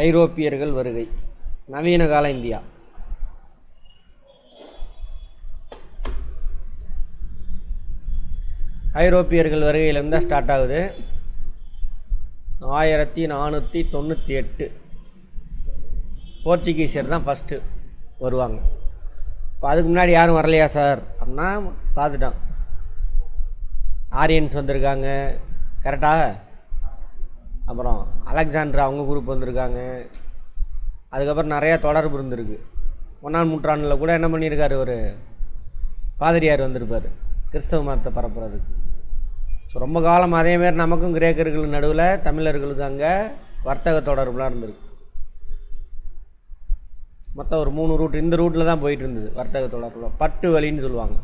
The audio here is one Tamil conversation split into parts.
ஐரோப்பியர்கள் வருகை. நவீன கால இந்தியா. ஐரோப்பியர்கள் வருகையிலேருந்து தான் ஸ்டார்ட் ஆகுது. 1498 போர்ச்சுகீசியர் தான் ஃபஸ்ட்டு வருவாங்க. இப்போ அதுக்கு முன்னாடி யாரும் வரலையா சார் அப்படின்னா பார்த்துட்டோம். ஆரியன்ஸ் வந்திருக்காங்க கரெக்டாக. அப்புறம் அலெக்சாண்டர் அவங்க குரூப் வந்திருக்காங்க. அதுக்கப்புறம் நிறையா தொடர்பு இருந்திருக்கு. 1ஆம் நூற்றாண்டில் கூட என்ன பண்ணியிருக்காரு, ஒரு பாதிரியார் வந்திருப்பார் கிறிஸ்தவ மதத்தை பரப்புறதுக்கு. ஸோ ரொம்ப காலம் அதேமாரி நமக்கும் கிரேக்கர்களுக்கு நடுவில் தமிழர்களுக்கு அங்கே வர்த்தக தொடர்புலாம் இருந்திருக்கு. மொத்தம் ஒரு 3 ரூட், இந்த ரூட்டில் தான் போயிட்டு இருந்தது வர்த்தக தொடர்பு. பட்டு வழின்னு சொல்லுவாங்க.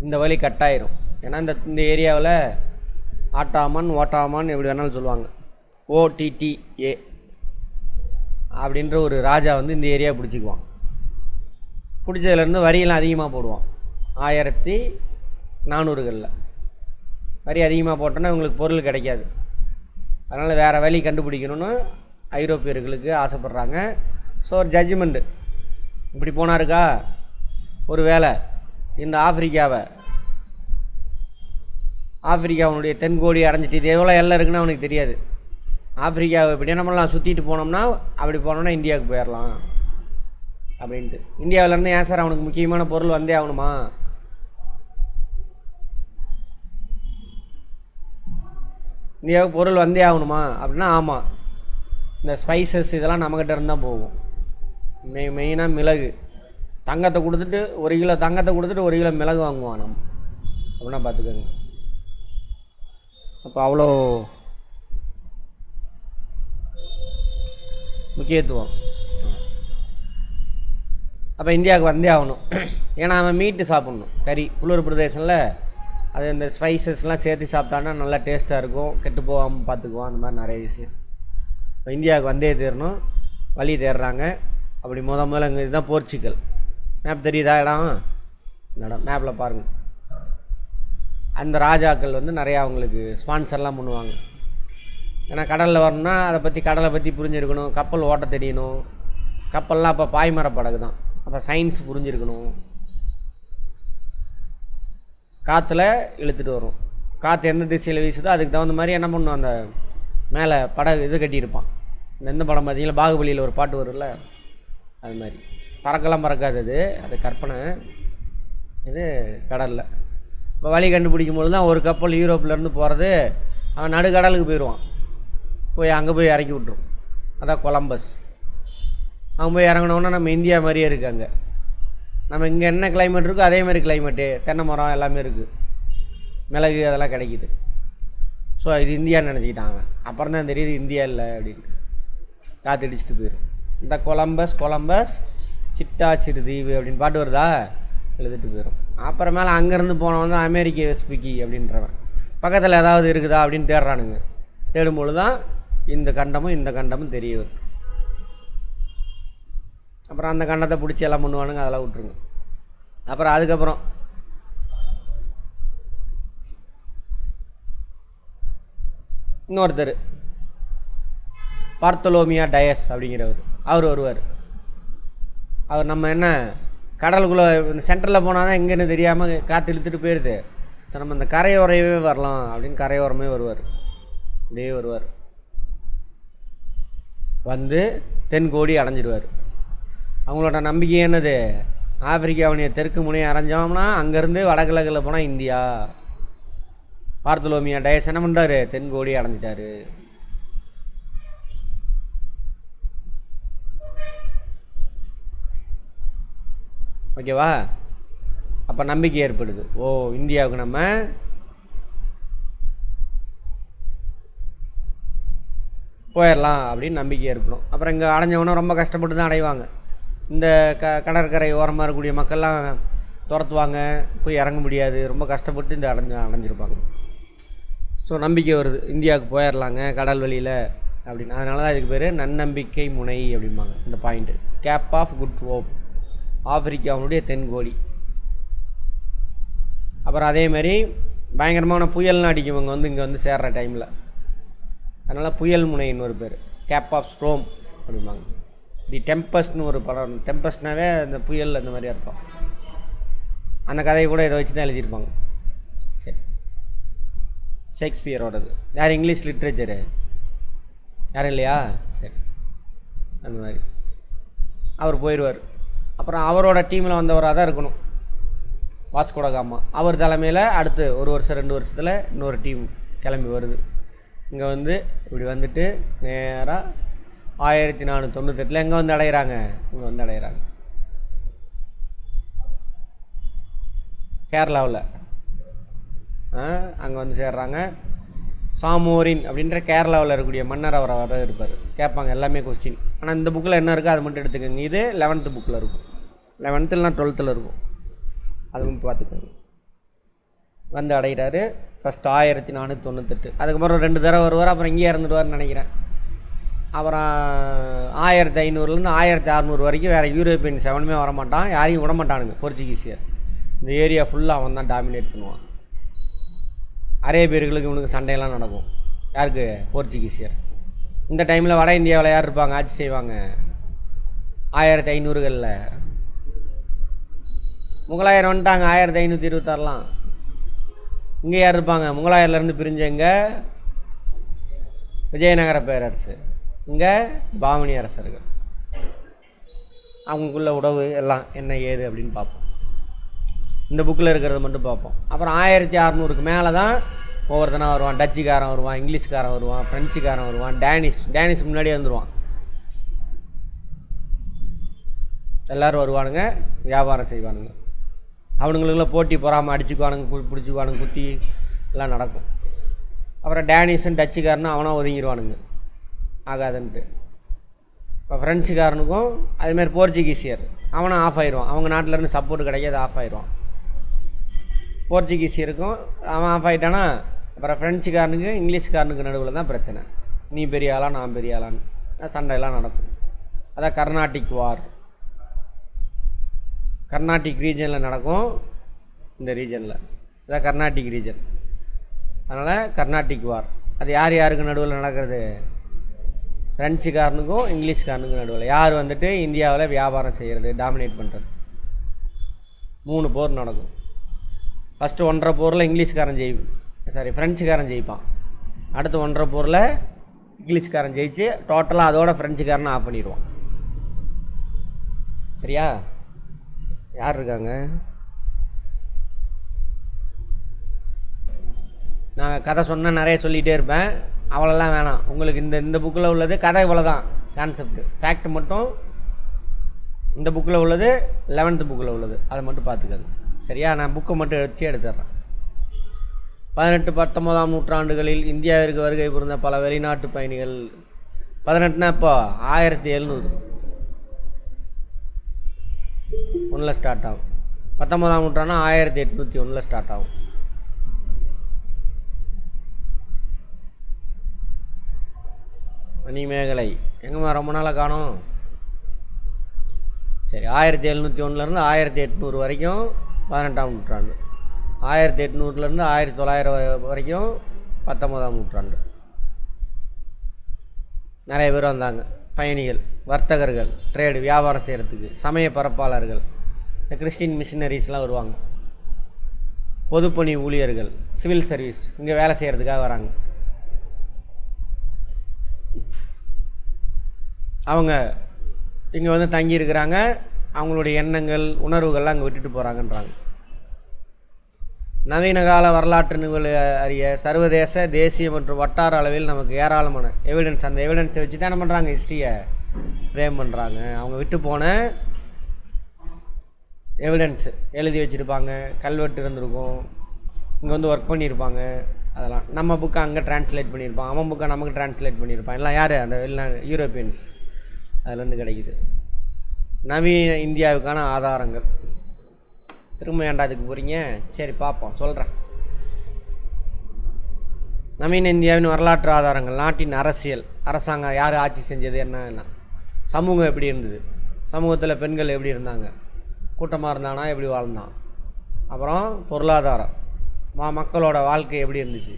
இந்த வழி கட்டாயிரும். ஏன்னா இந்த ஏரியாவில் ஓட்டாமான் எப்படி வேணாலும் சொல்லுவாங்க. OTTA அப்படின்ற ஒரு ராஜா வந்து இந்த ஏரியா பிடிச்சிக்குவான். பிடிச்சதுலேருந்து வரியெல்லாம் அதிகமாக போடுவான். 1400களில் வரி அதிகமாக போட்டோன்னா இவங்களுக்கு பொருள் கிடைக்காது. அதனால் வேறு வழி கண்டுபிடிக்கணும்னு ஐரோப்பியர்களுக்கு ஆசைப்பட்றாங்க. ஸோ ஒரு ஜட்ஜ்மெண்ட்டு இப்படி போனாருக்கா, ஒரு வேளை இந்த ஆப்பிரிக்காவுடைய தென்கோடி அடைஞ்சிட்டு இது எவ்வளோ எல்லாம் இருக்குன்னு அவனுக்கு தெரியாது. ஆப்பிரிக்காவை இப்படியே நம்மளாம் சுற்றிட்டு போனோம்னா அப்படி போனோம்னா இந்தியாவுக்கு போயிடலாம் அப்படின்ட்டு. இந்தியாவிலேருந்து ஏன் சார் அவனுக்கு முக்கியமான பொருள் வந்தே ஆகணுமா? இந்தியாவுக்கு பொருள் வந்தே ஆகணுமா அப்படின்னா ஆமாம். இந்த ஸ்பைசஸ் இதெல்லாம் நம்மக்கிட்ட இருந்தால் போகும். மெயினாக மிளகு. தங்கத்தை கொடுத்துட்டு 1 கிலோ தங்கத்தை கொடுத்துட்டு 1 கிலோ மிளகு வாங்குவான் நம்ம அப்படின்னா பார்த்துக்கோங்க. அப்போ அவ்வளோ முக்கியத்துவம். அப்போ இந்தியாவுக்கு வந்தே ஆகணும். ஏன்னா அவன் மீட்டு சாப்பிட்ணும், கறி. குளிர் பிரதேசத்தில் அது இந்த ஸ்பைசஸ்லாம் சேர்த்து சாப்பிட்டான்னா நல்லா டேஸ்ட்டாக இருக்கும், கெட்டு போகாமல் பார்த்துக்குவோம். அந்த மாதிரி நிறைய விஷயம். இப்போ இந்தியாவுக்கு வந்தே தேரணும், வழி தேடுறாங்க. அப்படி முதல்ல இங்கே இதுதான் போர்ச்சுகல். மேப் தெரியுதா? இடம் மேப்பில் பாருங்கள். அந்த ராஜாக்கள் வந்து நிறையா அவங்களுக்கு ஸ்பான்சர்லாம் பண்ணுவாங்க. ஏன்னா கடலில் வரணும்னா கடலை பற்றி புரிஞ்சிருக்கணும், கப்பல் ஓட்ட தெரியணும். கப்பல்லாம் அப்போ பாய்மர படகு தான். அப்போ சயின்ஸ் புரிஞ்சிருக்கணும். காற்றுல இழுத்துட்டு வரும். காற்று எந்த திசையில் வீசுதோ அதுக்கு தகுந்த மாதிரி என்ன பண்ணும், அந்த மேலே படகு இது கட்டியிருப்பான். எந்த படம் பார்த்தீங்களா, பாகுபலியில் ஒரு பாட்டு வரும்ல, அது மாதிரி. பறக்கலாம் பறக்காது, அது கற்பனை. இது கடலில். இப்போ வழி கண்டுபிடிக்கும் போது தான் ஒரு கப்பல் யூரோப்லேருந்து போகிறது, அவன் நடுக்கடலுக்கு போயிடுவான். போய் அங்கே போய் இறக்கி விட்ரும். அதான் கொலம்பஸ். அவன் போய் இறங்கினோன்னா நம்ம இந்தியா மாதிரியே இருக்குது. அங்கே நம்ம இங்கே என்ன கிளைமேட் இருக்கோ அதே மாதிரி கிளைமேட்டு, தென்னை மரம் எல்லாமே இருக்குது, மிளகு அதெல்லாம் கிடைக்கிது. ஸோ இது இந்தியான்னு நினச்சிக்கிட்டாங்க. அப்புறம் தான் தெரியுது இந்தியா இல்லை அப்படின்னு. காற்று அடிச்சுட்டு போயிடும். இந்த கொலம்பஸ் சிட்டா சிறுதீவு அப்படின்னு பாட்டு வருதா, எழுதிட்டு போயிடும். அப்புறமேல அங்கேருந்து போனவன் தான் அமெரிக்க வெஸ்பிக்கி அப்படின்றவன். பக்கத்தில் ஏதாவது இருக்குதா அப்படின்னு தேடுறானுங்க. தேடும்பொழுது தான் இந்த கண்டமும் தெரிய வருது. அப்புறம் அந்த கண்டத்தை பிடிச்சி எல்லாம் பண்ணுவானுங்க, அதெல்லாம் விட்டுருங்க. அப்புறம் அதுக்கப்புறம் இன்னொருத்தர் பார்த்தலோமியா டயஸ் அப்படிங்கிறவர், அவர் வருவார். அவர் நம்ம என்ன கடலுக்குள்ளே சென்டரில் போனால் தான் எங்கேன்னு தெரியாமல் காற்று இழுத்துட்டு போயிடுது. ஸோ நம்ம இந்த கரையோரையவே வரலாம் அப்படின்னு கரையோரமே வருவார். அப்படியே வருவார், வந்து தென்கோடி அடைஞ்சிடுவார். அவங்களோட நம்பிக்கை என்னது, ஆப்பிரிக்காவுடைய தெற்கு முனையை அடைஞ்சோம்னா அங்கேருந்து வடகிழக்கில் போனால் இந்தியா. பார்த்தலோமியா டயஸ் என்ன பண்ணுறாரு, தென்கோடி அடைஞ்சிட்டாரு. ஓகேவா? அப்போ நம்பிக்கை ஏற்படுது. ஓ, இந்தியாவுக்கு நம்ம போயிடலாம் அப்படின்னு நம்பிக்கை ஏற்படும். அப்புறம் இங்கே அடைஞ்சவொன்னே ரொம்ப கஷ்டப்பட்டு தான் அடைவாங்க. இந்த கடற்கரை ஓரமாக இருக்கக்கூடிய மக்கள்லாம் துரத்துவாங்க, போய் இறங்க முடியாது, ரொம்ப கஷ்டப்பட்டு இந்த அடைஞ்சிருப்பாங்க. ஸோ நம்பிக்கை வருது, இந்தியாவுக்கு போயிடலாங்க கடல் வழியில் அப்படின்னு. அதனால தான் இதுக்கு பேர் நன்னம்பிக்கை முனை அப்படிம்பாங்க. இந்த point cape of good hope, ஆப்பிரிக்காவுடைய தென்கோடி. அப்புறம் அதேமாரி பயங்கரமான புயல்னு அடிக்குவங்க வந்து இங்கே வந்து சேர்கிற டைமில். அதனால் புயல் முனைன்னு ஒரு பேர், கேப் ஆஃப் ஸ்ட்ரோம் அப்படிம்பாங்க. தி டெம்பஸ்ட்னு ஒரு படம், டெம்பஸ்ட்னாவே அந்த புயல் அந்த மாதிரி அர்த்தம். அந்த கதையை கூட இதை வச்சு தான் எழுதியிருப்பாங்க. சரி, ஷேக்ஸ்பியரோடது. யார் இங்கிலீஷ் லிட்ரேச்சரு யாரும் இல்லையா? சரி, அந்த மாதிரி அவர் போயிடுவார். அப்புறம் அவரோட டீமில் வந்தவராக தான் இருக்கணும் வாஸ்கோ ட காமா. அவர் தலைமையில் அடுத்து 1 வருஷம் 2 வருஷத்தில் இன்னொரு டீம் கிளம்பி வருது. இங்கே வந்து இப்படி வந்துட்டு நேராக 1498 எங்கே வந்து அடைகிறாங்க? இங்கே வந்து அடைகிறாங்க கேரளாவில். அங்கே வந்து சேர்றாங்க. சாமோரின் அப்படின்ற கேரளாவில் இருக்கக்கூடிய மன்னர் அவரை வர இருப்பார். கேட்பாங்க எல்லாமே கொஸ்டின். ஆனால் இந்த புக்கில் என்ன இருக்கோ அதை மட்டும் எடுத்துக்கோங்க. இது 11th புக்கில் இருக்கும், 11th இல்லைனா 12th இருக்கும். அது மட்டும் பார்த்துக்கோங்க. வந்து அடைகிறாரு ஃபஸ்ட்டு 1498. அதுக்கப்புறம் 2 தடவை வருவார். அப்புறம் இங்கேயே இறந்துடுவார்னு நினைக்கிறேன். அப்புறம் 1500லேருந்து 1600 வரைக்கும் வேறு யூரோப்பியன்ஸ் எவனுமே வரமாட்டான், யாரையும் விடமாட்டானுங்க போர்ச்சுகீசியர். இந்த ஏரியா ஃபுல்லாக அவன் தான் டாமினேட் பண்ணுவான். அரேபியர்களுக்கு இவனுக்கு சண்டையெல்லாம் நடக்கும். யாருக்கு? போர்ச்சுகீசியர். இந்த டைமில் வட இந்தியாவில் யார் இருப்பாங்க? ஆட்சி செய்வாங்க 1500களில். முகலாயர் வந்துட்டாங்க 1526. இங்கே யார் இருப்பாங்க? முகலாயர்லேருந்து பிரிஞ்சவங்க விஜயநகர பேரரசு, இங்கே பாமணி அரசர்கள். அவங்களுக்குள்ள உறவு எல்லாம் என்ன ஏது அப்படின்னு பார்ப்போம். இந்த புக்கில் இருக்கிறத மட்டும் பார்ப்போம். அப்புறம் 1600க்கு மேலே தான் ஒவ்வொருத்தனாக வருவான். டச்சுக்காரன் வருவான், இங்கிலீஷ்காரன் வருவான், ஃப்ரெஞ்சுக்காரன் வருவான், டேனிஷ் முன்னாடியே வந்துடுவான். எல்லோரும் வருவானுங்க, வியாபாரம் செய்வானுங்க. அவனுங்களுக்குள்ள போட்டி பொறாமல் அடிச்சுக்குவானுங்க, பிடிச்சிக்குவானுங்க, குத்தி எல்லாம் நடக்கும். அப்புறம் டேனிஷும் டச்சுக்காரனும் அவனாக ஒதுங்கிடுவானுங்க ஆகாதுன்ட்டு. இப்போ ஃப்ரெஞ்சுக்காரனுக்கும் அதுமாதிரி போர்ச்சுகீசியர் அவனும் ஆஃப் ஆயிடுவான். அவங்க நாட்டிலேருந்து சப்போர்ட் கிடைக்காது, ஆஃப் ஆயிடுவான். போர்ச்சுகீசியருக்கும் அவன் ஆஃப் ஆகிட்டானா அப்புறம் ஃப்ரெஞ்சுக்காரனுக்கு இங்கிலீஷ்காரனுக்கு நடுவில் தான் பிரச்சனை. நீ பெரிய ஆளா நான் பெரிய ஆளான்னு சண்டையெல்லாம் நடக்கும். அதான் கர்நாடிக் வார். கர்நாடிக் ரீஜனில் நடக்கும், இந்த ரீஜனில். அதான் கர்நாடிக் ரீஜன். அதனால் கர்நாடிக் வார். அது யார் யாருக்கு நடுவில் நடக்கிறது? ஃப்ரெஞ்சுக்காரனுக்கும் இங்கிலீஷ்காரனுக்கும் நடுவில். யார் வந்துட்டு இந்தியாவில் வியாபாரம் செய்கிறது, டாமினேட் பண்ணுறது. 3 போர் நடக்கும். ஃபஸ்ட்டு 1.5 போரில் ஃப்ரெஞ்சுக்காரன் ஜெயிப்பான். அடுத்து 1.5 போரில் இங்கிலீஷ்காரன் ஜெயிச்சு டோட்டலாக அதோட ஃப்ரெஞ்சுக்காரனை ஆஃப் பண்ணிடுவான். சரியா? யார் இருக்காங்க? நான் கதை சொன்னால் நிறைய சொல்லிகிட்டே இருப்பேன், அவ்வளோலாம் வேணாம். உங்களுக்கு இந்த புக்கில் உள்ளது கதை இவ்வளோ தான், கான்செப்ட் ஃபேக்ட் மட்டும் இந்த புக்கில் உள்ளது 11th புக்கில் உள்ளது, அதை மட்டும் பார்த்துக்கோங்க. சரியா? நான் புக்கை மட்டும் வச்சு எடுத்துட்றேன். 18-19ஆம் நூற்றாண்டுகளில் இந்தியாவிற்கு வருகை புரிந்த பல வெளிநாட்டு பயணிகள். 18னா இப்போ 1700 ஒன்றில் ஸ்டார்ட் ஆகும். 19ஆம் நூற்றாண்டுனா 1801 ஸ்டார்ட் ஆகும். மணிமேகலை எங்கம்மா ரொம்ப நாளாக காணோம்? சரி, 1701 1800 வரைக்கும் 18ஆம் நூற்றாண்டு. 1800 1900 வரைக்கும் 19ஆம் நூற்றாண்டு. நிறைய பேர் வந்தாங்க, பயணிகள், வர்த்தகர்கள், ட்ரேடு வியாபாரம் செய்கிறதுக்கு, சமய பரப்பாளர்கள், இந்த கிறிஸ்டின் மிஷினரிஸ்லாம் வருவாங்க. பொதுப்பணி ஊழியர்கள், சிவில் சர்வீஸ் இங்கே வேலை செய்கிறதுக்காக வராங்க. அவங்க இங்கே வந்து தங்கியிருக்கிறாங்க. அவங்களுடைய எண்ணங்கள் உணர்வுகள்லாம் அங்கே விட்டுட்டு போகிறாங்கன்றாங்க. நவீன கால வரலாற்று நிகழ்வு அறிய சர்வதேச, தேசிய மற்றும் வட்டார அளவில் நமக்கு ஏராளமான எவிடன்ஸ், அந்த எவிடன்ஸை வச்சு தான் என்ன பண்ணுறாங்க, ஹிஸ்ட்ரியை ஃப்ரேம் பண்ணுறாங்க. அவங்க விட்டு போன எவிடன்ஸ் எழுதி வச்சுருப்பாங்க, கல்வெட்டு இருந்திருக்கும், இங்கே வந்து ஒர்க் பண்ணியிருப்பாங்க. அதெல்லாம் நம்ம புக்கை அங்கே ட்ரான்ஸ்லேட் பண்ணியிருப்பான், அவன் புக்கை நமக்கு ட்ரான்ஸ்லேட் பண்ணியிருப்பான். எல்லாம் யார்? அந்த யூரோப்பியன்ஸ். அதுலேருந்து கிடைக்குது நவீன இந்தியாவுக்கான ஆதாரங்கள். திரும்ப ஏன்டா அதுக்கு போகிறீங்க? சரி பார்ப்போம், சொல்கிறேன். நவீன இந்தியாவின் வரலாற்று ஆதாரங்கள். நாட்டின் அரசியல், அரசாங்கம் யார் ஆட்சி செஞ்சது, என்ன சமூகம் எப்படி இருந்தது, சமூகத்தில் பெண்கள் எப்படி இருந்தாங்க, கூட்டமாக இருந்தானா எப்படி வாழ்ந்தான், அப்புறம் பொருளாதாரம், மக்களோட வாழ்க்கை எப்படி இருந்துச்சு,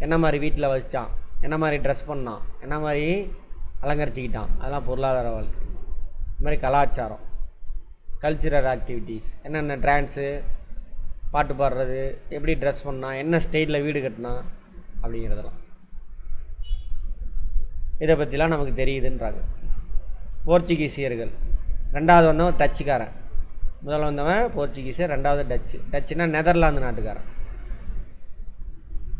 என்ன மாதிரி வீட்டில் வசித்தான், என்ன மாதிரி ட்ரெஸ் பண்ணான், என்ன மாதிரி அலங்கரிச்சிக்கிட்டான். அதெல்லாம் பொருளாதார வாழ்க்கை. இது மாதிரி கலாச்சாரம், கல்ச்சுரல் ஆக்டிவிட்டீஸ், என்னென்ன டான்ஸு, பாட்டு பாடுறது, எப்படி ட்ரெஸ் பண்ணால், என்ன ஸ்டைலில் வீடு கட்டினா அப்படிங்கிறதெல்லாம் இதை பற்றிலாம் நமக்கு தெரியுதுன்றாங்க. போர்ச்சுகீசியர்கள், ரெண்டாவது வந்தவன் டச்சுக்காரன். முதல்ல வந்தவன் போர்ச்சுகீஸு, ரெண்டாவது டச்சு. டச்சுன்னா நெதர்லாந்து நாட்டுக்காரன்.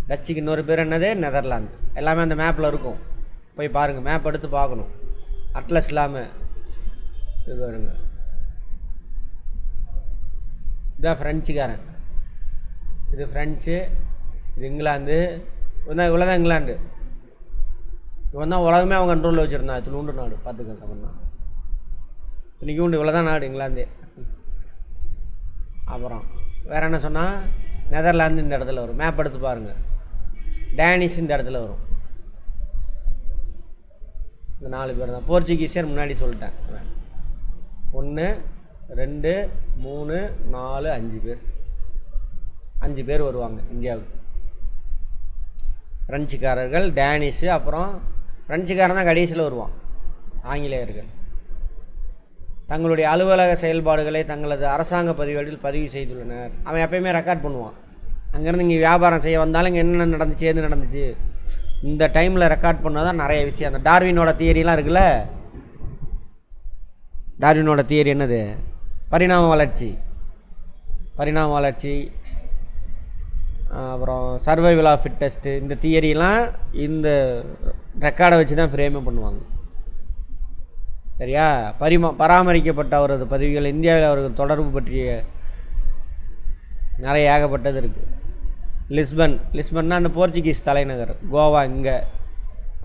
டச்சுக்கு இன்னொரு பேர் என்னது? நெதர்லாந்து. எல்லாமே அந்த மேப்பில் இருக்கும், போய் பாருங்கள், மேப் எடுத்து பார்க்கணும். அட்லஸ் இல்லாமல் இது பாருங்க. இதுதான் ஃப்ரெஞ்சுக்காரன், இது ஃப்ரெஞ்சு, இது இங்கிலாந்து, இவ்வளோதான் இங்கிலாந்து. இவன் தான் உலகமே அவங்க கண்ட்ரோலில் வச்சுருந்தான். இத்தினூண்டு நாடு பார்த்துக்க. அப்படின்னா இன்றைக்கி உண்டு இவ்வளோ தான் நாடு இங்கிலாந்தே. அப்புறம் வேறு என்ன சொன்னால், நெதர்லாந்து இந்த இடத்துல வரும், மேப் எடுத்து பாருங்கள். டேனிஷ் இந்த இடத்துல வரும். இந்த 4 பேர் தான். போர்ச்சுகீசியர் முன்னாடி சொல்லிட்டேன். 1 2 3 4 5 பேர், 5 பேர் வருவாங்க இந்தியாவுக்கு. ஃப்ரெஞ்சுக்காரர்கள், டேனிஷு, அப்புறம் ஃப்ரெஞ்சுக்காரன் தான் கடைசியில் வருவான். ஆங்கிலேயர்கள் தங்களுடைய அலுவலக செயல்பாடுகளை தங்களது அரசாங்க பதிவேட்டில் பதிவு செய்துள்ளனர். அவன் எப்பயுமே ரெக்கார்ட் பண்ணுவான். அங்கேருந்து இங்கே வியாபாரம் செய்ய வந்தாலும் இங்கே என்னென்ன நடந்துச்சு, எது நடந்துச்சு, இந்த டைமில் ரெக்கார்ட் பண்ணால் தான் நிறைய விஷயம். அந்த டார்வினோட தியரிலாம் இருக்குல்ல, டார்வினோட தியரி என்னது? பரிணாம வளர்ச்சி, அப்புறம் சர்வைவல் ஆஃப் ஃபிட்டஸ்ட்டு, இந்த தியரியெலாம் இந்த ரெக்கார்டை வச்சு தான் ஃப்ரேமே பண்ணுவாங்க. சரியா? பராமரிக்கப்பட்ட அவரது பதிவுகள், இந்தியாவில் அவர்கள் தொடர்பு பற்றிய நிறைய ஏகப்பட்டது இருக்குது. லிஸ்பன்னா அந்த போர்ச்சுகீஸ் தலைநகர். கோவா இங்கே,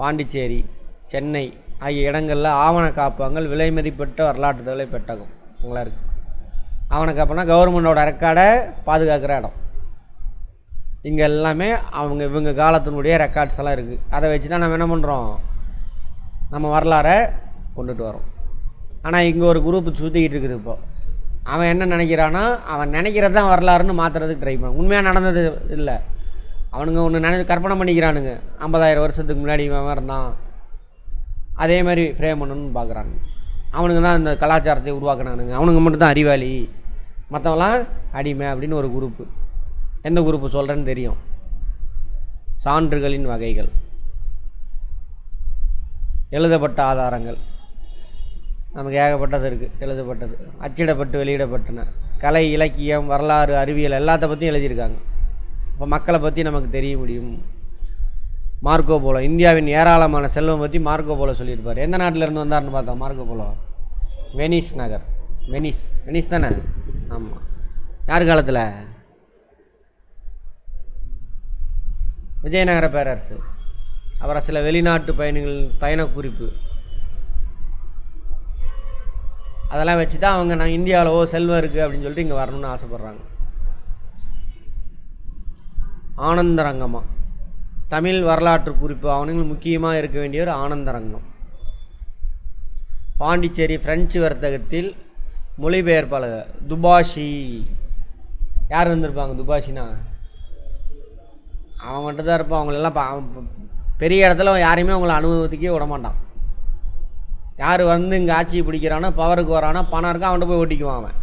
பாண்டிச்சேரி, சென்னை ஆகிய இடங்களில் ஆவண காப்பகங்கள் விலை மதிப்பட்ட வரலாற்று தகவலை பெட்டகம் உங்களா இருக்குது. ஆவண காப்பனா கவர்மெண்டோட ரெக்கார்டை பாதுகாக்கிற இடம். இங்கே எல்லாமே இவங்க காலத்தினுடைய ரெக்கார்ட்ஸ் எல்லாம் இருக்குது. அதை வச்சு தான் நம்ம என்ன பண்ணுறோம், நம்ம வரலாறை கொண்டுட்டு வரோம். ஆனால் இங்கே ஒரு குரூப் சுற்றிக்கிட்டு இருக்குது. இப்போ அவன் என்ன நினைக்கிறான்னா, அவன் நினைக்கிறது தான் வரலாறுன்னு மாற்றுறதுக்கு ட்ரை பண்ண. உண்மையாக நடந்தது இல்லை. அவனுங்க ஒன்று கற்பனை பண்ணிக்கிறானுங்க. 50,000 வருஷத்துக்கு முன்னாடி இவன் இருந்தான், அதே மாதிரி ஃப்ரேம் பண்ணணும்னு பார்க்குறாங்க. அவனுங்க தான் இந்த கலாச்சாரத்தை உருவாக்குனானுங்க. அவனுங்க மட்டும் தான் அறிவாளி, மற்றவங்களாம் அடிமை அப்படின்னு ஒரு குரூப்பு. எந்த குரூப்பு சொல்கிறேன்னு தெரியும். சான்றுகளின் வகைகள், எழுதப்பட்ட ஆதாரங்கள், நமக்கு ஏகப்பட்டது இருக்குது. எழுதப்பட்டது, அச்சிடப்பட்டு வெளியிடப்பட்டன, கலை, இலக்கியம், வரலாறு, அறிவியல் எல்லாத்த பற்றியும் எழுதியிருக்காங்க. இப்போ மக்களை பற்றி நமக்கு தெரிய முடியும். மார்க்கோ போலோ, இந்தியாவின் ஏராளமான செல்வம் பற்றி மார்க்கோ போலோ சொல்லியிருப்பார். எந்த நாட்டிலேருந்து வந்தார்னு பார்த்தோம் மார்க்கோ போலோ? வெனிஸ் நகர். வெனிஸ் தானே? ஆமாம். யார் காலத்தில்? விஜயநகர பேரரசு. அப்புறம் சில வெளிநாட்டு பயண குறிப்பு, அதெல்லாம் வச்சு தான் அவங்க நான் இந்தியாவில் செல்வம் இருக்குது அப்படின்னு சொல்லிட்டு இங்கே வரணும்னு ஆசைப்பட்றாங்க. ஆனந்தரங்கமாக தமிழ் வரலாற்று குறிப்பு ஆவணங்கள் முக்கியமாக இருக்க வேண்டிய ஒரு ஆனந்தரங்கம். பாண்டிச்சேரி பிரெஞ்சு வர்த்தகத்தில் மொழிபெயர்ப்பாளர் துபாஷி. யார் வந்திருப்பாங்க துபாஷினா? அவன் மட்டும் தான் இருப்பான். அவங்களெல்லாம் பெரிய இடத்துல யாரையுமே அவங்கள அனுபவத்துக்கே விட மாட்டான். யார் வந்து இங்கே ஆட்சியை பிடிக்கிறானோ, பவருக்கு வரானோ, பணம் இருக்கா, அவன்கிட்ட போய் ஒட்டிக்குவான். அவன்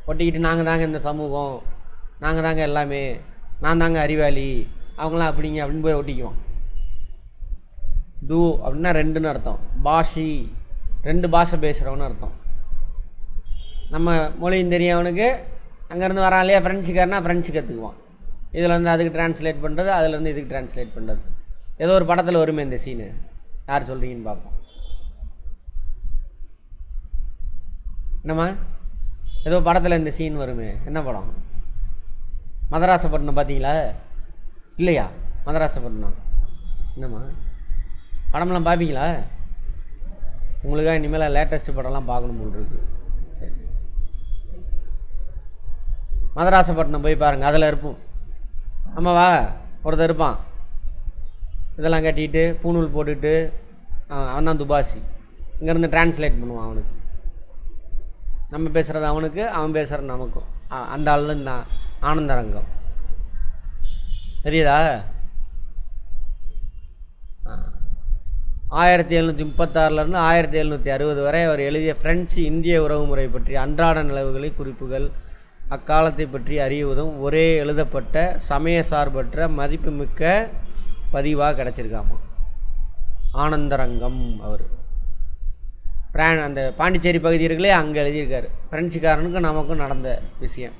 ஒட்டிக்கிட்டு நாங்கள் தாங்க இந்த சமூகம், நாங்கள் தாங்க எல்லாமே, நான் தாங்க அறிவாளி, அவங்களாம் அப்படிங்க அப்படின்னு போய் ஒட்டிக்குவான். அப்படின்னா 2ன்னு அர்த்தம். பாஷி 2 பாஷை பேசுகிறவனு அர்த்தம். நம்ம மொழியும் தெரியும் அவனுக்கு. அங்கேருந்து வரான் இல்லையா ஃப்ரெஞ்சுக்காரனா, ஃப்ரெஞ்சு கற்றுக்குவான். இதில் வந்து அதுக்கு டிரான்ஸ்லேட் பண்ணுறது, அதிலேருந்து இதுக்கு டிரான்ஸ்லேட் பண்ணுறது. ஏதோ ஒரு படத்தில் வருமே இந்த சீனு, யார் சொல்கிறீங்கன்னு பார்ப்போம். என்னம்மா? ஏதோ படத்தில் இந்த சீன் வருமே, என்ன படம்? மதராசப்பட்டினம் பார்த்தீங்களா? இல்லையா? மதராசப்பட்டினம் என்னம்மா படமெல்லாம் பார்ப்பீங்களா? உங்களுக்காக இனிமேல் லேட்டஸ்ட்டு படம்லாம் பார்க்கணும் போல் இருக்குது. சரி, மதராசப்பட்டினம் போய் பாருங்கள், அதில் இருப்போம். ஆமாவா? ஒருத்தர் இருப்பான், இதெல்லாம் கட்டிட்டு பூணூல் போட்டுட்டு, அவன் தான் துபாசி. இங்கேருந்து டிரான்ஸ்லேட் பண்ணுவான். அவனுக்கு நம்ம பேசுகிறது அவனுக்கு, அவன் பேசுகிறது நமக்கும். அந்த ஆள் தான் இந்த ஆனந்தரங்கம். தெரியுதா? 1736லேருந்து 1760 வரை அவர் எழுதிய பிரெஞ்சு இந்திய உறவுமுறை பற்றி அன்றாட நிலவுகளின் குறிப்புகள் அக்காலத்தை பற்றி அறியுவதும் ஒரே எழுதப்பட்ட சமய சார்பற்ற மதிப்புமிக்க பதிவாக கிடச்சிருக்காமா. ஆனந்தரங்கம் அவர் அந்த பாண்டிச்சேரி பகுதி இருக்குல்லே அங்கே எழுதியிருக்காரு. பிரெஞ்சுக்காரனுக்கும் நமக்கும் நடந்த விஷயம்.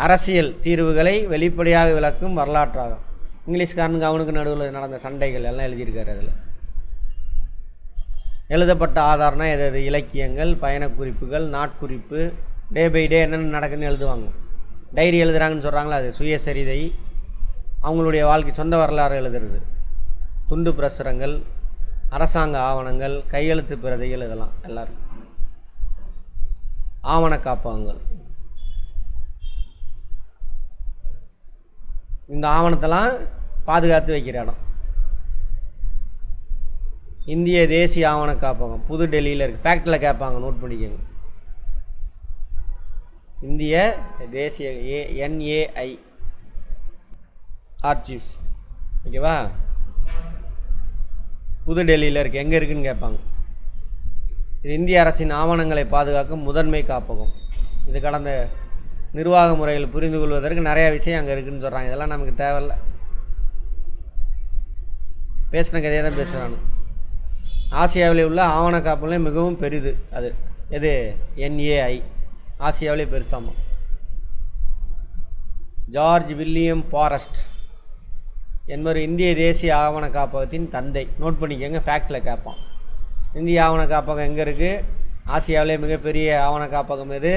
அரசியல் தீர்வுகளை வெளிப்படையாக விளக்கும் வரலாற்றாகும். இங்கிலீஷ்காரனுக்கு அவனுக்கு நடுவில் நடந்த சண்டைகள் எல்லாம் எழுதியிருக்காரு. அதில் எழுதப்பட்ட ஆதாரம்னா எது இலக்கியங்கள், பயணக்குறிப்புகள், நாட்குறிப்பு, டே பை டே என்னென்ன நடக்குதுன்னு எழுதுவாங்க. டைரி எழுதுகிறாங்கன்னு சொல்கிறாங்களா, அது சுயசரிதை, அவங்களுடைய வாழ்க்கை சொந்த வரலாறு எழுதுறது, துண்டு பிரசுரங்கள், அரசாங்க ஆவணங்கள், கையெழுத்து பிரதிகள், இதெல்லாம் எல்லாரும் ஆவண காப்பகங்கள். இந்த ஆவணத்தெல்லாம் பாதுகாத்து வைக்கிற இடம் இந்திய தேசிய ஆவண காப்பகம், புது டெல்லியில் இருக்குது. ஃபேக்டில் கேட்பாங்க, நோட் பண்ணிக்கோங்க. இந்திய தேசிய NAI ஆர்ச்சிவ்ஸ், ஓகேவா? புது டெல்லியில் இருக்குது. எங்கே இருக்குதுன்னு கேட்பாங்க. இது இந்திய அரசின் ஆவணங்களை பாதுகாக்கும் முதன்மை காப்பகம். இது கடந்த நிர்வாக முறைகள் புரிந்து கொள்வதற்கு நிறையா விஷயம் அங்கே இருக்குதுன்னு சொல்கிறாங்க. இதெல்லாம் நமக்கு தேவையில்லை, பேசின கதையை தான் பேசுகிறானு. ஆசியாவில் உள்ள ஆவண காப்பகங்களே மிகவும் பெரிது. அது எது? NAI ஆசியாவிலே பெருசாமா. ஜார்ஜ் வில்லியம் ஃபாரஸ்ட் என்பவர் இந்திய தேசிய ஆவண காப்பகத்தின் தந்தை. நோட் பண்ணிக்கோங்க, ஃபேக்டில் கேட்பான். இந்திய ஆவண காப்பகம் எங்கே இருக்குது? ஆசியாவிலே மிகப்பெரிய ஆவண காப்பகம் எது?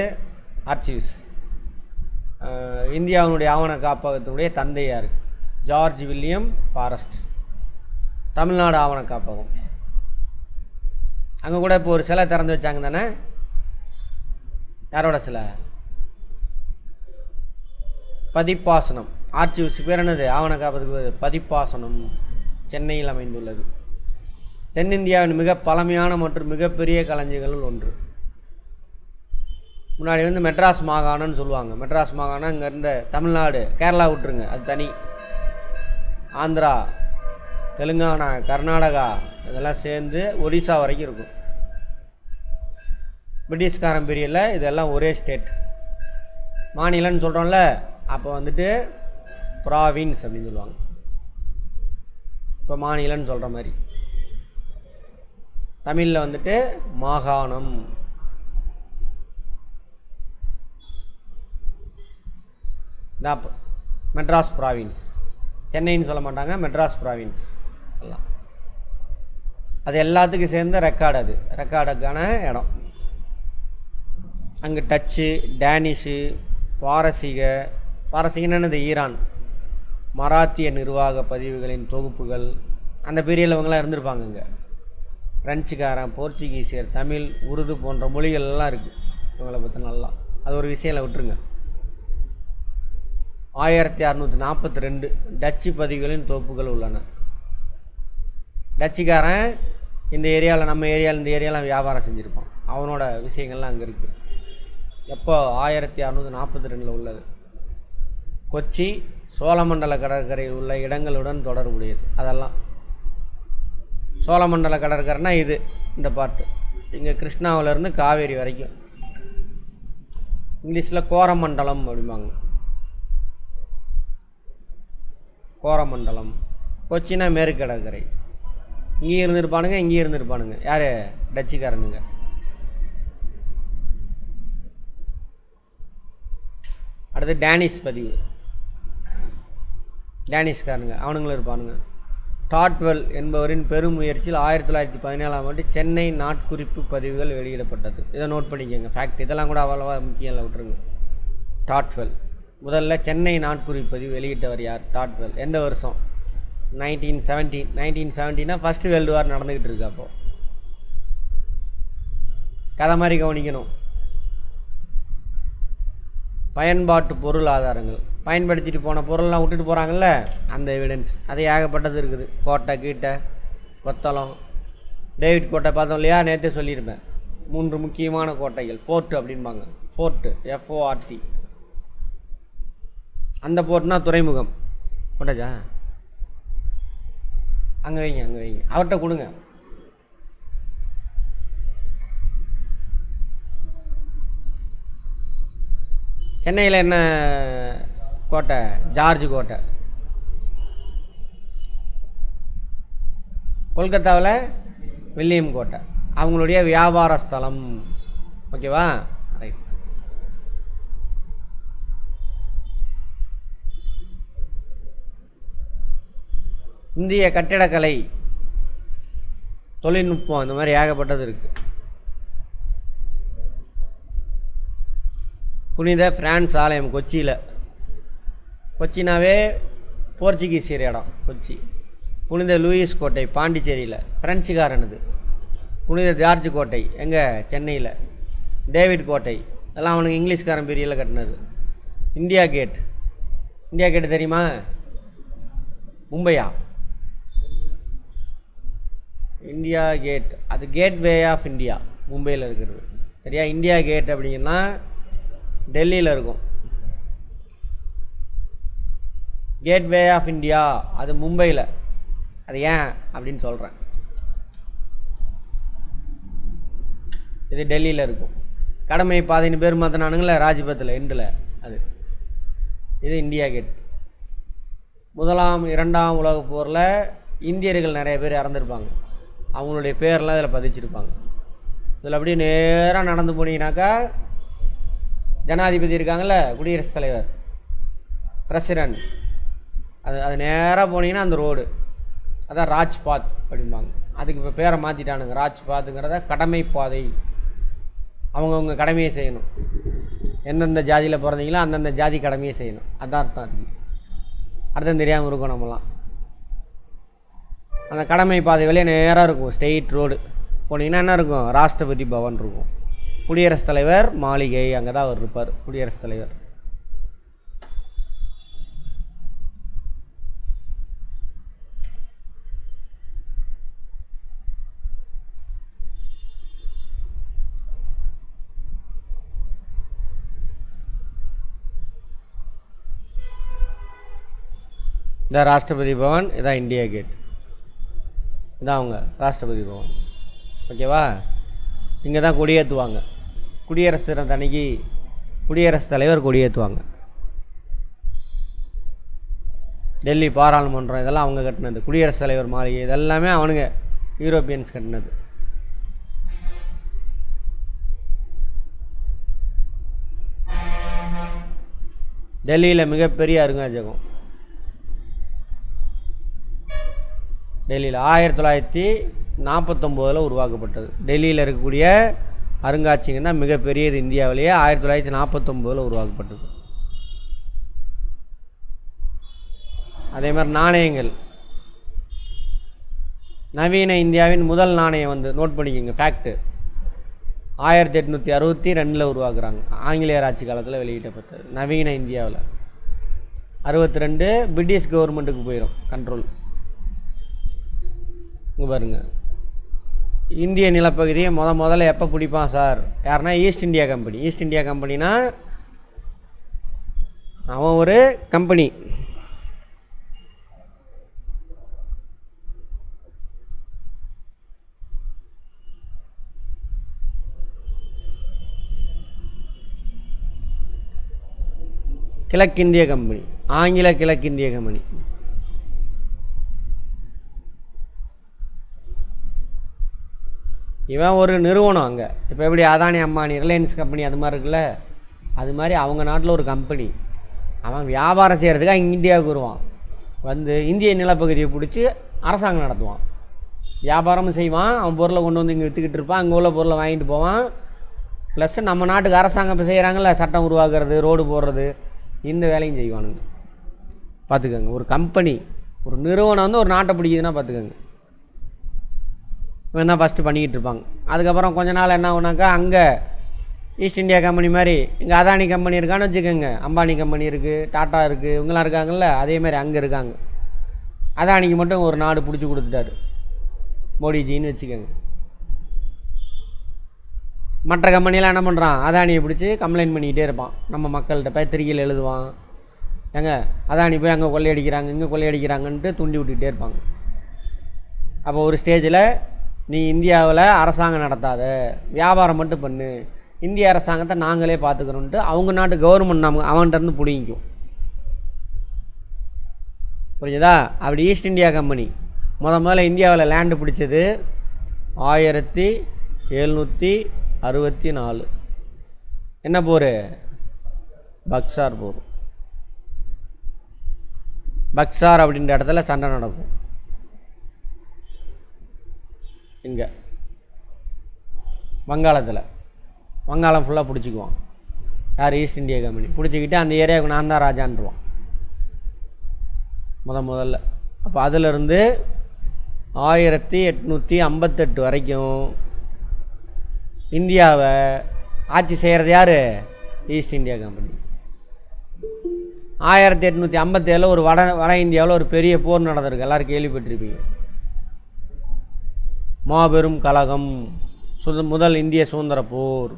ஆர்ச்சிவ்ஸ். இந்தியாவினுடைய ஆவண காப்பகத்தினுடைய தந்தையார் ஜார்ஜ் வில்லியம் ஃபாரஸ்ட். தமிழ்நாடு ஆவண காப்பகம், அங்கே கூட இப்போ ஒரு சிலை திறந்து வச்சாங்க தானே? யாரோட சிலை? பதிப்பாசனம். ஆர்ச்சிவ்ஸ் பேர் என்னது? ஆவண காப்பகத்துக்கு பதிப்பாசனம் சென்னையில் அமைந்துள்ளது. தென்னிந்தியாவின் மிக பழமையான மற்றும் மிகப்பெரிய களஞ்சியங்களில் ஒன்று. முன்னாடி மெட்ராஸ் மாகாணம்னு சொல்லுவாங்க. மெட்ராஸ் மாகாணம் இங்கே இருந்த தமிழ்நாடு, கேரளா விட்டுருங்க, அது தனி. ஆந்திரா, தெலுங்கானா, கர்நாடகா இதெல்லாம் சேர்ந்து ஒரிசா வரைக்கும் இருக்கும். பிரிட்டிஷ்காரன் பீரியடில் இதெல்லாம் ஒரே ஸ்டேட். மாநிலம்னு சொல்கிறோம்ல, அப்போ ப்ராவின்ஸ் அப்படின்னு சொல்லுவாங்க. இப்போ மாநிலம்னு சொல்கிற மாதிரி. தமிழில் மாகாணம். மெட்ராஸ் ப்ராவின்ஸ், சென்னைன்னு சொல்ல மாட்டாங்க, மெட்ராஸ் ப்ராவின்ஸ் எல்லாம். அது எல்லாத்துக்கும் சேர்ந்த ரெக்கார்டு. அது ரெக்கார்டுக்கான இடம். அங்கே டச்சு, டேனிஷு, பாரசீகன்னு ஈரான், மராத்திய நிர்வாக பதிவுகளின் தொகுப்புகள். அந்த பீரியடில் இவங்களாம் இருந்திருப்பாங்க. இங்கே ஃப்ரெஞ்சுக்காரன், போர்ச்சுகீசியர், தமிழ், உருது போன்ற மொழிகள் எல்லாம் இருக்குது இவங்களை பற்றி நல்லா. அது ஒரு விஷயம் விட்டுருங்க. 1642 டச்சு பதிவுகளின் தொகுப்புகள் உள்ளன. டச்சுக்காரன் இந்த ஏரியாவில், நம்ம ஏரியாவில், இந்த ஏரியாவில் வியாபாரம் செஞ்சுருப்பான். அவனோட விஷயங்கள்லாம் அங்கே இருக்குது. எப்போ? 1642 உள்ளது. கொச்சி சோழமண்டல கடற்கரையில் உள்ள இடங்களுடன் தொடர்புடையது. அதெல்லாம் சோழமண்டல கடற்கரைனா இது, இந்த பாட்டு இங்கே கிருஷ்ணாவிலேருந்து காவேரி வரைக்கும். இங்கிலீஷில் கோரமண்டலம் அப்படிம்பாங்க. கோரமண்டலம். கொச்சினா மேற்கு கடற்கரை. இங்கேயும் இருந்திருப்பானுங்க, இங்கேயும் இருந்திருப்பானுங்க. யார்? டச்சுக்காரனுங்க. அடுத்து டேனிஷ் பதிவு. டேனிஷ்காரனுங்க அவனுங்களும் இருப்பானுங்க. டாட்வெல் என்பவரின் பெரும் முயற்சியில் 1917ஆம் ஆண்டு சென்னை நாட்குறிப்பு பதிவுகள் வெளியிடப்பட்டது. இதை நோட் பண்ணிக்கோங்க, ஃபேக்ட். இதெல்லாம் கூட அவ்வளோவா முக்கியம் இல்லை, விட்டுருங்க. டாட்வெல் முதல்ல சென்னை நாட்குறிப்பு பதிவு வெளியிட்டவர் யார்? டாட்வெல். எந்த வருஷம்? 1917. 1917னா ஃபஸ்ட்டு வேர்ல்டு வார் நடந்துக்கிட்டு இருக்கு. அப்போது கதை மாதிரி கவனிக்கணும். பயன்பாட்டு பொருள் ஆதாரங்கள். பயன்படுத்திட்டு போன பொருள்லாம் விட்டுட்டு போகிறாங்கல்ல, அந்த எவிடன்ஸ் அது ஏகப்பட்டது இருக்குது. கோட்டை, கீட்டை, கொத்தளம், டேவிட் கோட்டை பார்த்தோம் இல்லையா? நேற்றே சொல்லியிருப்பேன். 3 முக்கியமான கோட்டைகள். போர்ட்டு அப்படின்பாங்க. Fort, FORT. அந்த போர்ட்னா துறைமுகம். போட்டாச்சா? அங்கே வைங்க, அங்கே வைங்க, அவர்கிட்ட கொடுங்க. சென்னையில் என்ன கோட்டை? ஜார்ஜ் கோட்டை. கொல்கத்தாவில் வில்லியம் கோட்டை. அவங்களுடைய வியாபார ஸ்தலம். ஓகேவா? ரைட். இந்திய கட்டிடக்கலை, தொழில்நுட்பம், இந்த மாதிரி ஏகப்பட்டது இருக்குது. புனித பிரான்ஸ் ஆலயம் கொச்சியில். கொச்சினாவே போர்ச்சுகீசியர் இடம் கொச்சி. புனித லூயிஸ் கோட்டை பாண்டிச்சேரியில், பிரெஞ்சுக்காரனுது. புனித ஜார்ஜ் கோட்டை எங்கே? சென்னையில். டேவிட் கோட்டை அதெல்லாம் அவனுக்கு இங்கிலீஷ்காரன் பீரியடில் கட்டினது. India gate. இந்தியா கேட்டு தெரியுமா? மும்பையா? இந்தியா கேட் அது கேட்வே ஆஃப் இந்தியா, மும்பையில் இருக்கிறது. சரியா? இந்தியா கேட் அப்படிங்கன்னா டெல்லியில் இருக்கும். கேட்வே ஆஃப் இந்தியா அது மும்பையில். அது ஏன் அப்படின்னு சொல்கிறேன். இது டெல்லியில் இருக்கும். கடமை பாதைன்னு பேர் மாற்றினானுங்களே ராஜ்பத்தில் எண்டில், அது இது இந்தியா கேட். முதலாம் இரண்டாம் உலகப் போரில் இந்தியர்கள் நிறைய பேர் இறந்துருப்பாங்க. அவங்களுடைய பேரெலாம் இதில் பதிச்சிருப்பாங்க. இதில் அப்படியே நேராக நடந்து போனீங்கன்னாக்கா ஜனாதிபதி இருக்காங்கள்ல, குடியரசுத் தலைவர், பிரசிடென்ட், அது நேராக போனீங்கன்னா அந்த ரோடு அதான் ராஜ்பாத் அப்படிம்பாங்க. அதுக்கு இப்போ பேரை மாற்றிட்டானுங்க. ராஜ்பாத்துங்கிறத கடமை பாதை. அவங்கவுங்க கடமையை செய்யணும். எந்தெந்த ஜாதியில் பிறந்தீங்களோ அந்தந்த ஜாதி கடமையை செய்யணும். அதான் அர்த்தம். அதுக்கு அர்த்தம் தெரியாமல் இருக்கும் நம்மலாம். அந்த கடமை பாதை வழியே நேராக இருக்கும், ஸ்ட்ரெயிட் ரோடு போனீங்கன்னா என்ன இருக்கும்? ராஷ்டிரபதி பவன் இருக்கும். குடியரசுத் தலைவர் மாளிகை, அங்கே தான் அவர் இருப்பார், குடியரசுத் தலைவர். இதான் ராஷ்டிரபதி பவன், இதான் இந்தியா கேட், இதான் அவங்க ராஷ்டிரபதி பவன். ஓகேவா? இங்கே தான் கொடியேற்றுவாங்க. குடியரசு தினத்து அன்னைக்கு குடியரசுத் தலைவர் கொடியேற்றுவாங்க. டெல்லி பாராளுமன்றம் இதெல்லாம் அவங்க கட்டினது. குடியரசுத் தலைவர் மாளிகை இதெல்லாமே அவனுங்க யூரோப்பியன்ஸ் கட்டினது. டெல்லியில் மிகப்பெரிய அருங்காட்சியகம். டெல்லியில் 1949 உருவாக்கப்பட்டது. டெல்லியில் இருக்கக்கூடிய அருங்காட்சியகம் தான் மிகப்பெரியது இந்தியாவிலேயே. 1949 உருவாக்கப்பட்டது. அதே மாதிரி நாணயங்கள். நவீன இந்தியாவின் முதல் நாணயம் வந்து நோட் பண்ணிக்கோங்க, ஃபேக்ட்டு, 1862 உருவாக்குறாங்க. ஆங்கிலேயர் ஆட்சி காலத்தில் வெளியிட்டப்பட்டது. நவீன இந்தியாவில் 62 பிரிட்டிஷ் கவர்மெண்ட்டுக்கு போயிடும் கண்ட்ரோல். இங்கே பாருங்கள், இந்திய நிலப்பகுதியை முதல்ல எப்போ பிடிப்பான் சார்? யாருன்னா east India company. East India கம்பெனினா அவன் ஒரு கம்பெனி. கிழக்கிந்திய கம்பெனி, ஆங்கில கிழக்கிந்திய கம்பெனி. இவன் ஒரு நிறுவனம் அங்கே. இப்போ எப்படி அதானி அம்பானி ரிலையன்ஸ் கம்பெனி அது மாதிரி இருக்குல்ல, அது மாதிரி அவங்க நாட்டில் ஒரு கம்பெனி. அவன் வியாபாரம் செய்கிறதுக்காக இந்தியாவுக்கு வருவான். வந்து இந்திய நிலப்பகுதியை பிடிச்சி அரசாங்கம் நடத்துவான். வியாபாரமும் செய்வான். அவன் பொருளை கொண்டு வந்து இங்கே விற்றுக்கிட்டு இருப்பான். அங்கே உள்ள பொருளை வாங்கிட்டு போவான். ப்ளஸ் நம்ம நாட்டுக்கு அரசாங்கம் இப்போ செய்கிறாங்கல்ல, சட்டம் உருவாக்குறது, ரோடு போடுறது, இந்த வேலையும் செய்வானுங்க. பார்த்துக்கோங்க, ஒரு கம்பெனி, ஒரு நிறுவனம் வந்து ஒரு நாட்டை பிடிக்குதுன்னா பார்த்துக்கோங்க. இவன் தான் ஃபஸ்ட்டு பண்ணிக்கிட்டு இருப்பாங்க. அதுக்கப்புறம் கொஞ்ச நாள் என்ன ஆகுனாக்கா, அங்கே ஈஸ்ட் இந்தியா கம்பெனி மாதிரி இங்கே அதானி கம்பெனி இருக்கான்னு வச்சுக்கோங்க, அம்பானி கம்பெனி இருக்குது, டாட்டா இருக்குது, இவங்களாம் இருக்காங்கல்ல, அதேமாதிரி அங்கே இருக்காங்க. அதானிக்கு மட்டும் ஒரு நாடு பிடிச்சி கொடுத்துட்டாரு மோடிஜின்னு வச்சுக்கோங்க. மற்ற கம்பெனிலாம் என்ன பண்ணுறான்? அதானியை பிடிச்சி கம்ப்ளைண்ட் பண்ணிக்கிட்டே இருப்பான். நம்ம மக்கள்கிட்ட பத்திரிகையில் எழுதுவான், ஏங்க அதானி போய் அங்கே கொள்ளையடிக்கிறாங்க இங்கே கொள்ளையடிக்கிறாங்கன்ட்டு தூண்டி விட்டுக்கிட்டே இருப்பாங்க. அப்போ ஒரு ஸ்டேஜில் நீ இந்தியாவில் அரசாங்கம் நடத்தாத, வியாபாரம் மட்டும் பண்ணு, இந்திய அரசாங்கத்தை நாங்களே பார்த்துக்கிறோன்ட்டு அவங்க நாட்டு கவர்மெண்ட் அவன்கிட்டருந்து பிடிங்கிக்கும். புரிஞ்சுதா? அப்படி ஈஸ்ட் இந்தியா கம்பெனி முதல்ல இந்தியாவில் லேண்டு பிடிச்சது 1764. என்ன போர்? பக்சார் போர். பக்சார் அப்படின்ற இடத்துல சண்டை நடக்கும். இங்கே வங்காளம் ஃபுல்லாக பிடிச்சிக்குவான். யார்? East India Company. பிடிச்சிக்கிட்டு அந்த ஏரியாவுக்கு நான் தான் ராஜான்ருவான் முதல்ல. அப்போ அதிலிருந்து 1858 வரைக்கும் இந்தியாவை ஆட்சி செய்கிறது யார்? East India company. 1857 ஒரு வட இந்தியாவில் ஒரு பெரிய போர் நடந்திருக்கு, எல்லோரும் கேள்விப்பட்டிருப்பீங்க. மாபெரும் கழகம், முதல் இந்திய சுதந்திர போர்,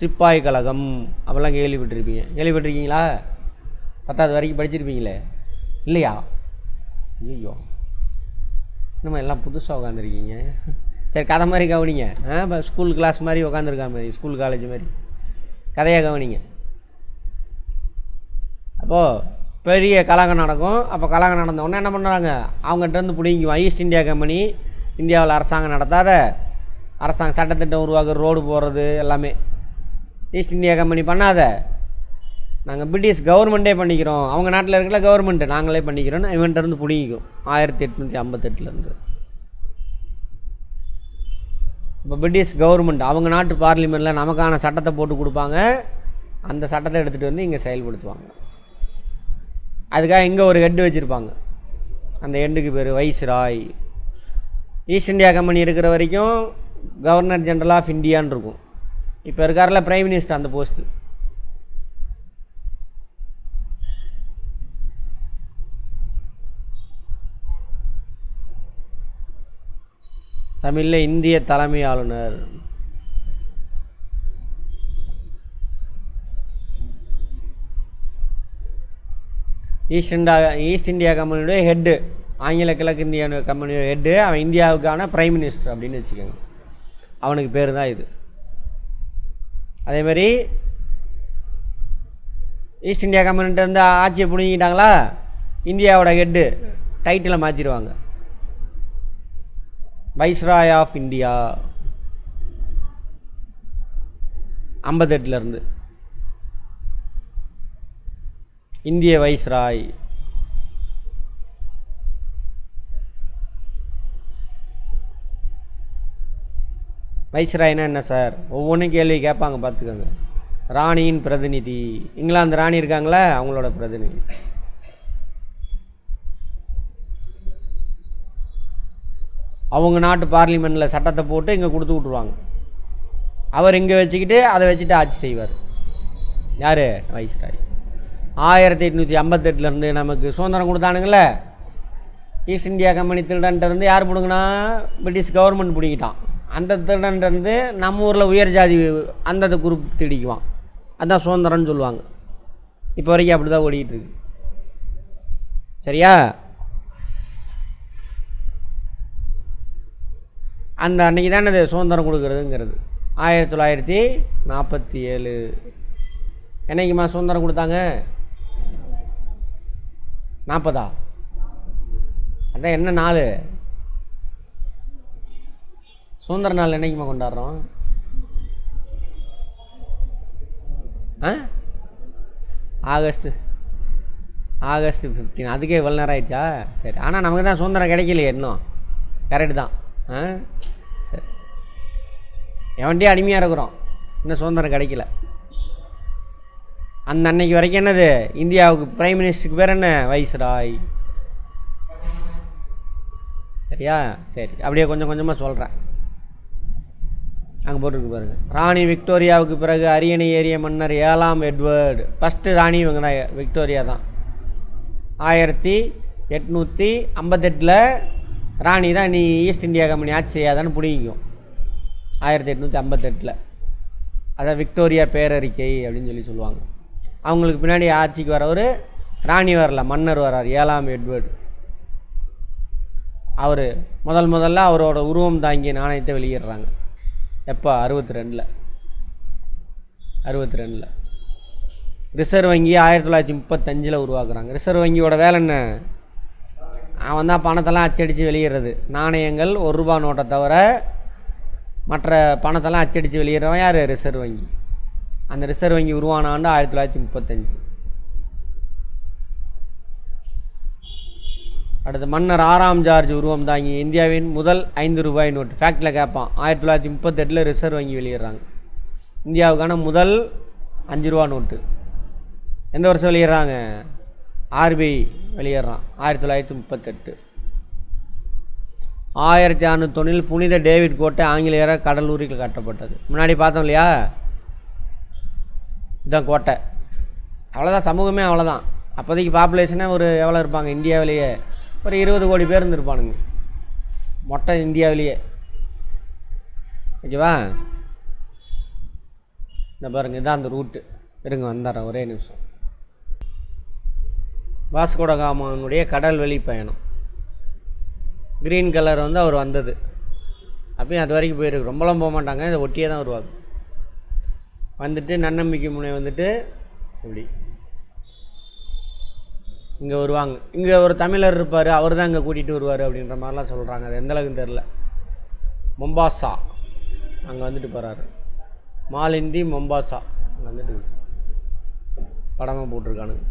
சிப்பாய் கழகம், அப்போல்லாம் கேள்விப்பட்டிருக்கீங்களா? 10வது வரைக்கும் படிச்சிருப்பீங்களே இல்லையா? ஐயோ, இன்னும் எல்லாம் புதுசாக உட்காந்துருக்கீங்க. சரி, கதை மாதிரி கவனிங்க. இப்போ ஸ்கூல் கிளாஸ் மாதிரி உட்காந்துருக்கா மாதிரி, ஸ்கூல் காலேஜ் மாதிரி கதையாக கவனிங்க. அப்போது பெரிய கலகம் நடக்கும். அப்போ கலகம் நடந்தவுடனே என்ன பண்ணுறாங்க? அவங்ககிட்டருந்து பிடிங்குவான். ஈஸ்ட் இந்தியா கம்பெனி இந்தியாவில் அரசாங்கம் நடத்தாத, அரசாங்கம் சட்டத்திட்டம் உருவாக்குற, ரோடு போடுறது எல்லாமே ஈஸ்ட் இந்தியா கம்பெனி பண்ணாத, நாங்கள் பிரிட்டிஷ் கவர்மெண்ட்டே பண்ணிக்கிறோம், அவங்க நாட்டில் இருக்கிற கவர்மெண்ட்டு நாங்களே பண்ணிக்கிறோன்னு இவன்கிட்டருந்து பிடிங்கிக்கும் 1858. இப்போ பிரிட்டிஷ் கவர்மெண்ட் அவங்க நாட்டு பார்லிமெண்ட்டில் நமக்கான சட்டத்தை போட்டு கொடுப்பாங்க. அந்த சட்டத்தை எடுத்துகிட்டு வந்து இங்கே செயல்படுத்துவாங்க. அதுக்காக இங்கே ஒரு ஹெட்டு வச்சுருப்பாங்க. அந்த ஹெட்டுக்கு பேர் வைஸ்ராய். ஈஸ்ட் இந்தியா கம்பெனி இருக்கிற வரைக்கும் கவர்னர் ஜெனரல் ஆஃப் இந்தியான்னு இருக்கும். இப்போ இருக்கார்ல பிரைம் மினிஸ்டர், அந்த போஸ்ட்டு. தமிழில் இந்திய தலைமை ஆளுநர். ஈஸ்ட் இந்தியா கம்பெனியுடைய ஹெட்டு, ஆங்கில கிழக்கு இந்தியா கம்பெனியோட ஹெட்டு, அவன் இந்தியாவுக்கான பிரைம் மினிஸ்டர் அப்படின்னு வச்சுக்கோங்க. அவனுக்கு பேர் தான் இது. அதேமாதிரி ஈஸ்ட் இந்தியா கம்பெனிகிட்ட இருந்து ஆட்சியை பிடிங்கிட்டாங்களா, இந்தியாவோட ஹெட்டு டைட்டிலை மாற்றிடுவாங்க. வைஸ்ராய் ஆஃப் இந்தியா 58 இந்திய வைஸ்ராய். வைஸ்ராய்னா என்ன சார்? ஒவ்வொன்றும் கேள்வி கேட்பாங்க, பார்த்துக்கோங்க. ராணியின் பிரதிநிதி, இங்கிலாந்து ராணி இருக்காங்களே அவங்களோட பிரதிநிதி. அவங்க நாட்டு பார்லிமெண்ட்டில் சட்டத்தை போட்டு இங்கே கொடுத்து விட்ருவாங்க. அவர் இங்கே வச்சுக்கிட்டு அதை வச்சுட்டு ஆட்சி செய்வார். யார்? வைஸ்ராய். 1858 நமக்கு சுதந்திரம் கொடுத்தானுங்களே, ஈஸ்ட் இந்தியா கம்பெனி திருடன்ட்டு யார் பிடுங்கினா? British government பிடிக்கிட்டான். அந்த திருடன்ட்டு நம்ம ஊரில் உயர் ஜாதி அந்த குரூப் திடிக்குவான். அதுதான் சுதந்திரம்னு சொல்லுவாங்க. இப்போ வரைக்கும் அப்படி தான் ஓடிக்கிட்டு இருக்கு. சரியா? அந்த அன்றைக்கி தானே அது சுதந்திரம் கொடுக்குறதுங்கிறது. 1947 என்னைக்குமா சுதந்திரம் கொடுத்தாங்க? 40. அதான் என்ன நாள்? சுதந்திர நாள் என்னைக்குமா கொண்டாடுறோம்? ஆகஸ்ட் 15. அதுக்கே இவ்வளோ நேரம் ஆயிடுச்சா? சரி. ஆனால் நமக்கு தான் சுதந்திரம் கிடைக்கலையே இன்னும். கரெக்டு தான். சரி, எவன்டே அடிமையாக இருக்கிறோம், இன்னும் சுதந்திரம் கிடைக்கல. அந்த அன்னைக்கு வரைக்கும் என்னது? இந்தியாவுக்கு பிரைம் மினிஸ்டருக்கு பேர் என்ன? வைஸ்ராய். சரியா? சரி, அப்படியே கொஞ்சம் கொஞ்சமாக சொல்கிறேன். அங்கே போட்டுருக்கு பாருங்கள். ராணி விக்டோரியாவுக்கு பிறகு அரியணை ஏறிய மன்னர் 7ஆம் எட்வர்டு. ஃபஸ்ட்டு ராணி இவங்க தான், விக்டோரியா தான். 1858 ராணி தான் நீ ஈஸ்ட் இந்தியா கம்பெனி ஆட்சி செய்யாதான்னு பிடிக்கும். 1858 அதை விக்டோரியா பேரறிக்கை அப்படின்னு சொல்லுவாங்க. அவங்களுக்கு பின்னாடி ஆட்சிக்கு வரவர் ராணி வரல, மன்னர் வரார், 7ஆம் எட்வர்டு. அவர் முதல்ல அவரோட உருவம் தாங்கிய நாணயத்தை வெளியிடுறாங்க. எப்போ? 62. ரிசர்வ் வங்கி 1935 உருவாக்குறாங்க. ரிசர்வ் வங்கியோட வேலை என்ன? அவன் தான் பணத்தெல்லாம் அச்சடித்து வெளியிடுறது. நாணயங்கள், ₹1 நோட்டை தவிர மற்ற பணத்தெல்லாம் அச்சடித்து வெளியிடுறவன் யார்? ரிசர்வ் வங்கி. அந்த ரிசர்வ் வங்கி உருவான ஆண்டு 1935. அடுத்து மன்னர் 6ஆம் ஜார்ஜ் உருவம் தாங்கி இந்தியாவின் முதல் ₹5 நோட்டு. ஃபேக்டில் கேட்பான். 1938 ரிசர்வ் வங்கி வெளியிடுறாங்க. இந்தியாவுக்கான முதல் ₹5 நோட்டு எந்த வருஷம் வெளியிடுறாங்க? ஆர்பிஐ வெளியிடுறான் 1938. 1601 புனித டேவிட் கோட்டை ஆங்கிலேயரால் கடலூரில் கட்டப்பட்டது. முன்னாடி பார்த்தோம் இல்லையா? இதுதான் கோட்டை. அவ்வளோதான், சமூகமே அவ்வளோதான். அப்போதைக்கு பாப்புலேஷனே ஒரு எவ்வளோ இருப்பாங்க? இந்தியாவிலேயே ஒரு 20 கோடி பேர் இருந்திருப்பானுங்க மொட்டை இந்தியாவிலேயே. ஓகேவா? இந்த பாருங்க, இதுதான் அந்த ரூட்டு. இருங்க வந்துடுறேன், ஒரே நிமிஷம். வாஸ்கோ ட காமாவுடைய கடல்வெளி பயணம். க்ரீன் கலர் அவர் வந்தது. அப்பயும் அது வரைக்கும் போயிருக்கு. ரொம்பலாம் போக மாட்டாங்க, இதை ஒட்டியே தான் வருவாங்க. வந்துட்டு நன்னம்பிக்கை முனை வந்துட்டு இப்படி இங்கே வருவாங்க. இங்கே ஒரு தமிழர் இருப்பார், அவர் தான் இங்கே கூட்டிகிட்டு வருவார் அப்படின்ற மாதிரிலாம் சொல்கிறாங்க. அது எந்தளவுக்கு தெரில. மொம்பாசா அங்கே வந்துட்டு போகிறாரு. மாலிந்தி மொம்பாசா அங்கே வந்துட்டு படமாக போட்டிருக்கானுங்க.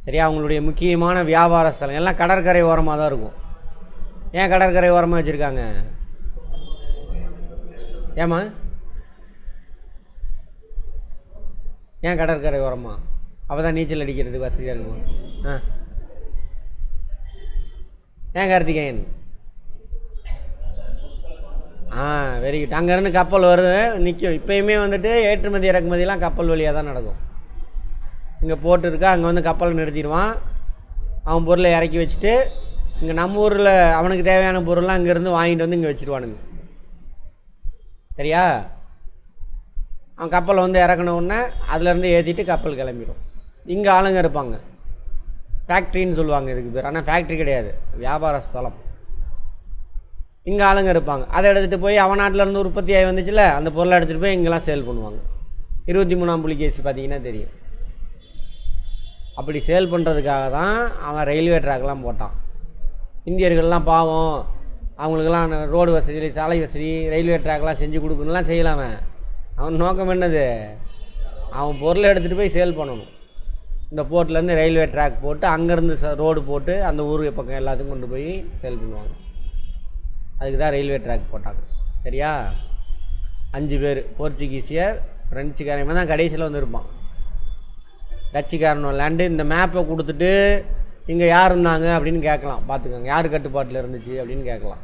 சரியா? அவங்களுடைய முக்கியமான வியாபார ஸ்தலம் எல்லாம் கடற்கரை ஓரமாக தான் இருக்கும். ஏன் கடற்கரை ஓரமாக வச்சுருக்காங்க? ஏம்மா ஏன் கடற்கரை ஓரமா? அப்போ தான் நீச்சல் அடிக்கிறதுக்கு வசதியாக இருக்குமா? ஏன் கார்த்திகேயன்? Very good. அங்கேருந்து கப்பல் வருது, நிற்கும். இப்போயுமே வந்துட்டு ஏற்றுமதி இறக்குமதியெலாம் கப்பல் வழியாக தான் நடக்கும். இங்கே போட்டு இருக்கா, அங்கே வந்து கப்பலை நிறுத்திடுவான். அவன் பொருளை இறக்கி வச்சுட்டு இங்கே நம்ம ஊரில் அவனுக்கு தேவையான பொருள்லாம் இங்கேருந்து வாங்கிட்டு வந்து இங்கே வச்சுருவானுங்க. சரியா? அவன் கப்பலை வந்து இறக்கணுன்னே அதுலேருந்து ஏற்றிட்டு கப்பல் கிளம்பிடும். இங்கே ஆளுங்க இருப்பாங்க. ஃபேக்ட்ரின்னு சொல்லுவாங்க இதுக்கு பேர். ஆனால் ஃபேக்ட்ரி கிடையாது, வியாபார ஸ்தலம். இங்கே ஆளுங்க இருப்பாங்க. அதை எடுத்துகிட்டு போய் அவன் நாட்டிலேருந்து உற்பத்தி ஆகி வந்துச்சுல, அந்த பொருளை எடுத்துகிட்டு போய் இங்கெல்லாம் சேல் பண்ணுவாங்க. 23ஆம் புலிகேசி பார்த்தீங்கன்னா தெரியும். அப்படி சேல் பண்ணுறதுக்காக தான் அவன் ரயில்வே ட்ராக்லாம் போட்டான். இந்தியர்கள்லாம் பாவம், அவங்களுக்கெல்லாம் ரோடு வசதி, சாலை வசதி, ரயில்வே ட்ராக்லாம் செஞ்சு கொடுக்கணும்லாம் செய்யலாமே. அவன் நோக்கம் என்னது? அவன் பொருளை எடுத்துகிட்டு போய் சேல் பண்ணணும். இந்த போர்ட்லேருந்து ரயில்வே ட்ராக் போட்டு அங்கேருந்து ரோடு போட்டு அந்த ஊர் பக்கம் எல்லாத்துக்கும் கொண்டு போய் சேல் பண்ணுவாங்க. அதுக்கு தான் ரயில்வே ட்ராக் போட்டாங்க. சரியா? 5 பேர், போர்ச்சுகீசியர், ஃப்ரெஞ்சுக்காரன் தான் கடைசியில் வந்து இருப்பான். டச்சுக்காரனோ லேண்டு. இந்த மேப்பை கொடுத்துட்டு இங்கே யார் இருந்தாங்க அப்படின்னு கேட்கலாம். பார்த்துக்கோங்க, யார் கட்டுப்பாட்டில் இருந்துச்சு அப்படின்னு கேட்கலாம்.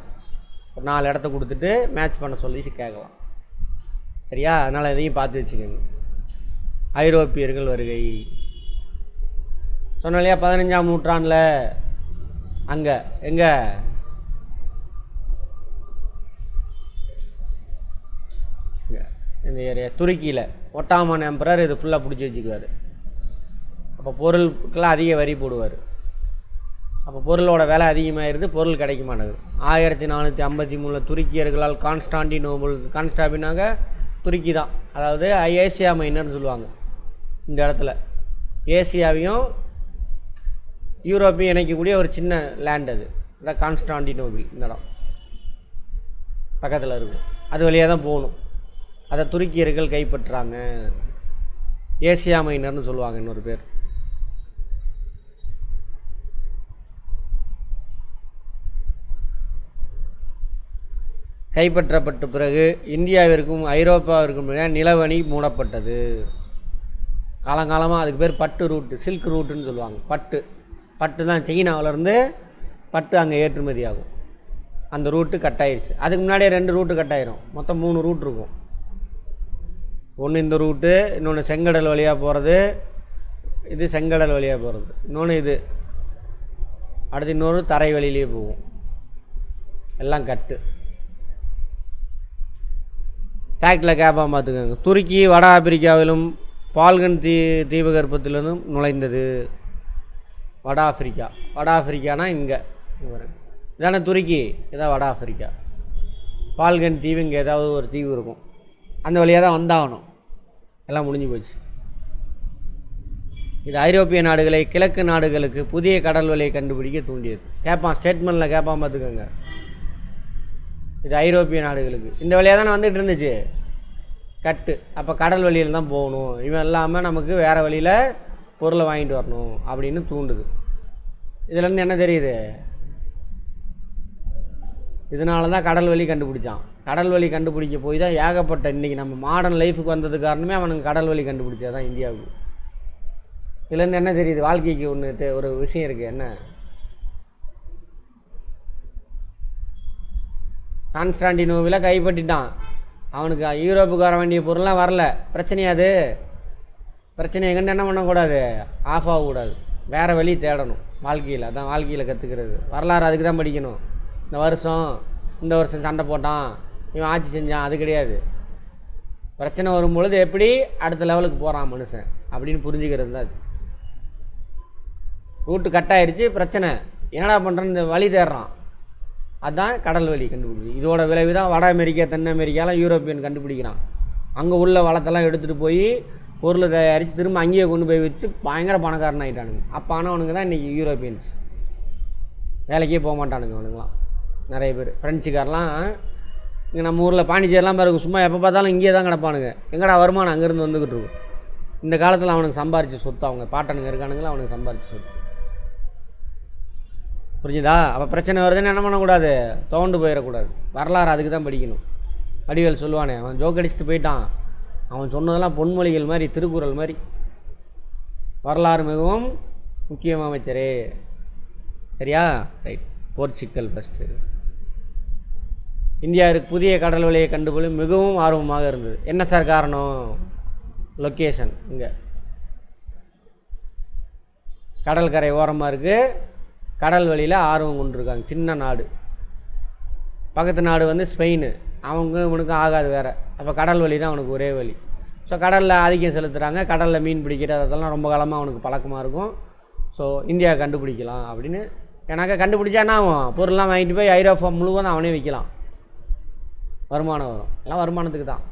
ஒரு 4 இடத்த கொடுத்துட்டு மேட்ச் பண்ண சொல்லி கேட்கலாம். சரியா? அதனால் இதையும் பார்த்து வச்சுக்கோங்க. ஐரோப்பியர்கள் வருகை சொன்னோம் இல்லையா? 15ஆம் நூற்றாண்டில் அங்கே எங்கே இந்த ஏரியா துருக்கியில் ஒட்டாமன் எம்பரர் இது ஃபுல்லாக பிடிச்சி வச்சுக்குவார். அப்போ பொருளுக்கெல்லாம் அதிக வரி போடுவார். அப்போ பொருளோட விலை அதிகமாகிடுது, பொருள் கிடைக்க மாட்டேங்குது. 1453 துருக்கியர்களால் கான்ஸ்டாண்டினோபிள் துருக்கி தான், அதாவது ஏசியா மைனர்னு சொல்லுவாங்க. இந்த இடத்துல ஏசியாவையும் யூரோப்பையும் இணைக்கக்கூடிய ஒரு சின்ன லேண்ட் அது. அதான் கான்ஸ்டாண்டினோபிள். இந்த இடம் பக்கத்தில் இருக்கும். அது வழியாக தான் போகணும். அதை துருக்கியர்கள் கைப்பற்றாங்க. ஏசியா மைனர்னு சொல்லுவாங்க இன்னொரு பேர். கைப்பற்றப்பட்ட பிறகு இந்தியாவிற்கும் ஐரோப்பாவிற்கும் நிலவணி மூடப்பட்டது. காலங்காலமாக அதுக்கு பேர் பட்டு ரூட்டு, சில்க் ரூட்டுன்னு சொல்லுவாங்க. பட்டு தான் சீனாவிலேருந்து பட்டு அங்கே ஏற்றுமதி ஆகும். அந்த ரூட்டு கட் ஆயிடுச்சு. அதுக்கு முன்னாடியே 2 ரூட்டு கட் ஆயிரும். மொத்தம் 3 ரூட் இருக்கும். ஒன்று இந்த ரூட்டு, இன்னொன்று செங்கடல் வழியாக போகிறது, இது செங்கடல் வழியாக போகிறது, இன்னொன்று இது, அடுத்து இன்னொரு தரை வழியிலே போகும். எல்லாம் கட்டு. ஃபேக்டில் கேட்பான் பார்த்துக்கோங்க. துருக்கி வட ஆப்பிரிக்காவிலும் பால்கன் தீபகற்பத்திலிருந்தும் நுழைந்தது. வட ஆப்பிரிக்கானா இங்கே இதானே துருக்கி, இதான் வட ஆப்பிரிக்கா. பால்கன் தீவு இங்கே ஏதாவது ஒரு தீவு இருக்கும், அந்த வழியாக தான் வந்தாகணும். எல்லாம் முடிஞ்சு போச்சு. இது ஐரோப்பிய நாடுகளை கிழக்கு நாடுகளுக்கு புதிய கடல் வழியை கண்டுபிடிக்க தூண்டியது. கேட்பான், ஸ்டேட்மெண்ட்டில் கேட்பான் பார்த்துக்கோங்க. இது ஐரோப்பிய நாடுகளுக்கு இந்த வழியாக தானே வந்துட்டு இருந்துச்சு கட்டு. அப்போ கடல் வழியில் தான் போகணும், இவன் இல்லாமல் நமக்கு வேறு வழியில் பொருளை வாங்கிட்டு வரணும் அப்படின்னு தூண்டுது. இதுலேருந்து என்ன தெரியுது? இதனால தான் கடல் வழி கண்டுபிடிச்சான். கடல் வழி கண்டுபிடிக்க போய் தான் ஏகப்பட்ட இன்றைக்கி நம்ம மாடர்ன் லைஃபுக்கு வந்தது காரணமே அவனுக்கு கடல் வழி கண்டுபிடிச்சது தான் இந்தியாவுக்கு. இதுலேருந்து என்ன தெரியுது? வாழ்க்கைக்கு ஒரு விஷயம் இருக்குது. என்ன? கான்ஸ்டாண்டினோவில் கைப்பற்றிட்டான். அவனுக்கு யூரோப்புக்கு வர வேண்டிய பொருள்லாம் வரல. பிரச்சனையாது. பிரச்சனை எங்கன்னு என்ன பண்ணக்கூடாது? ஆஃப் ஆகக்கூடாது. வேறு வழி தேடணும் வாழ்க்கையில். அதான் வாழ்க்கையில் கற்றுக்கிறது. வரலாறு அதுக்கு தான் படிக்கணும். இந்த வருஷம் சண்டை போட்டான், இவன் ஆட்சி செஞ்சான், அது கிடையாது. பிரச்சனை வரும்பொழுது எப்படி அடுத்த லெவலுக்கு போகிறான் மனுஷன் அப்படின்னு புரிஞ்சுக்கிறது தான் அது. ரூட்டு கட் ஆயிடுச்சு, பிரச்சனை என்னடா பண்ணுறன்னு இந்த வழி தேடுறான். அதுதான் கடல் வழி கண்டுபிடிச்சி. இதோட விளைவு தான் வட அமெரிக்கா, தென் அமெரிக்காலாம் யூரோப்பியன் கண்டுபிடிக்கிறான். அங்கே உள்ள வளத்தெல்லாம் எடுத்துகிட்டு போய் பொருளை தயாரித்து திரும்ப அங்கேயே கொண்டு போய் வச்சு பயங்கர பணக்காரன் ஆகிட்டானுங்க. அப்போ ஆனவனுங்க தான் இன்றைக்கி யூரோப்பியன்ஸ். வேலைக்கே போக மாட்டானுங்க அவனுங்களாம். நிறைய பேர் ஃப்ரெண்ட்ஸுக்காரெலாம் இங்கே நம்ம ஊரில் பாண்டிச்சேரிலாம் பாருங்க, சும்மா எப்போ பார்த்தாலும் இங்கேயே தான் கிடப்பானுங்க. எங்கடா வருமானம் அங்கேருந்து வந்துக்கிட்டு இருக்கும். இந்த காலத்தில் அவனுக்கு சம்பாரித்த சொத்து, அவங்க பாட்டனுங்க இருக்கானுங்களா, அவனுக்கு சம்பாரித்த சொத்து. புரிஞ்சுதா? அப்போ பிரச்சனை வருதுன்னு என்ன பண்ணக்கூடாது? தோண்டு போயிடக்கூடாது. வரலாறு அதுக்கு தான் படிக்கணும். வடிவேல் சொல்லுவானே, அவன் ஜோக் அடிச்சுட்டு போயிட்டான், அவன் சொன்னதெல்லாம் பொன்மொழிகள் மாதிரி, திருக்குறள் மாதிரி. வரலாறு மிகவும் முக்கியம் அமைச்சரே. சரியா? ரைட். Portugal first. இந்தியாவிற்கு புதிய கடல் வழியை கண்டுபிடி மிகவும் ஆர்வமாக இருந்தது. என்ன சார் காரணம்? லொக்கேஷன். இங்கே கடல் கரை ஓரமாக இருக்குது, கடல் வழியில் ஆர்வம் கொண்டிருக்காங்க. சின்ன நாடு, பக்கத்து நாடு ஸ்பெயின். இவனுக்கும் ஆகாது வேறு. அப்போ கடல் வழி தான் அவனுக்கு ஒரே வழி. ஸோ கடலில் ஆதிக்கம் செலுத்துகிறாங்க. கடலில் மீன் பிடிக்கிறது அதெல்லாம் ரொம்ப காலமாக அவனுக்கு பழக்கமாக இருக்கும். ஸோ இந்தியா கண்டுபிடிக்கலாம் அப்படின்னு எனக்கு கண்டுபிடிச்சா என்ன ஆகும்? பொருள்லாம் வாங்கிட்டு போய் ஐரோப்பா முழுவதும் அவனே விற்கலாம், வருமானம் வரும். எல்லாம் வருமானத்துக்கு தான்.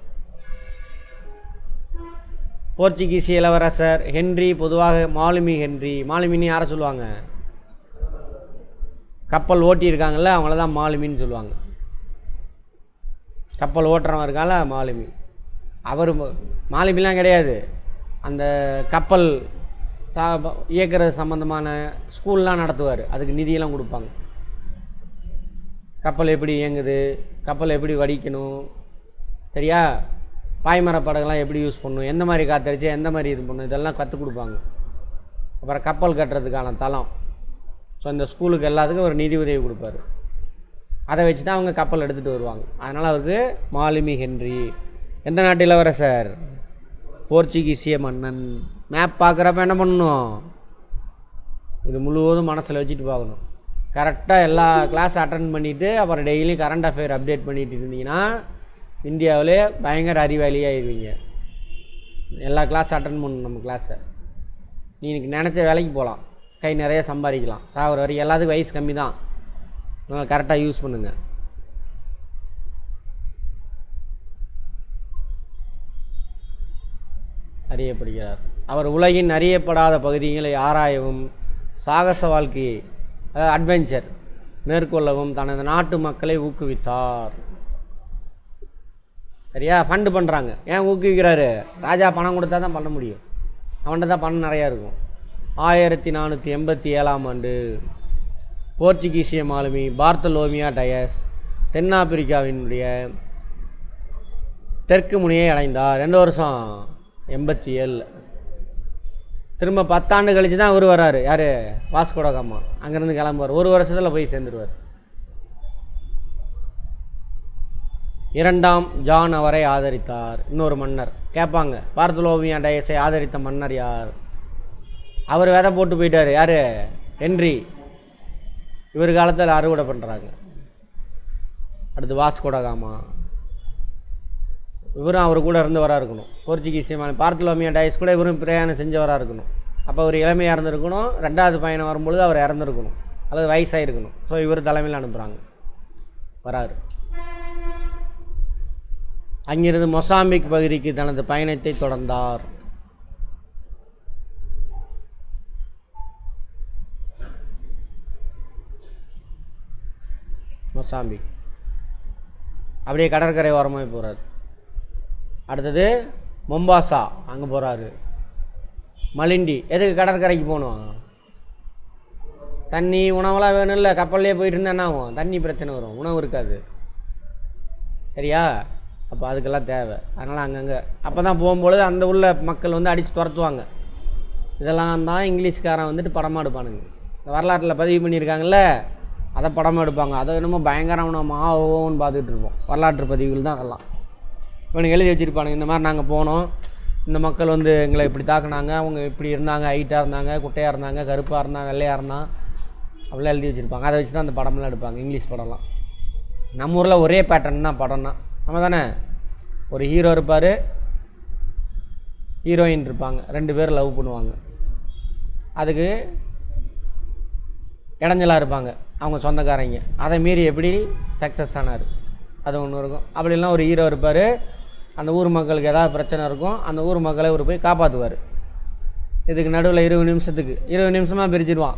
போர்ச்சுகீஸ் இளவரசர் ஹென்றி, பொதுவாக மாலுமி ஹென்றி. மாலுமின்னு யாரை சொல்லுவாங்க? கப்பல் ஓட்டியிருக்காங்கல்ல, அவங்கள தான் மாலுமின்னு சொல்லுவாங்க. கப்பல் ஓட்டுறவன் இருக்கால மாலுமி. அவர் மாலுமிலாம் கிடையாது. அந்த கப்பல் இயக்கிறது சம்மந்தமான ஸ்கூல்லாம் நடத்துவார். அதுக்கு நிதியெல்லாம் கொடுப்பாங்க. கப்பல் எப்படி இயங்குது, கப்பல் எப்படி வடிக்கணும், சரியா, பாய்மரப்படகெல்லாம் எப்படி யூஸ் பண்ணணும், எந்த மாதிரி காற்றடிச்சு எந்த மாதிரி இது பண்ணணும், இதெல்லாம் கற்றுக் கொடுப்பாங்க. அப்புறம் கப்பல் கட்டுறதுக்கான தளம். ஸோ இந்த ஸ்கூலுக்கு எல்லாத்துக்கும் ஒரு நிதி உதவி கொடுப்பாரு. அதை வச்சு தான் அவங்க கப்பல் எடுத்துகிட்டு வருவாங்க. அதனால் அவருக்கு மாலுமி ஹென்றி. எந்த நாட்டு இளவரசர்? போர்ச்சுகீசிய மன்னன். மேப் பார்க்குறப்ப என்ன பண்ணணும்? இது முழுவதும் மனசில் வச்சுட்டு பார்க்கணும். கரெக்டாக எல்லா கிளாஸ் அட்டன் பண்ணிவிட்டு அப்புறம் டெய்லி கரண்ட் அஃபேர் அப்டேட் பண்ணிகிட்டு இருந்தீங்கன்னா இந்தியாவிலே பயங்கர அறிவாளியாகிடுவீங்க. எல்லா கிளாஸ் அட்டன் பண்ணணும். நம்ம கிளாஸை நீ இன்னைக்கு நினச்ச வேலைக்கு போகலாம், கை நிறைய சம்பாதிக்கலாம். சாகிற வரைக்கும் எல்லாத்துக்கும் வயசு கம்மி தான். கரெக்டாக யூஸ் பண்ணுங்கள். அறியப்படுகிறார். அவர் உலகின் அறியப்படாத பகுதிகளை ஆராயவும் சாகச வாழ்க்கையை, அதாவது அட்வென்ச்சர் மேற்கொள்ளவும் தனது நாட்டு மக்களை ஊக்குவித்தார். சரியா? ஃபண்டு பண்ணுறாங்க. ஏன் ஊக்குவிக்கிறாரு? ராஜா பணம் கொடுத்தா தான் பண்ண முடியும். அவன்கிட்ட தான் பணம் நிறையா இருக்கும். 1487ஆம் ஆண்டு போர்ச்சுகீசிய மாலுமி பார்த்தலோமியோ டயஸ் தென்னாப்பிரிக்காவினுடைய தெற்கு முனையை அடைந்தார். எந்த வருஷம்? 87. திரும்ப 10 ஆண்டு கழிச்சு தான் இவர் வர்றாரு. யார்? வாஸ்கோ ட காமா. அங்கேருந்து கிளம்புவார். ஒரு வருஷத்தில் போய் சேர்ந்துருவார். 2ஆம் ஜான் அவரை ஆதரித்தார். இன்னொரு மன்னர். கேட்பாங்க, பார்த்தலோமியோ டயஸை ஆதரித்த மன்னர் யார்? அவர் விதை போட்டு போயிட்டார். யார்? ஹென்றி. இவர் காலத்தில் அறுவடை பண்ணுறாங்க. அடுத்து வாஸ்கோ ட காமா. இவரும் அவர் கூட இருந்தவராக இருக்கணும். போர்ச்சுகீசிய மாலுமி பார்த்தலோமியோ டயஸ் கூட இவரும் பிரயாணம் செஞ்சவராக இருக்கணும். அப்போ அவர் இளமையாக இருந்திருக்கணும். 2வது பயணம் வரும்பொழுது அவர் இறந்துருக்கணும் அல்லது வயசாகிருக்கணும். ஸோ இவர் தலைமையில் அனுப்புகிறாங்க, வராரு. அங்கிருந்து மொசாம்பிக் பகுதிக்கு தனது பயணத்தை தொடர்ந்தார். மொசாம்பிக் அப்படியே கடற்கரை ஓரமாக போகிறார். அடுத்தது மொம்பாசா, அங்கே போகிறாரு. மலிண்டி, எதுக்கு கடற்கரைக்கு போகணும்? தண்ணி உணவெல்லாம் வேணும் இல்லை, கப்பல்லே போயிட்டு இருந்தால் என்ன ஆகும்? தண்ணி பிரச்சனை வரும், உணவு இருக்காது. சரியா? அப்போ அதுக்கெல்லாம் தேவை. அதனால் அங்கங்கே அப்போ தான் போகும்பொழுது அந்த உள்ள மக்கள் வந்து அடித்து துரத்துவாங்க. இதெல்லாம் தான் இங்கிலீஷ்காரன் வந்துட்டு படமாக எடுப்பானுங்க. இந்த வரலாற்றில் பதிவு பண்ணியிருக்காங்கல்ல, அதை படமாக எடுப்பாங்க. அதை என்னமோ பயங்கரம் நம்ம ஆவோன்னு பார்த்துட்டு இருப்போம். வரலாற்று பதிவுகள் தான் அதெல்லாம். இவனுக்கு எழுதி வச்சுருப்பானுங்க, இந்த மாதிரி நாங்கள் போனோம், இந்த மக்கள் வந்து எங்களை இப்படி தாக்குனாங்க, அவங்க இப்படி இருந்தாங்க, ஹைட்டாக இருந்தாங்க, குட்டையாக இருந்தாங்க, கருப்பாக இருந்தாங்க, வெள்ளையாக இருந்தான், அப்படிலாம் எழுதி வச்சுருப்பாங்க. அதை வச்சு தான் அந்த படம்லாம் எடுப்பாங்க, இங்கிலீஷ் படம்லாம். நம்ம ஊரில் ஒரே பேட்டர்ன் தான் படம்னா, நம்ம தானே. ஒரு ஹீரோ இருப்பார், ஹீரோயின் இருப்பாங்க, 2 பேர் லவ் பண்ணுவாங்க. அதுக்கு இடைஞ்சலாக இருப்பாங்க அவங்க சொந்தக்காரங்க. அதை மீறி எப்படி சக்ஸஸ் ஆனார், அது ஒன்று இருக்கும். அப்படிலாம் ஒரு ஹீரோ இருப்பார், அந்த ஊர் மக்களுக்கு ஏதாவது பிரச்சனை இருக்கும், அந்த ஊர் மக்களை இவர் போய் காப்பாற்றுவார். இதுக்கு நடுவில் 20 நிமிஷத்துக்கு 20 நிமிஷமாக பிரிச்சிடுவான்.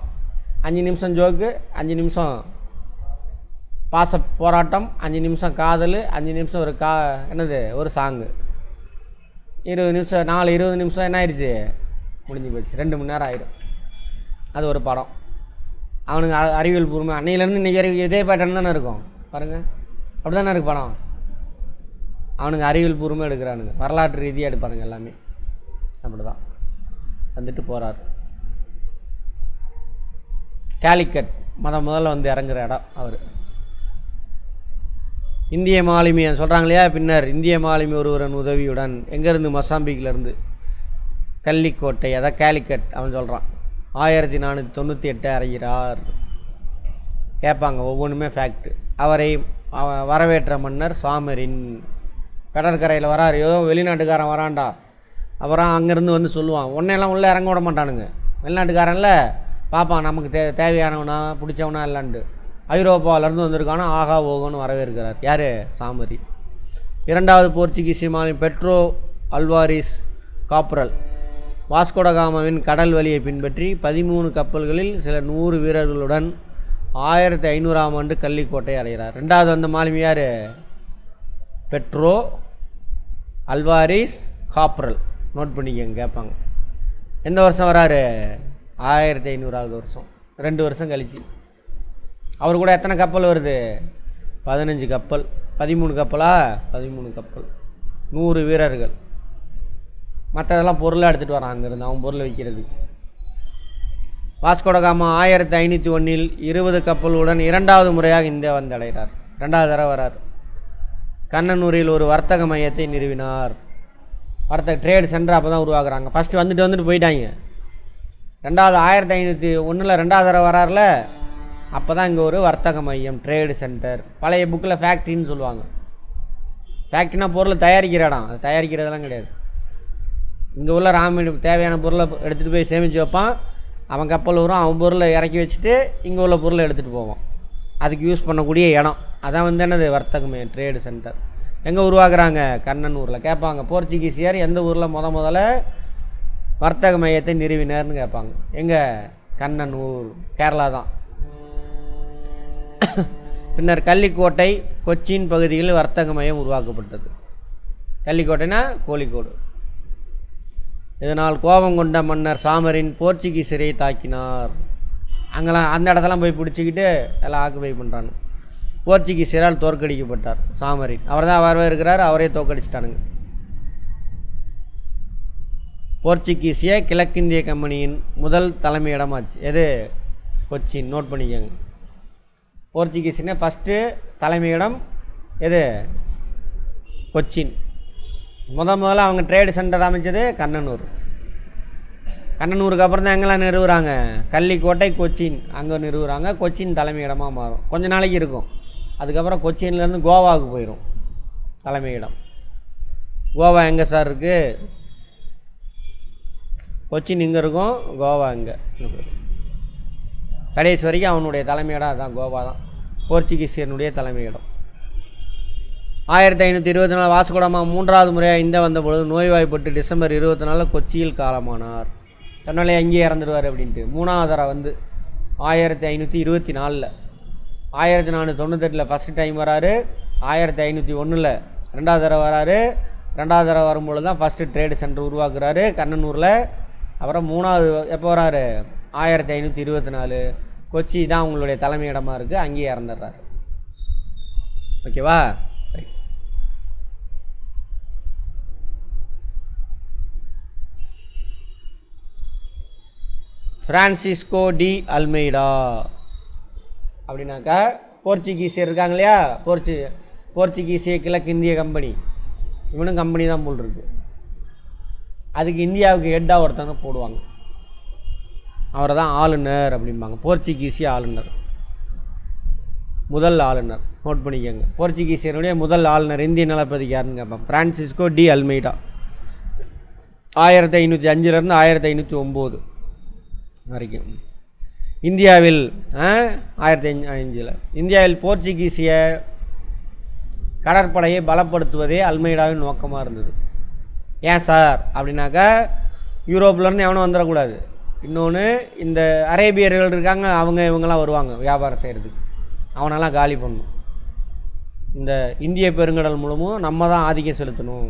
5 நிமிஷம் ஜோக்கு, 5 நிமிஷம் பாச போராட்டம், 5 நிமிஷம் காதல், 5 நிமிஷம் ஒரு என்னது ஒரு சாங்கு. 20 நிமிஷம் 20 நிமிஷம் என்ன ஆயிடுச்சு, முடிஞ்சு போச்சு. 2 மணி நேரம் ஆகிடும். அது ஒரு படம். அவனுங்க அறிவியல் பூர்வமாக அன்னையிலேருந்து இன்றைக்கி வரைக்கும் இதே பேட்டர்ன் தானே இருக்கும் பாருங்கள். அப்படி தானே இருக்குது படம். அவனுங்க அறிவியல் பூர்வமாக எடுக்கிறானுங்க, வரலாற்று ரீதியாக எடுப்பானுங்க எல்லாமே. அப்படி தான் வந்துட்டு போகிறார். கேலிக்கட் முதல்ல வந்து இறங்குற இடம் அவர். இந்திய மாலுமி சொல்கிறாங்க இல்லையா, பின்னர் இந்திய மாலுமி ஒருவரன் உதவியுடன் எங்கேருந்து, மொசாம்பிக்லேருந்து கள்ளிக்கோட்டை, அதான் கேலிக்கட் அவன் சொல்கிறான், 1498 அறைகிறார். கேட்பாங்க ஒவ்வொன்றுமே ஃபேக்ட்டு. அவரை வரவேற்ற மன்னர் சாமரின். கடற்கரையில் வராரு, ஏதோ வெளிநாட்டுக்காரன் வரான்டா. அப்புறம் அங்கேருந்து வந்து சொல்லுவான், உன்னையெல்லாம் உள்ளே இறங்க விட மாட்டானுங்க. வெளிநாட்டுக்காரன்ல பார்ப்பான் நமக்கு தேவையானவனா பிடிச்சவனா இல்லான்ட்டு. ஐரோப்பாவிலேருந்து வந்திருக்கானா, ஆகா ஓகோன்னு வரவேற்கிறார். யார்? சாமரி. 2வது போர்ச்சுகீசிய மாலுமி பெட்ரோ அல்வாரிஸ் காப்ரல் வாஸ்கோடகாமாவின் கடல் வழியை பின்பற்றி 13 கப்பல்களில் சில 100 வீரர்களுடன் 1500ஆம் ஆண்டு கள்ளிக்கோட்டை அடைகிறார். 2வது வந்த மாலுமி யார்? Pedro Alvares corporal. நோட் பண்ணிக்கங்க, கேட்பாங்க. எந்த வருஷம் வராரு? 1500ஆவது வருஷம், 2 வருஷம் கழிச்சு. அவர் கூட எத்தனை கப்பல் வருது? 15 கப்பல். 13 கப்பலா? 13 கப்பல், 100 வீரர்கள். மற்றதெல்லாம் பொருளாக எடுத்துகிட்டு வரான் அங்கேருந்து, அவன் பொருளை விற்கிறது. வாஸ்கோடகாமா 1501 20 கப்பலுடன் 2வது முறையாக இந்தியா வந்து அடைகிறார். 2வது தடவை வரார். கண்ணனூரில் ஒரு வர்த்தக மையத்தை நிறுவினார். வர்த்தக ட்ரேட் சென்டர் அப்போ தான் உருவாக்குறாங்க. ஃபஸ்ட்டு வந்துட்டு போயிட்டாங்க. 2வது 1501 2வது தடவை வரார்ல, அப்போ தான் இங்கே ஒரு வர்த்தக மையம், ட்ரேடு சென்டர். பழைய புக்கில் ஃபேக்ட்ரின்னு சொல்லுவாங்க. ஃபேக்ட்ரினா பொருள் தயாரிக்கிற இடம், அது தயாரிக்கிறதெல்லாம் கிடையாது. இங்கே உள்ள தேவையான பொருளை எடுத்துகிட்டு போய் சேமித்து வைப்பான். அவன் கப்பல் வரும், அவன் பொருளை இறக்கி வச்சுட்டு இங்கே உள்ள பொருளை எடுத்துகிட்டு போவான். அதுக்கு யூஸ் பண்ணக்கூடிய இடம் அதான் வந்து என்னது, வர்த்தக மையம், ட்ரேடு சென்டர். எங்கே உருவாக்குறாங்க? கண்ணனூரில். கேட்பாங்க போர்ச்சுகீசியர் எந்த ஊரில் முதல்ல வர்த்தக மையத்தை நிறுவினர்னு கேட்பாங்க. எங்கே? கண்ணனூர், கேரளா தான். பின்னர் கள்ளிக்கோட்டை, கொச்சின் பகுதிகளில் வர்த்தக மையம் உருவாக்கப்பட்டது. கள்ளிக்கோட்டைனா கோழிக்கோடு. இதனால் கோபம் கொண்ட மன்னர் சாமரின் போர்ச்சுகீசியரை தாக்கினார். அங்கெல்லாம் அந்த இடத்தெல்லாம் போய் பிடிச்சிக்கிட்டு எல்லாம் ஆக்குபை பண்ணுறாங்க. போர்ச்சுகீசியரால் தோற்கடிக்கப்பட்டார் சாமரின். அவர் தான் வரவேற்கிறார், அவரே தோற்கடிச்சிட்டானுங்க. போர்ச்சுகீசிய கிழக்கிந்திய கம்பெனியின் முதல் தலைமையிடமாச்சு எது? கொச்சின். நோட் பண்ணிக்கோங்க. போர்ச்சுகீஸ்னா ஃபஸ்ட்டு தலைமையிடம் எது? கொச்சின். முதல்ல அவங்க ட்ரேடு சென்டர் அமைச்சது கண்ணனூர். கண்ணனூருக்கு அப்புறம் தான் எங்கெல்லாம் நிறுவுறாங்க? கள்ளிக்கோட்டை, கொச்சின் அங்கே நிறுவுறாங்க. கொச்சின் தலைமையிடமாக மாறும். கொஞ்ச நாளைக்கு இருக்கும். அதுக்கப்புறம் கொச்சின்லேருந்து கோவாவுக்கு போயிடும் தலைமையிடம். கோவா எங்கே சார் இருக்குது? கொச்சின் இங்கே இருக்கும், கோவா இங்கே. கடைசி வரைக்கும் அவனுடைய தலைமையிடம் அதுதான், கோவா தான் போர்ச்சுகீசியனுடைய தலைமையிடம். 1524 வாஸ்கோடமா 3வது முறையாக இந்தியா வந்த பொழுது நோய்வாய்ப்பட்டு டிசம்பர் 24 கொச்சியில் காலமானார். தன்னாலே அங்கேயே இறந்துடுவார் அப்படின்ட்டு. 3வது தடவை வந்து 1524, 1498 ஃபஸ்ட்டு டைம் வராரு, 1501 2வது தடவை வராரு. 2வது தடவை வரும்பொழுது தான் ஃபஸ்ட்டு ட்ரேடு சென்டர் உருவாக்குறாரு கண்ணனூரில். அப்புறம் 3வது எப்போ வராரு? 1524. கொச்சி தான் உங்களுடைய தலைமையிடமாக இருக்குது, அங்கேயே இறந்துடுறாரு. ஓகேவா? ஃப்ரான்சிஸ்கோ டி அல்மெய்டா அப்படின்னாக்கா போர்ச்சுகீசியர் இருக்காங்க இல்லையா, போர்ச்சுகீசிய கிழக்கிந்திய கம்பெனி, இவனும் கம்பெனி தான் போல் இருக்கு. அதுக்கு இந்தியாவுக்கு ஹெட்டாக ஒருத்தவங்க போடுவாங்க, அவரை தான் ஆளுநர் அப்படிம்பாங்க. போர்ச்சுகீசிய ஆளுநர், முதல் ஆளுநர். நோட் பண்ணிக்கோங்க, போர்ச்சுகீசியனுடைய முதல் ஆளுநர் இந்திய நிலப்பதிக்கு யாருன்னு கேட்பான். ஃப்ரான்சிஸ்கோ டி அல்மெய்டா 1505 1509 வரைக்கும். இந்தியாவில் 1505 இந்தியாவில் போர்ச்சுகீசிய கடற்படையை பலப்படுத்துவதே அல்மெய்டாவின் நோக்கமாக இருந்தது. ஏன் சார் அப்படின்னாக்கா, யூரோப்லேருந்து எவனும் வந்துடக்கூடாது. இன்னொன்று, இந்த அரேபியர்கள் இருக்காங்க, இவங்கெல்லாம் வருவாங்க வியாபாரம் செய்கிறதுக்கு, அவனெல்லாம் காலி பண்ணணும். இந்த இந்திய பெருங்கடல் மூலமும் நம்ம தான் ஆதிக்கம் செலுத்தணும்.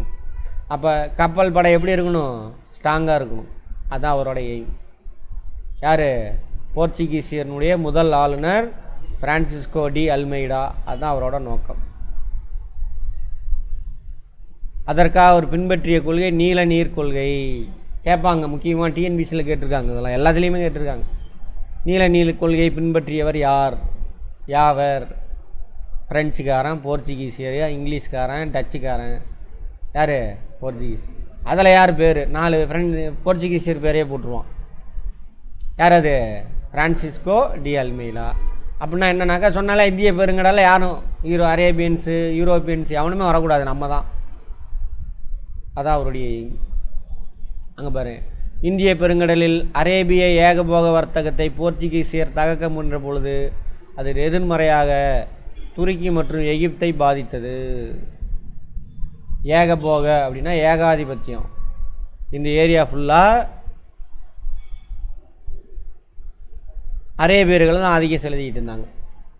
அப்போ கப்பல் படை எப்படி இருக்கணும்? ஸ்ட்ராங்காக இருக்கணும். அதுதான் அவரோட எய்ம். யார்? போர்ச்சுகீசியனுடைய முதல் ஆளுநர் ஃப்ரான்சிஸ்கோ டி அல்மெய்டா. அதுதான் அவரோட நோக்கம். அதற்காக அவர் பின்பற்றிய கொள்கை நீல நீர் கொள்கை. கேட்பாங்க, முக்கியமாக டிஎன்பிசியில் கேட்டிருக்காங்க, இதெல்லாம் எல்லாத்துலேயுமே கேட்டிருக்காங்க. நீல நீர் கொள்கையை பின்பற்றியவர் யாவர்? ஃப்ரெஞ்சுக்காரன், போர்ச்சுகீசியர், இங்கிலீஷ்காரன், டச்சுக்காரன். யார்? போர்ச்சுகீஸ். அதில் யார் பேர்? 4 போர்ச்சுகீசியர் பேரையே போட்டுருவான். யார் அது? Francisco de Almeida. அப்படின்னா என்னன்னாக்கா, சொன்னாலே இந்திய பெருங்கடலில் யாரும் அரேபியன்ஸு யூரோப்பியன்ஸ் எவனுமே வரக்கூடாது, நம்ம தான். அதான் அவருடைய. அங்கே பாரு, இந்திய பெருங்கடலில் அரேபிய ஏகபோக வர்த்தகத்தை போர்ச்சுகீசியர் தகர்க்க முயன்ற பொழுது அது எதிர்மறையாக துருக்கி மற்றும் எகிப்தை பாதித்தது. ஏகபோக அப்படின்னா ஏகாதிபத்தியம். இந்த ஏரியா ஃபுல்லாக அரேபியர்கள் தான் ஆதிக்கம் செலுத்திக்கிட்டு இருந்தாங்க.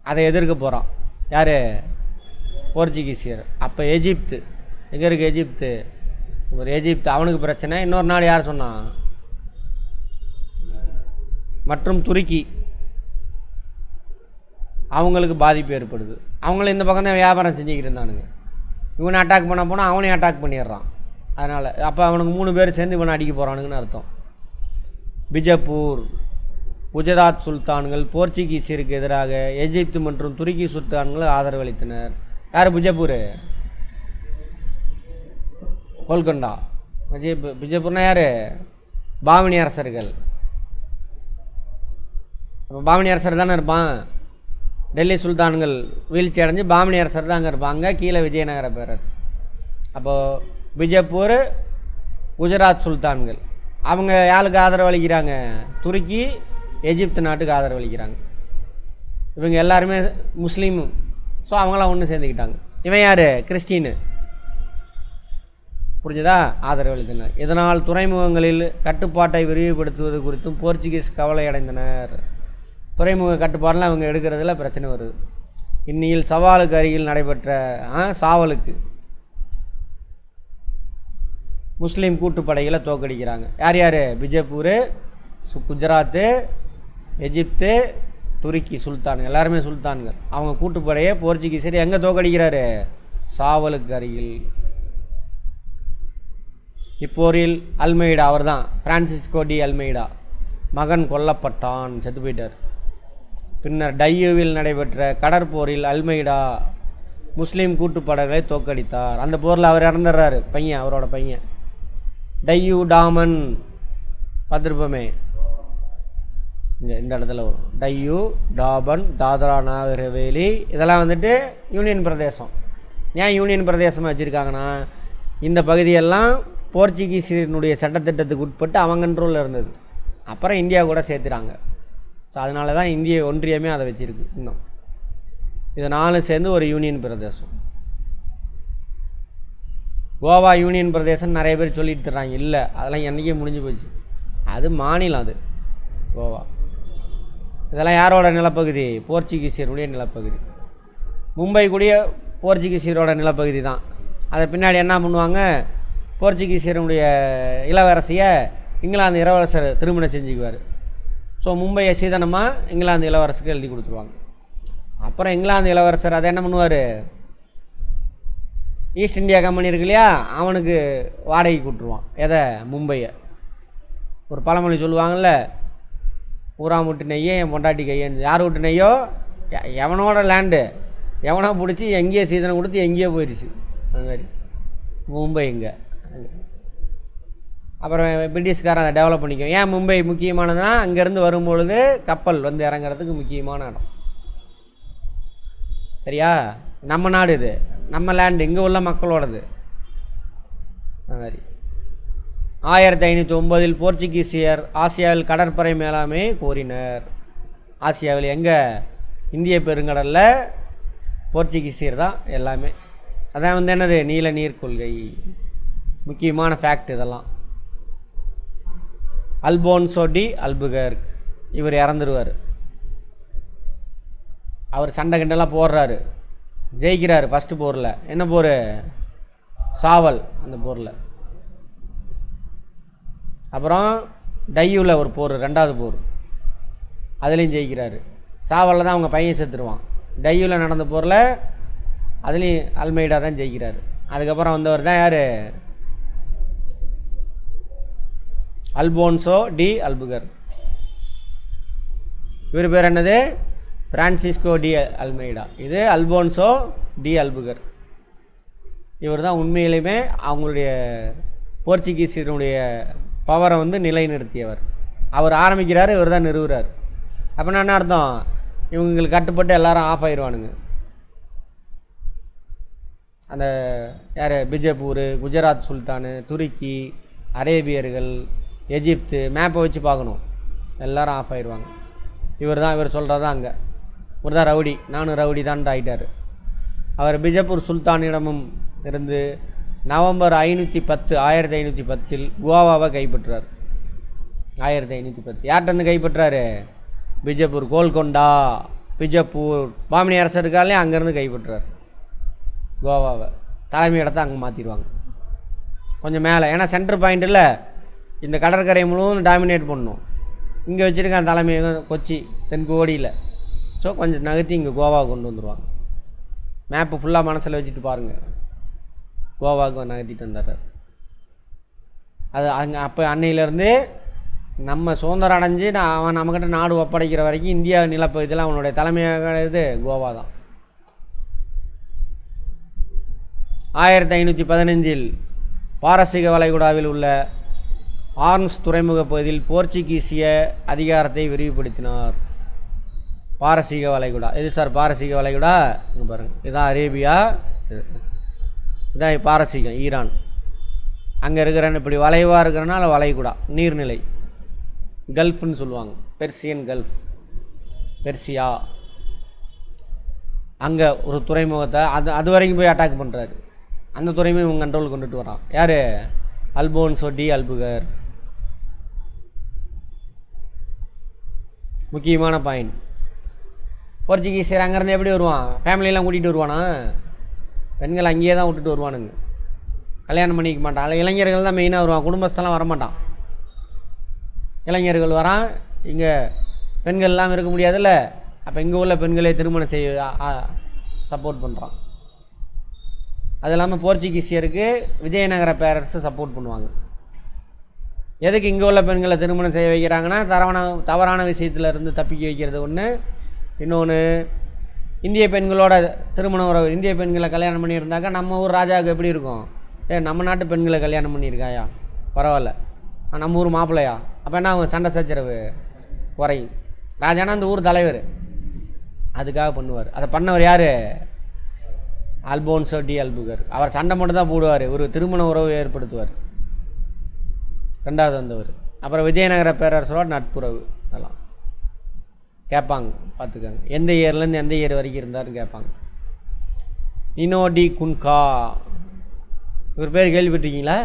அதை எதிர்க்க போகிறான் யார்? போர்ச்சுகீசியர். அப்போ எகிப்து எங்கே இருக்குது? எகிப்து. ஒரு எகிப்து அவனுக்கு பிரச்சனை. இன்னொரு நாடு யார் சொன்னான்? மற்றும் துருக்கி, அவங்களுக்கு பாதிப்பு ஏற்படுது. அவங்களும் இந்த பக்கம் தான் வியாபாரம் செஞ்சுக்கிட்டு இருந்தானுங்க. இவனை அட்டாக் பண்ண போனால் அவனையும் அட்டாக் பண்ணிடுறான். அதனால் அப்போ அவனுக்கு 3 பேர் சேர்ந்து இவனை அடிக்க போகிறானுங்கன்னு அர்த்தம். பிஜப்பூர், குஜராத் சுல்தான்கள் போர்ச்சுகீசியருக்கு எதிராக எகிப்து மற்றும் துருக்கி சுல்தான்கள் ஆதரவு அளித்தனர். யார் பிஜப்பூர்? கோல்கொண்டா. பிஜப்பூர்னா யார்? பாமினி அரசர்கள். அப்போ பாமினி அரசர் தானே இருப்பான். டெல்லி சுல்தான்கள் வீழ்ச்சி அடைஞ்சு பாமினி அரசர் தான் அங்கே இருப்பாங்க, கீழே விஜயநகர பேரரசு. அப்போது பிஜப்பூர், குஜராத் சுல்தான்கள் அவங்க யாருக்கு ஆதரவு அளிக்கிறாங்க? துருக்கி, எகிப்து நாட்டுக்கு ஆதரவு அளிக்கிறாங்க. இவங்க எல்லாருமே முஸ்லீமு. ஸோ அவங்களாம் ஒன்று சேர்ந்துக்கிட்டாங்க. இவன் யார்? கிறிஸ்டின்னு. புரிஞ்சுதா? ஆதரவு அளித்தனர். இதனால் துறைமுகங்களில் கட்டுப்பாட்டை விரிவுபடுத்துவது குறித்தும் போர்ச்சுகீஸ் கவலை அடைந்தனர். துறைமுக கட்டுப்பாடெலாம் அவங்க எடுக்கிறதுல பிரச்சனை வருது. இன்னியில் சவாலுக்கு அருகில் நடைபெற்ற சாவலுக்கு முஸ்லீம் கூட்டுப்படைகளை தோக்கடிக்கிறாங்க. யார் யார்? பிஜப்பூர், குஜராத்து, எகிப்து, துருக்கி சுல்தான்கள், எல்லாருமே சுல்தான்கள். அவங்க கூட்டுப்படையை போர்ச்சுகீசர் எங்கே தோக்கடிக்கிறாரு? சாவலுக்கு அருகில். இப்போரில் அல்மெய்டா, அவர் தான் ஃப்ரான்சிஸ்கோ டி அல்மெய்டா, மகன் கொல்லப்பட்டான், செத்து போயிட்டார். பின்னர் டையூவில் நடைபெற்ற கடற்போரில் அல்மெய்டா முஸ்லீம் கூட்டுப்படைகளை தோக்கடித்தார். அந்த போரில் அவர் இறந்துடுறாரு, பையன், அவரோட பையன். டையூ டாமன் பார்த்துருப்போமே, இந்த இடத்துல வரும். டையூ, டாபன், தாத்ரா நாகர் ஹவேலி, இதெல்லாம் வந்துட்டு யூனியன் பிரதேசம். ஏன் யூனியன் பிரதேசமாக வச்சுருக்காங்கன்னா, இந்த பகுதியெல்லாம் போர்ச்சுகீஸினுடைய சட்டத்திட்டத்துக்கு உட்பட்டு அவங்க கண்ட்ரோலில் இருந்தது. அப்புறம் இந்தியா கூட சேர்த்துறாங்க. ஸோ அதனால தான் இந்திய ஒன்றியமே அதை வச்சுருக்கு. இன்னும் இது 4 சேர்ந்து ஒரு யூனியன் பிரதேசம். கோவா யூனியன் பிரதேசம் நிறைய பேர் சொல்லிட்டு தர்றாங்க. இல்லை, அதெல்லாம் என்றைக்கே முடிஞ்சு போச்சு. அது மாநிலம், அது கோவா. இதெல்லாம் யாரோட நிலப்பகுதி? போர்ச்சுகீசியருடைய நிலப்பகுதி. மும்பை கூடிய போர்ச்சுகீசியரோட நிலப்பகுதி தான். அதை பின்னாடி என்ன பண்ணுவாங்க, போர்ச்சுகீசியருடைய இளவரசியை இங்கிலாந்து இளவரசர் திருமணம் செஞ்சுக்குவார். ஸோ மும்பையை சீதனமாக இங்கிலாந்து இளவரசருக்கு எழுதி கொடுத்துருவாங்க. அப்புறம் இங்கிலாந்து இளவரசர் அதை என்ன பண்ணுவார், ஈஸ்ட் இந்தியா கம்பெனி இருக்கு இல்லையா, அவனுக்கு வாடகை கூட்டுருவான். எதை? மும்பையை. ஒரு பழமொழி சொல்லுவாங்கள்ல, ஊரா விட்டு நெய்யே என் பொண்டாட்டி கையன்னு. யார் விட்டு நெய்யோ எவனோட லேண்டு எவனோ பிடிச்சி எங்கேயோ சீதனம் கொடுத்து எங்கேயோ போயிடுச்சு. அது மாதிரி மும்பை இங்கே. அப்புறம் பிரிட்டிஷ்காரன் அதை டெவலப் பண்ணிக்கும். ஏன் மும்பை முக்கியமானதுன்னா, அங்கேருந்து வரும்பொழுது கப்பல் வந்து இறங்குறதுக்கு முக்கியமான இடம். சரியா? நம்ம நாடு இது, நம்ம லேண்டு, இங்கே உள்ள மக்களோடது. அது மாதிரி 1509 போர்ச்சுகீசியர் ஆசியாவில் கடற்படை மேலாண்மை கோரினர். ஆசியாவில் எங்கே? இந்திய பெருங்கடலில் போர்ச்சுகீசியர் தான் எல்லாமே. அதான் வந்து என்னது, நீல நீர் கொள்கை. முக்கியமான ஃபேக்ட் இதெல்லாம். அல்போன்சோ டி அல்புகர்க் இவர் இறந்துருவார். அவர் சண்டை கிண்டெல்லாம் போடுறாரு, ஜெயிக்கிறாரு ஃபஸ்ட்டு போரில். என்ன போர்? சாவல். அந்த போரில் அப்புறம் டையூவில் ஒரு போர், 2வது போர், அதுலேயும் ஜெயிக்கிறாரு. சாவலில் தான் அவங்க பையன் செத்துருவான். டையூவில் நடந்த போரில் அதுலேயும் அல்மெய்டா தான் ஜெயிக்கிறாரு. அதுக்கப்புறம் வந்தவர் தான் யார்? Alfonso de Albuquerque. இவர் பேர் என்னது? Francisco de Almeida. இது அல்போன்சோ டி அல்புகர். இவர் தான் உண்மையிலுமே அவங்களுடைய போர்ச்சுகீசியனுடைய பவரை வந்து நிலைநிறுத்தியவர். அவர் ஆரம்பிக்கிறார், இவர் தான் நிறுவுறார். அப்படின்னா என்ன அர்த்தம்? இவங்களுக்கு கட்டுப்பட்டு எல்லாரும் ஆஃப் ஆயிடுவானுங்க. அந்த யார்? பிஜப்பூர், குஜராத் சுல்தானு, துருக்கி, அரேபியர்கள், எஜிப்து, மேப்பை வச்சு பார்க்கணும், எல்லோரும் ஆஃப் ஆயிடுவாங்க. இவர் சொல்கிறது தான். அங்கே இவர் தான் ரவுடி, நானும் ரவுடி தான் ஆகிட்டார். அவர் பிஜப்பூர் சுல்தானிடமும் இருந்து நவம்பர் 1510 கோவாவை கைப்பற்றார். 1510 யார்கிட்டருந்து கைப்பற்றாரு? பிஜப்பூர், கோல்கொண்டா, பிஜப்பூர் பாமினி அரசர் இருக்காலே, அங்கேருந்து கைப்பற்றார் கோவாவை. தலைமை இடத்தை அங்கே மாற்றிடுவாங்க கொஞ்சம் மேலே. ஏன்னா சென்டர் பாயிண்ட் இல்லை, இந்த கடற்கரை முழுவதும் டாமினேட் பண்ணணும். இங்கே வச்சுருக்கான் தலைமை கொச்சி, தென்கோடியில். ஸோ கொஞ்சம் நகர்த்தி இங்கே கோவாவை கொண்டு வந்துடுவாங்க. மேப்பு ஃபுல்லாக மனசில் வச்சுட்டு பாருங்கள், கோவாவுக்கு நகர்த்திட்டு வந்துடுறார். அது அங்கே அப்போ அன்னையிலேருந்து நம்ம சுதந்திரம் அடைஞ்சு அவன் நம்மக்கிட்ட நாடு ஒப்படைக்கிற வரைக்கும் இந்தியா நிலப்பகுதியில் அவனுடைய தலைமையாக இது கோவா தான். 1515 பாரசீக வளைகுடாவில் உள்ள ஆர்ம்ஸ் துறைமுக பகுதியில் போர்ச்சுகீசிய அதிகாரத்தை விரிவுபடுத்தினார். பாரசீக வளைகுடா இது சார், பாரசீக வளைகுடா இங்கே பாருங்கள், இதுதான் அரேபியா, இதான் பாரசீகம், ஈரான். அங்கே இருக்கிற இப்படி வளைவாக இருக்கிறனால வளைகுடா, நீர்நிலை, கல்ஃப்னு சொல்லுவாங்க, பெர்சியன் கல்ஃப், பெர்சியா. அங்கே ஒரு துறைமுகத்தை அது வரைக்கும் போய் அட்டாக் பண்ணுறாரு. அந்த துறைமுகம் இவங்க கண்ட்ரோல் கொண்டுட்டு வரான். யார்? Alfonso de Albuquerque. முக்கியமான பாயிண்ட். போர்ச்சுகீசியர் அங்கேருந்து எப்படி வருவான்? ஃபேமிலியெல்லாம் கூட்டிகிட்டு வருவானா? பெண்கள் அங்கேயே தான் விட்டுட்டு வருவானுங்க, கல்யாணம் பண்ணிக்க மாட்டான். அதில் இளைஞர்கள் தான் மெயினாக வருவான், குடும்பஸ்தெல்லாம் வரமாட்டான். இளைஞர்கள் வரான், இங்கே பெண்கள் எல்லாம் இருக்க முடியாதுல்ல, அப்போ இங்கே உள்ள பெண்களே திருமணம் செய்ய சப்போர்ட் பண்ணுறான். அது இல்லாமல் போர்ச்சுகீசியருக்கு விஜயநகர பேரரசு சப்போர்ட் பண்ணுவாங்க. எதுக்கு இங்கே உள்ள பெண்களை திருமணம் செய்ய வைக்கிறாங்கன்னா, தவறான விஷயத்தில் இருந்து தப்பிக்க வைக்கிறது ஒன்று. இன்னொன்று, இந்திய பெண்களோட திருமண உறவு, இந்திய பெண்களை கல்யாணம் பண்ணியிருந்தாக்கா நம்ம ஊர் ராஜாவுக்கு எப்படி இருக்கும்? நம்ம நாட்டு பெண்களை கல்யாணம் பண்ணியிருக்காயா, பரவாயில்ல, நம்ம ஊர் மாப்பிள்ளையா, அப்போ என்ன அவங்க சண்டை சச்சரவு குறையும். ராஜானா அந்த ஊர் தலைவர், அதுக்காக பண்ணுவார். அதை பண்ணவர் யார்? Alfonso de Albuquerque. அவர் சண்டை மட்டும் தான் போடுவார், ஒரு திருமண உறவு ஏற்படுத்துவார், ரெண்டாவது வந்தவர். அப்புறம் விஜயநகர பேரரசரோட நட்புறவு, அதெல்லாம் கேட்பாங்க, பார்த்துக்கோங்க. எந்த இயர்லேருந்து எந்த இயர் வரைக்கும் இருந்தாருன்னு கேட்பாங்க. நினோ டி குன்கா, இவர் பேர் கேள்விப்பட்டிருக்கீங்களா?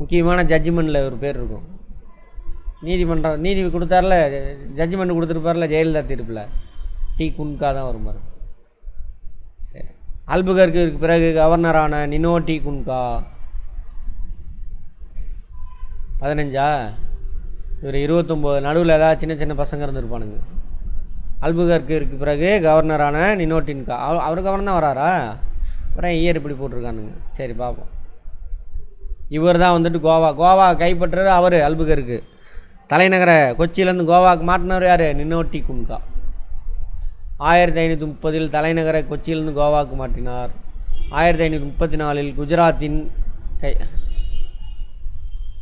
முக்கியமான ஜட்ஜ்மெண்ட்டில் இவர் பேர் இருக்கும். நீதிமன்றம் நீதி கொடுத்தார்ல, ஜட்ஜ்மெண்ட் கொடுத்துருப்பார்ல ஜெயலலிதா தீர்ப்பில், டி குன்கா தான் வரும் பாருங்க. சரி, அல்புகருக்கு பிறகு கவர்னரான நினோ டி குன்கா 15. இவர் 29. நடுவில் ஏதாவது சின்ன சின்ன பசங்க இருந்துருப்பானுங்க. அல்புகருக்கு பிறகு கவர்னரான நினோ டின்கா, அவர் கவர்னர் தான் வராரா? அப்புறம் இயர் இப்படி போட்டிருக்கானுங்க. சரி பார்ப்போம். இவர் தான் வந்துட்டு கோவா கைப்பற்றுறது அவர். அல்புகருக்கு தலைநகர கொச்சியிலேருந்து கோவாவுக்கு மாட்டினவர் யார்? Nino D குன்கா. 1530 தலைநகர கொச்சியிலேருந்து கோவாவுக்கு மாட்டினார். 1534 குஜராத்தின்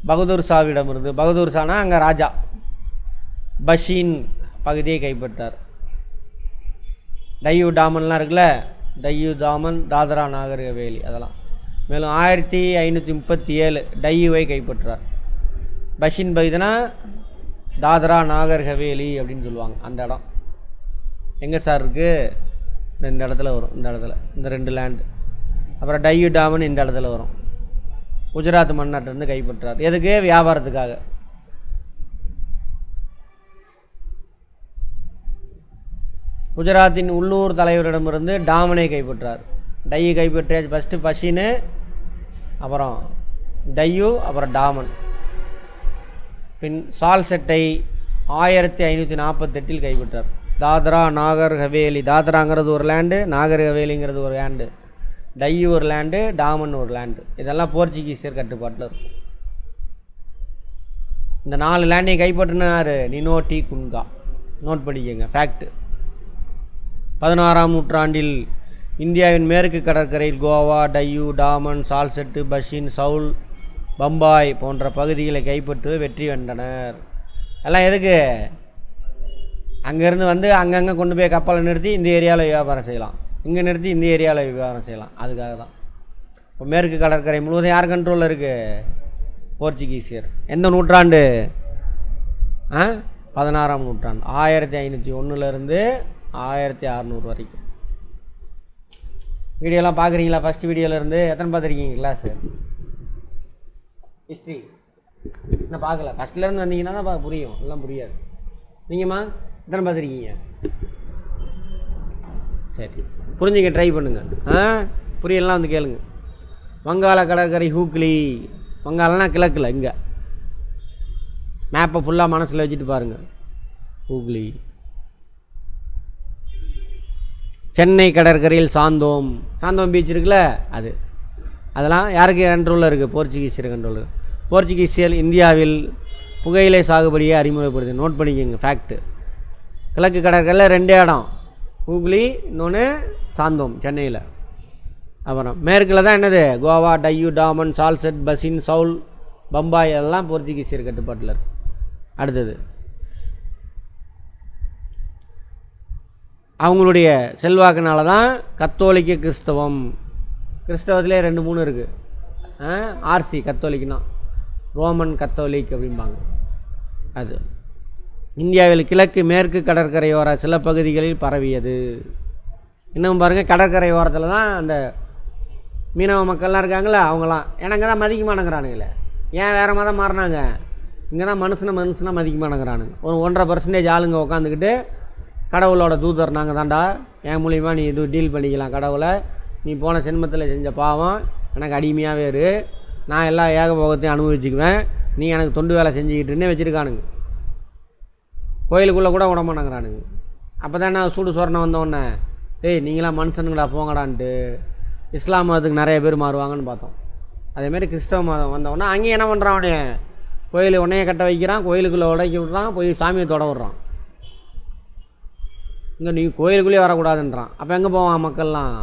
பகதூர் ஷாவிடமிருந்து, பகதூர் ஷானா அங்கே ராஜா, பஷீன் பகுதியை கைப்பற்றார். டையூ டாமன்லாம் இருக்குல்ல, டையூ டாமன், தாதரா நாகர் ஹவேலி அதெல்லாம். மேலும் 1537 டையூவை கைப்பற்றார். பஷீன் பகுதினா தாதரா நாகர் ஹவேலி அப்படின்னு சொல்லுவாங்க. அந்த இடம் எங்கே சார் இருக்குது? இந்த இடத்துல வரும், இந்த இடத்துல, இந்த 2 லேண்டு. அப்புறம் டையூ டாமன் இந்த இடத்துல வரும். குஜராத் மன்னர்கிட்டருந்து கைப்பற்றார். எதுக்கு? வியாபாரத்துக்காக. குஜராத்தின் உள்ளூர் தலைவரிடமிருந்து டாமனை கைப்பற்றார். டையூ கைப்பற்றியாச்சு. ஃபஸ்ட்டு பஷீனு, அப்புறம் டையூ, அப்புறம் டாமன். பின் சால்செட்டை 1548 கைப்பற்றார். தாத்ரா நாகர் ஹவேலி, தாத்ராங்கிறது ஒரு லேண்டு, நாகர் ஹவேலிங்கிறது ஒரு லேண்டு, டையூ ஒரு லேண்டு, டாமன் ஒரு லேண்டு. இதெல்லாம் போர்ச்சுகீசியர் கட்டுப்பாட்டில் இருக்கும். இந்த 4 லேண்டையும் கைப்பற்றினார் நினோ டி குன்கா. நோட் பண்ணிக்கோங்க, ஃபேக்ட்டு. 16ஆம் நூற்றாண்டில் இந்தியாவின் மேற்கு கடற்கரையில் கோவா, டையூ, டாமன், சால்செட்டு, பஷீன், சவுல், பம்பாய் போன்ற பகுதிகளை கைப்பற்றி வெற்றி கண்டனர். எல்லாம் எதுக்கு? அங்கேருந்து வந்து அங்கங்கே கொண்டு போய் கப்பலை நிறுத்தி இந்த ஏரியாவில் வியாபாரம் செய்யலாம், இங்கே நிறுத்தி இந்த ஏரியாவில் வியாபாரம் செய்யலாம். அதுக்காக தான். இப்போ மேற்கு கடற்கரை முழுவதும் யார் கண்ட்ரோலில் இருக்குது? போர்ச்சுகீசியர். எந்த நூற்றாண்டு? 16ஆம் நூற்றாண்டு. 1501 1600 வரைக்கும். வீடியோலாம் பார்க்குறீங்களா? ஃபஸ்ட் வீடியோலேருந்து எத்தனை பார்த்துருக்கீங்க கிளாஸு? ஹிஸ்ட்ரி இன்னும் பார்க்கல. ஃபஸ்ட்லேருந்து வந்தீங்கன்னா தான் புரியும், எல்லாம் புரியாது. நீங்கம்மா எத்தனை பார்த்துருக்கீங்க? சரி, புரிஞ்சுக்க ட்ரை பண்ணுங்கள். புரியலாம் வந்து கேளுங்க. வங்காள கடற்கரை ஹூக்ளி. வங்காளம்னா கிழக்கில், இங்கே மேப்பை ஃபுல்லாக மனசில் வச்சுட்டு பாருங்கள். ஹூக்ளி. சென்னை கடற்கரையில் சாந்தோம். சாந்தோம் பீச் இருக்குல்ல, அதெல்லாம் யாருக்கு கண்ட்ரோலில் இருக்குது? போர்ச்சுகீசியர் கண்ட்ரோல். போர்ச்சுகீசியர் இந்தியாவில் புகையிலை சாகுபடியை அறிமுகப்படுது. நோட் பண்ணிக்கோங்க, ஃபேக்ட்டு. கிழக்கு கடற்கரையில் 2 இடம், ஹூக்ளி, இன்னொன்று சாந்தோம் சென்னையில். அப்புறம் மேற்கில் தான் என்னது? கோவா, டையூ, டாமன், சால்செட், பஷீன், சவுல், பம்பாய் எல்லாம் போர்ச்சுகீசியர் கட்டுப்பாட்டில் இருக்கு. அடுத்தது அவங்களுடைய செல்வாக்குனால தான் கத்தோலிக்க கிறிஸ்தவம். கிறிஸ்தவத்திலே 2-3 இருக்குது. ஆர்சி கத்தோலிக்னா ரோமன் கத்தோலிக் அப்படிம்பாங்க. அது இந்தியாவில் கிழக்கு மேற்கு கடற்கரையோர சில பகுதிகளில் பரவியது. இன்னும் பாருங்கள், கடற்கரை ஓரத்தில் தான் அந்த மீனவ மக்கள்லாம் இருக்காங்களே, அவங்களாம். ஏன்னா இங்கே தான் மதிக்க மாட்டேங்கிறானுங்களே. ஏன் வேறு மதம் மாறினாங்க? இங்கே தான் மனுஷனாக மதிக்க மாட்டேங்கிறானுங்க. ஒரு 1.5% ஆளுங்க உட்காந்துக்கிட்டு கடவுளோட தூதர் நாங்கள் தாண்டா, என் மூலிமா நீ இது டீல் பண்ணிக்கலாம் கடவுளை, நீ போன ஜென்மத்தில் செஞ்ச பாவம் எனக்கு அடிமையாகவே இரு, நான் எல்லா ஏகபோகத்தையும் அனுபவிச்சுக்குவேன், நீ எனக்கு தொண்டு வேலை செஞ்சுக்கிட்டுன்னே வச்சுருக்கானுங்க. கோயிலுக்குள்ளே கூட விட மாட்டேங்கிறானுங்க. அப்போ தான் நான் சூடு சொரணை வந்தோடனே, டேய் நீங்களாம் மனுஷனுங்களா போங்கடான்ட்டு இஸ்லாம் மதத்துக்கு நிறைய பேர் மாறுவாங்கன்னு பார்த்தோம். அதேமாரி கிறிஸ்தவ மதம் வந்தவொடனே அங்கேயும் என்ன பண்ணுறான்? அவனே கோயில் உன்னைய கட்ட வைக்கிறான், கோயிலுக்குள்ளே உடைக்கி விட்றான், போய் சாமியை தொட விட்றான். இங்கே நீ கோயிலுக்குள்ளேயே வரக்கூடாதுன்றான். அப்போ எங்கே போவான் மக்கள்லாம்?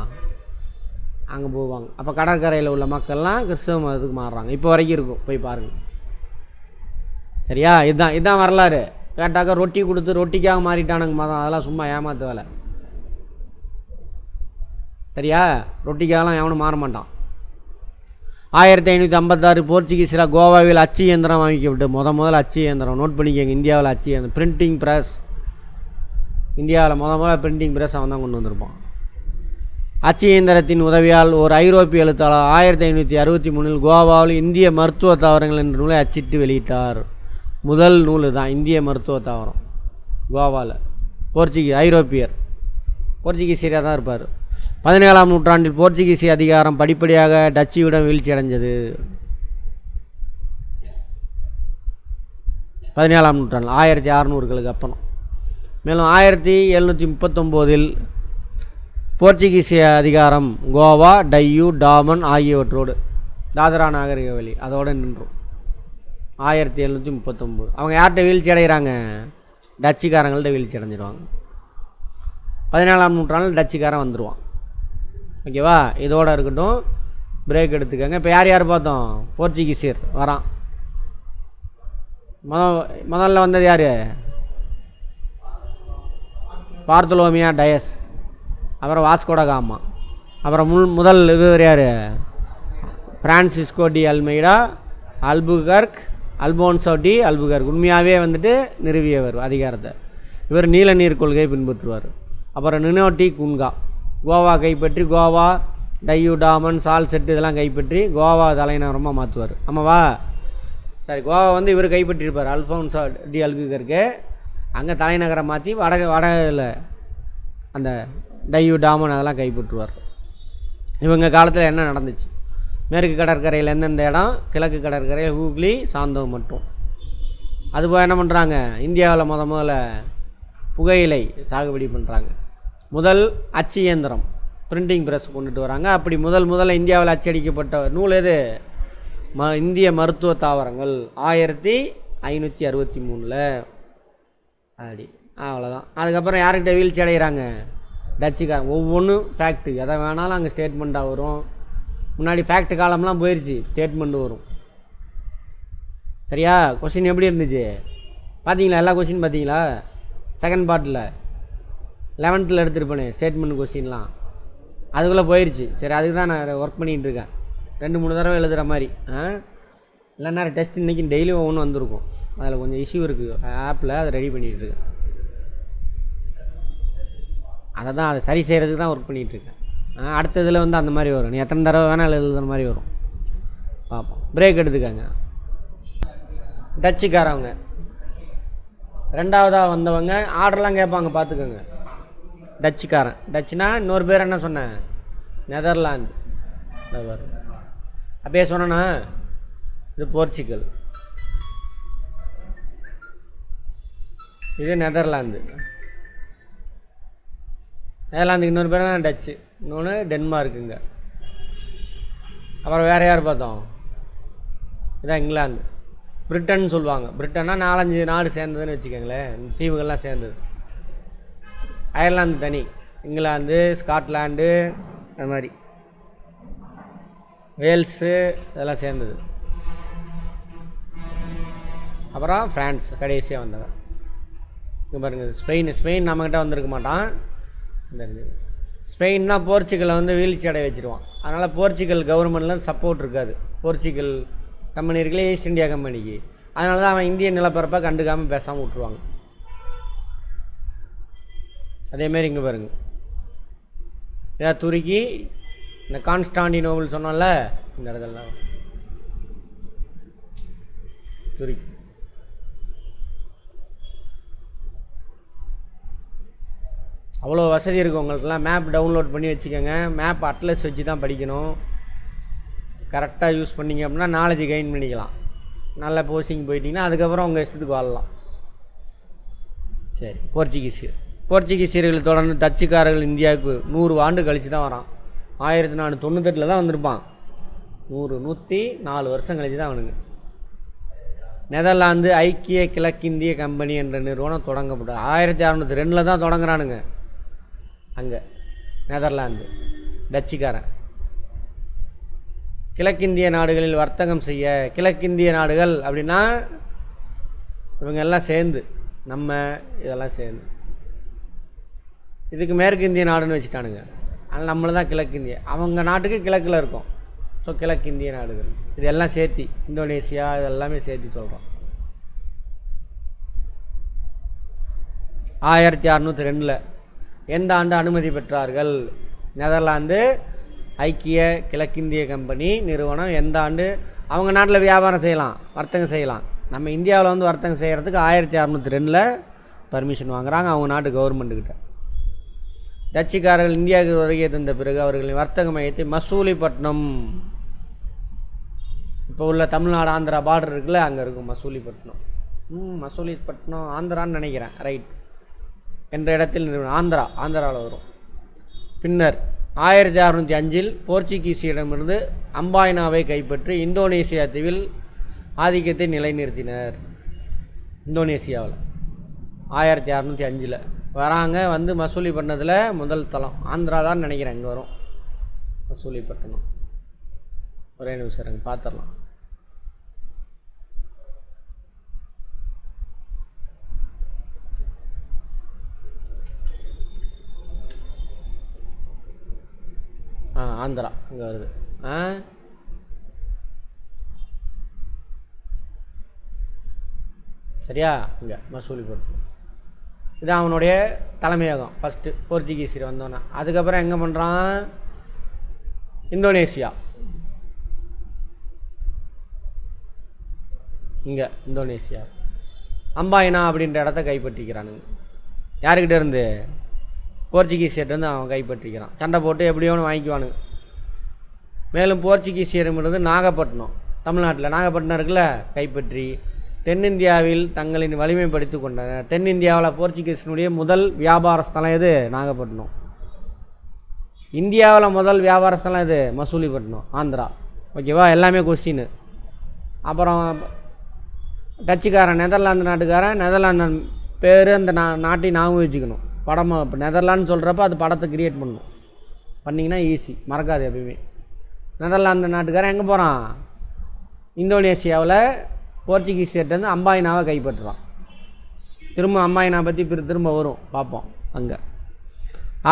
அங்கே போவாங்க. அப்போ கடற்கரையில் உள்ள மக்கள்லாம் கிறிஸ்தவ மதத்துக்கு மாறுறாங்க. இப்போ வரைக்கும் இருக்கும், போய் பாருங்கள். சரியா? இதுதான் வரலாறு. கேட்டாக்கா ரொட்டி கொடுத்து ரொட்டிக்காக மாறிட்டானுங்க மதம், அதெல்லாம் சும்மா ஏமாத்து வேலை. சரியா? ரொட்டிக்காலாம் எவனும் மாற மாட்டான். 1556 போர்ச்சுகீஸில் கோவாவில் அச்சு இயந்திரம் அமைக்கப்பட்டு முதல் அச்சு இயந்திரம். நோட் பண்ணிக்கோங்க, இந்தியாவில் அச்சு இயந்திரம், பிரிண்டிங் ப்ரெஸ். இந்தியாவில் முதல்ல பிரிண்டிங் ப்ரெஸ் அவன் தான் கொண்டு வந்திருப்பான். அச்சு இயந்திரத்தின் உதவியால் ஒரு ஐரோப்பிய எழுத்தாளர் 1563 கோவாவில் இந்திய மருத்துவ தாவரங்கள் என்ற நூலை அச்சிட்டு வெளியிட்டார். முதல் நூல் தான் இந்திய மருத்துவ தாவரம். கோவாவில் ஐரோப்பியர் போர்ச்சுகீசியராக தான் இருப்பார். 17ஆம் நூற்றாண்டில் போர்ச்சுகீசிய அதிகாரம் படிப்படியாக டச்சுவிடம் வீழ்ச்சி அடைஞ்சது. 17ஆம் நூற்றாண்டு 1600களுக்கு அப்புறம். மேலும் 1739 போர்ச்சுகீசிய அதிகாரம் கோவா, டையூ, டாமன் ஆகியவற்றோடு தாதரா நாகரிக வழி அதோடு நின்றும். 1739 அவங்க யார்கிட்ட வீழ்ச்சி அடைகிறாங்க? டச்சுக்காரங்கள்ட்ட வீழ்ச்சி அடைஞ்சிடுவாங்க. 17ஆம் நூற்றாண்டில் டச்சுக்காரன் வந்துடுவான். ஓகேவா? இதோடு இருக்கட்டும், பிரேக் எடுத்துக்கோங்க. இப்போ யார் பார்த்தோம்? போர்ச்சுகீசியர் வரான். முதல்ல வந்தது யார்? பார்த்தோலோமியோ டயஸ். அப்புறம் வாஸ்கோ ட காமா. அப்புறம் முதல் இவர் யார்? Francisco de Almeida, Albuquerque, Alfonso de Albuquerque. உண்மையாகவே வந்துட்டு நிறுவியவர் அதிகாரத்தை. இவர் நீல நீர் கொள்கையை பின்பற்றுவார். அப்புறம் நினோ டி குன்கா கோவா கைப்பற்றி கோவா, டையூ, டாமன், சால்செட்டு இதெல்லாம் கைப்பற்றி கோவா தலைநகரமாக மாற்றுவார். ஆமாவா? சரி, கோவா வந்து இவர் கைப்பற்றியிருப்பார், அல்ஃபோன்சோ டி அல்புகர்க்கு. அங்கே தலைநகரை மாற்றி வடகில் அந்த டையூ, டாமன் அதெல்லாம் கைப்பற்றுவார். இவங்க காலத்தில் என்ன நடந்துச்சு? மேற்கு கடற்கரையில் எந்தெந்த இடம்? கிழக்கு கடற்கரையில் ஹூக்ளி, சாந்தோ மற்றும். அதுபோல் என்ன பண்ணுறாங்க? இந்தியாவில் முதல்ல புகையிலை சாகுபடி பண்ணுறாங்க. முதல் அச்சு இயந்திரம் பிரிண்டிங் ப்ரெஸ் கொண்டுட்டு வராங்க. அப்படி முதல்ல இந்தியாவில் அச்சடிக்கப்பட்ட நூல் எது? இந்திய மருத்துவ தாவரங்கள் 1563. அப்படி அவ்வளோதான். அதுக்கப்புறம் யார்கிட்ட வீழ்ச்சி அடைகிறாங்க? டச்சுக்காரங்க. ஒவ்வொன்றும் ஃபேக்ட்ரி எதை வேணாலும் அங்கே ஸ்டேட்மெண்ட்டாக வரும். முன்னாடி ஃபேக்ட்ரி காலம்லாம் போயிடுச்சு, ஸ்டேட்மெண்ட் வரும். சரியா? கொஸ்டின் எப்படி இருந்துச்சு பார்த்தீங்களா? எல்லா கொஸ்டின் பார்த்தீங்களா? செகண்ட் பார்ட்டில் 11th எடுத்துருப்பேனே ஸ்டேட்மெண்ட் கொஸ்டின்லாம், அதுக்குள்ளே போயிடுச்சு. சரி, அதுக்கு தான் நான் ஒர்க் பண்ணிகிட்டு இருக்கேன். 2-3 தடவை எழுதுகிற மாதிரி. இல்லைன்னா டெஸ்ட் இன்றைக்கி டெய்லியும் ஒவ்வொன்று வந்திருக்கும். அதில் கொஞ்சம் இஷ்யூ இருக்குது ஆப்பில், அதை ரெடி பண்ணிகிட்ருக்கேன். அதை சரி செய்கிறதுக்கு தான் ஒர்க் பண்ணிகிட்ருக்கேன். அடுத்ததில் வந்து அந்த மாதிரி வரும். நீ எத்தனை தடவை வேணால் எழுதுகிற மாதிரி வரும். பார்ப்போம். பிரேக் எடுத்துக்கங்க. டச்சுக்காரவங்க ரெண்டாவதாக வந்தவங்க ஆர்டர்லாம் கேட்பாங்க, பார்த்துக்கோங்க. டச்சுக்காரன். டச்சுனா இன்னொரு பேர் என்ன சொன்னேன்? நெதர்லாந்து. அப்படியே சொன்னேன்னா இது போர்ச்சுகல், இது நெதர்லாந்து. நெதர்லாந்துக்கு இன்னொரு பேர் தான் டச்சு, இன்னொன்று டென்மார்க்குங்க. அப்புறம் வேறு யார் பார்த்தோம்? இதான் இங்கிலாந்து. பிரிட்டன் சொல்லுவாங்க. பிரிட்டன்னா 4-5 நாடு சேர்ந்ததுன்னு வச்சுக்கோங்களேன், தீவுகள்லாம் சேர்ந்தது. அயர்லாந்து தனி, இங்கிலாந்து, ஸ்காட்லாண்டு, அது மாதிரி வேல்ஸு இதெல்லாம் சேர்ந்தது. அப்புறம் ஃப்ரான்ஸ் கடைசியாக வந்தவன். இங்கே பாருங்கள், ஸ்பெயின் நம்மக்கிட்ட வந்திருக்க மாட்டான். இந்த ஸ்பெயின்னா போர்ச்சுகலை வந்து வீழ்ச்சி அடைய வச்சுருவான். அதனால் போர்ச்சுகல் கவர்மெண்ட்லாம் சப்போர்ட் இருக்காது. போர்ச்சுகல் கம்பெனி இருக்குல்ல, ஈஸ்ட் இந்தியா கம்பெனிக்கு. அதனால தான் அவன் இந்திய நிலப்பரப்பை கண்டுக்காமல் பேசாமல் விட்ருவாங்க. அதேமாரி இங்கே பாருங்கள், இதான் துருக்கி. இந்த கான்ஸ்டாண்டினோபிள் சொன்னோம்ல, இந்த இடத்துல துருக்கி. அவ்வளோ வசதி இருக்குது உங்களுக்குலாம். மேப் டவுன்லோட் பண்ணி வச்சுக்கோங்க. மேப் அட்லஸ் வச்சு தான் படிக்கணும். கரெக்டாக யூஸ் பண்ணிங்க அப்படின்னா நாலேஜ் கெயின் பண்ணிக்கலாம். நல்ல போஸ்டிங் போயிட்டிங்கன்னா அதுக்கப்புறம் உங்கள் இஷ்டத்துக்கு வாழலாம். சரி, போர்ச்சுகீசியர்கள் தொடர்ந்து டச்சுக்காரர்கள் இந்தியாவுக்கு 100 ஆண்டு கழித்து தான் வரான். 1498 தான் வந்திருப்பான். 104 வருஷம் கழித்து தான் அவனுங்க. நெதர்லாந்து ஐக்கிய கிழக்கிந்திய கம்பெனி என்ற நிறுவனம் தொடங்கப்பட்டது. 1602 தான் தொடங்குறானுங்க. அங்கே நெதர்லாந்து டச்சுக்காரன். கிழக்கிந்திய நாடுகளில் வர்த்தகம் செய்ய, கிழக்கிந்திய நாடுகள் அப்படின்னா இவங்க எல்லாம் சேர்ந்து, நம்ம இதெல்லாம் சேர்ந்து. இதுக்கு மேற்கு இந்திய நாடுன்னு வச்சுட்டானுங்க. ஆனால் நம்மள தான் கிழக்கு இந்தியா, அவங்க நாட்டுக்கு கிழக்கில் இருக்கும். ஸோ கிழக்கு இந்திய நாடுகள் இது எல்லாம் சேர்த்தி, இந்தோனேசியா இது எல்லாமே சேர்த்தி சொல்கிறோம். 1602 எந்த ஆண்டு அனுமதி பெற்றார்கள்? நெதர்லாந்து ஐக்கிய கிழக்கிந்திய கம்பெனி நிறுவனம் எந்த ஆண்டு அவங்க நாட்டில் வியாபாரம் செய்யலாம், வர்த்தகம் செய்யலாம். நம்ம இந்தியாவில் வந்து வர்த்தகம் செய்கிறதுக்கு 1602 பர்மிஷன் வாங்குகிறாங்க அவங்க நாட்டு கவர்மெண்ட்டுக்கிட்ட. டச்சுக்காரர்கள் இந்தியாவுக்கு வருகை தந்த பிறகு அவர்களின் வர்த்தக மையத்தை மசூலிப்பட்டினம், இப்போ உள்ள தமிழ்நாடு ஆந்திரா பார்டர் இருக்குல்ல, அங்கே இருக்கும் மசூலிப்பட்டினம். மசூலிப்பட்டினம் ஆந்திரான்னு நினைக்கிறேன், ரைட், என்ற இடத்தில் நிறுவனம். ஆந்திராவில் வரும். பின்னர் 1605 போர்ச்சுகீசியிடமிருந்து அம்பாயினாவை கைப்பற்றி இந்தோனேசியா தீவில் ஆதிக்கத்தை நிலைநிறுத்தினர். இந்தோனேசியாவில் 1605 வராங்க. வந்து மசூலிப்பட்டினத்தில் முதல் தளம் ஆந்திரா தான் நினைக்கிறேன், இங்கே வரும் மசூலிப்பட்டினம். ஒரே நிமிஷம் அங்கே பார்த்துடலாம். ஆந்திரா இங்கே வருது. சரியா, இங்கே மசூலிப்பட்டினம் இது அவனுடைய தலைமையகம். ஃபஸ்ட்டு போர்ச்சுகீஸில் வந்தோன்னே அதுக்கப்புறம் எங்கே பண்ணுறான், இந்தோனேசியா. இங்கே இந்தோனேசியா அம்பாயினா அப்படின்ற இடத்த கைப்பற்றிக்கிறானுங்க. யாருக்கிட்ட இருந்து? போர்ச்சுகீசியர்கிட்டருந்து அவன் கைப்பற்றிக்கிறான். சண்டை போட்டு எப்படியோன்னு வாங்கிக்குவானுங்க. மேலும் போர்ச்சுகீசியரிடமிருந்து நாகப்பட்டினம், தமிழ்நாட்டில் நாகப்பட்டினம் இருக்குல்ல, கைப்பற்றி தென்னிந்தியாவில் தங்களின் வலிமைப்படுத்தி கொண்டனர். தென்னிந்தியாவில் போர்ச்சுகீஸினுடைய முதல் வியாபார ஸ்தலம் எது? நாகப்பட்டினம். இந்தியாவில் முதல் வியாபார ஸ்தலம் எது? மசூலிப்பட்டினம், ஆந்திரா. ஓகேவா, எல்லாமே கொஸ்டின். அப்புறம் டச்சுக்காரன் நெதர்லாந்து நாட்டுக்காரன், நெதர்லாந்து பேர் அந்த நாட்டை ஞாபகம் வச்சுக்கணும். படமாக இப்போ நெதர்லாந்து சொல்கிறப்ப அது படத்தை க்ரியேட் பண்ணணும். பண்ணிங்கன்னா ஈஸி, மறக்காது எப்பயுமே. நெதர்லாந்து நாட்டுக்காரன் எங்கே போகிறான்? இந்தோனேசியாவில் போர்ச்சுகீசியர்கிட்டருந்து அம்பாயினாவை கைப்பற்றுறான். திரும்ப அம்பாயினா பற்றி திரும்ப வரும், பார்ப்போம். அங்கே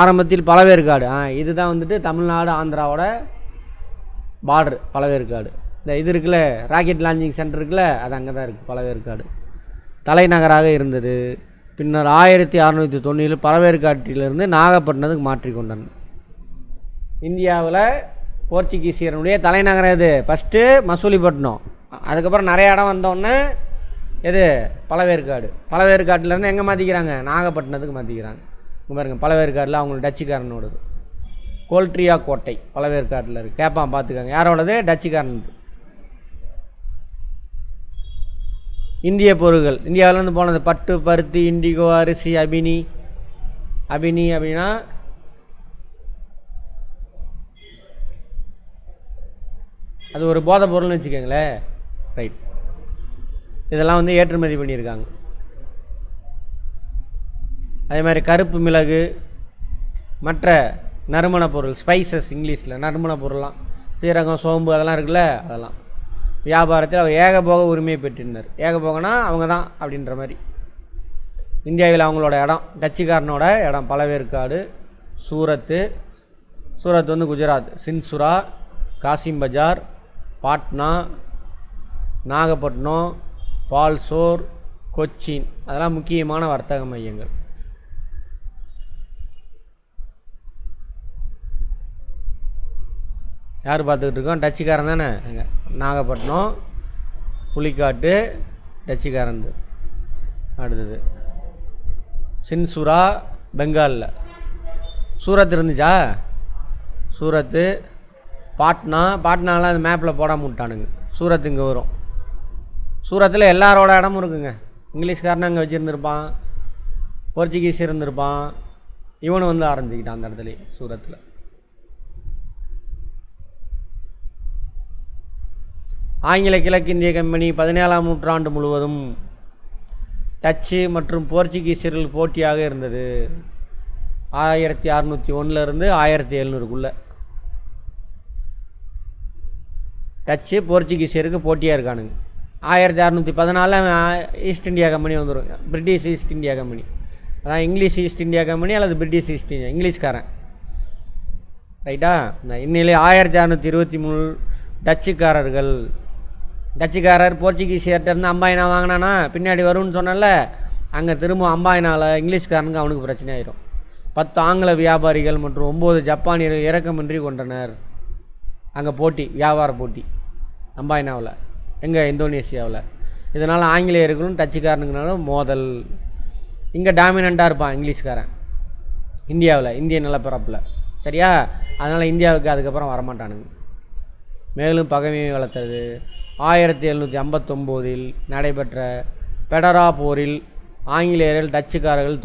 ஆரம்பத்தில் பழவேற்காடு, இதுதான் வந்துட்டு தமிழ்நாடு ஆந்திராவோட பார்டர். பழவேற்காடு இந்த இது இருக்குல்ல, ராக்கெட் லான்ச்சிங் சென்டர் இருக்குல்ல, அது அங்கே தான் இருக்குது. பழவேற்காடு தலைநகராக இருந்தது. பின்னர் 1690 பழவேற்காட்டிலிருந்து நாகப்பட்டினத்துக்கு மாற்றிக்கொண்டனர். இந்தியாவில் போர்ச்சுகீசியனுடைய தலைநகரம் எது? ஃபஸ்ட்டு மசூலிப்பட்டினம், அதுக்கப்புறம் நிறைய இடம் வந்தோடனே எது? பழவேற்காடு. பழவேற்காட்டிலேருந்து எங்கே மாற்றிக்கிறாங்க? நாகப்பட்டினத்துக்கு மாற்றிக்கிறாங்க. இங்கே பாருங்கள், பழவேற்காடில் அவங்களுக்கு டச்சுக்காரனோடது கோல்ட்ரியா கோட்டை பழவேற்காட்டில் இருக்குது. கேட்பான், பார்த்துக்காங்க. யாரோடது? டச்சுக்காரனது. இந்திய பொருட்கள் இந்தியாவிலேருந்து போனது பட்டு, பருத்தி, இண்டிகோ, அரிசி, அபினி. அபினி அப்படின்னா அது ஒரு போதை பொருள்னு வச்சுக்கோங்களேன், ரைட். இதெல்லாம் வந்து ஏற்றுமதி பண்ணியிருக்காங்க. அதே மாதிரி கருப்பு மிளகு, மற்ற நறுமண பொருள், ஸ்பைசஸ் இங்கிலீஷில், நறுமண பொருள்லாம், சீரகம், சோம்பு அதெல்லாம் இருக்குல்ல, அதெல்லாம் வியாபாரத்தில் அவர் ஏகபோக உரிமையை பெற்றிருந்தார். ஏகபோகனா அவங்க தான் அப்படின்ற மாதிரி. இந்தியாவில் அவங்களோட இடம், டச்சுக்காரனோட இடம் பழவேற்காடு, சூரத்து வந்து குஜராத், சின்சுரா, காசிம் பஜார், பாட்னா, நாகப்பட்டினம், பால்சோர், கொச்சின், அதெல்லாம் முக்கியமான வர்த்தக மையங்கள். யார் பார்த்துக்கிட்டு இருக்கோம்? டச்சுக்காரன் தானே. அங்கே நாகப்பட்டினம், புலிக்காட்டு, டச்சுக்காரன். அடுத்தது சின்சுரா, பெங்காலில். சூரத் இருந்துச்சா? சூரத்து, பாட்னாலாம் அந்த மேப்பில் போடாமல் விட்டானுங்க. சூரத் இங்கே வரும். சூரத்தில் எல்லாரோட இடமும் இருக்குங்க. இங்கிலீஷ்காரன் அங்கே வச்சுருந்துருப்பான், போர்ச்சுகீஸ் இருந்திருப்பான், இவனு வந்து ஆரம்பிச்சுக்கிட்டான் அந்த இடத்துல சூரத்தில். ஆங்கில கிழக்கிந்திய கம்பெனி 17ஆம் நூற்றாண்டு முழுவதும் டச்சு மற்றும் போர்ச்சுகீசியர்கள் போட்டியாக இருந்தது. 1601 1700 டச்சு போர்ச்சுகீசியருக்கு போட்டியாக இருக்கானுங்க. 1614 ஈஸ்ட் இந்தியா கம்பெனி வந்துடும், பிரிட்டிஷ் ஈஸ்ட் இந்தியா கம்பெனி. அதான் இங்கிலீஷ் ஈஸ்ட் இந்தியா கம்பெனி அல்லது பிரிட்டிஷ் ஈஸ்ட் இந்தியா, இங்கிலீஷ்காரன். ரைட்டா. இந்த இன்னிலே 1623 டச்சுக்காரர்கள், டச்சுக்காரர் போர்ச்சுகீசியர்கிட்டருந்து அம்பாயினா வாங்கினானா பின்னாடி வரும்னு சொன்னல, அங்கே திரும்ப அம்பாயினால் இங்கிலீஷ்காரனுக்கு அவனுக்கு பிரச்சனை ஆயிரும். 10 ஆங்கில வியாபாரிகள் மற்றும் 9 ஜப்பானியர்கள் இறக்கமின்றி கொண்டனர். அங்கே போட்டி, வியாபார போட்டி அம்பாயினாவில், எங்கே இந்தோனேசியாவில். இதனால் ஆங்கிலேயர்களும் டச்சுக்காரனுக்குனாலும் மோதல். இங்கே டாமினண்ட்டாக இருப்பான் இங்கிலீஷ்காரன் இந்தியாவில், இந்திய நிலப்பரப்பில். சரியா, அதனால் இந்தியாவுக்கு அதுக்கப்புறம் வரமாட்டானுங்க. மேலும் பகைமையை வளர்த்தது. 1759 நடைபெற்ற பெடரா போரில் ஆங்கிலேயர்கள் டச்சுக்காரர்கள்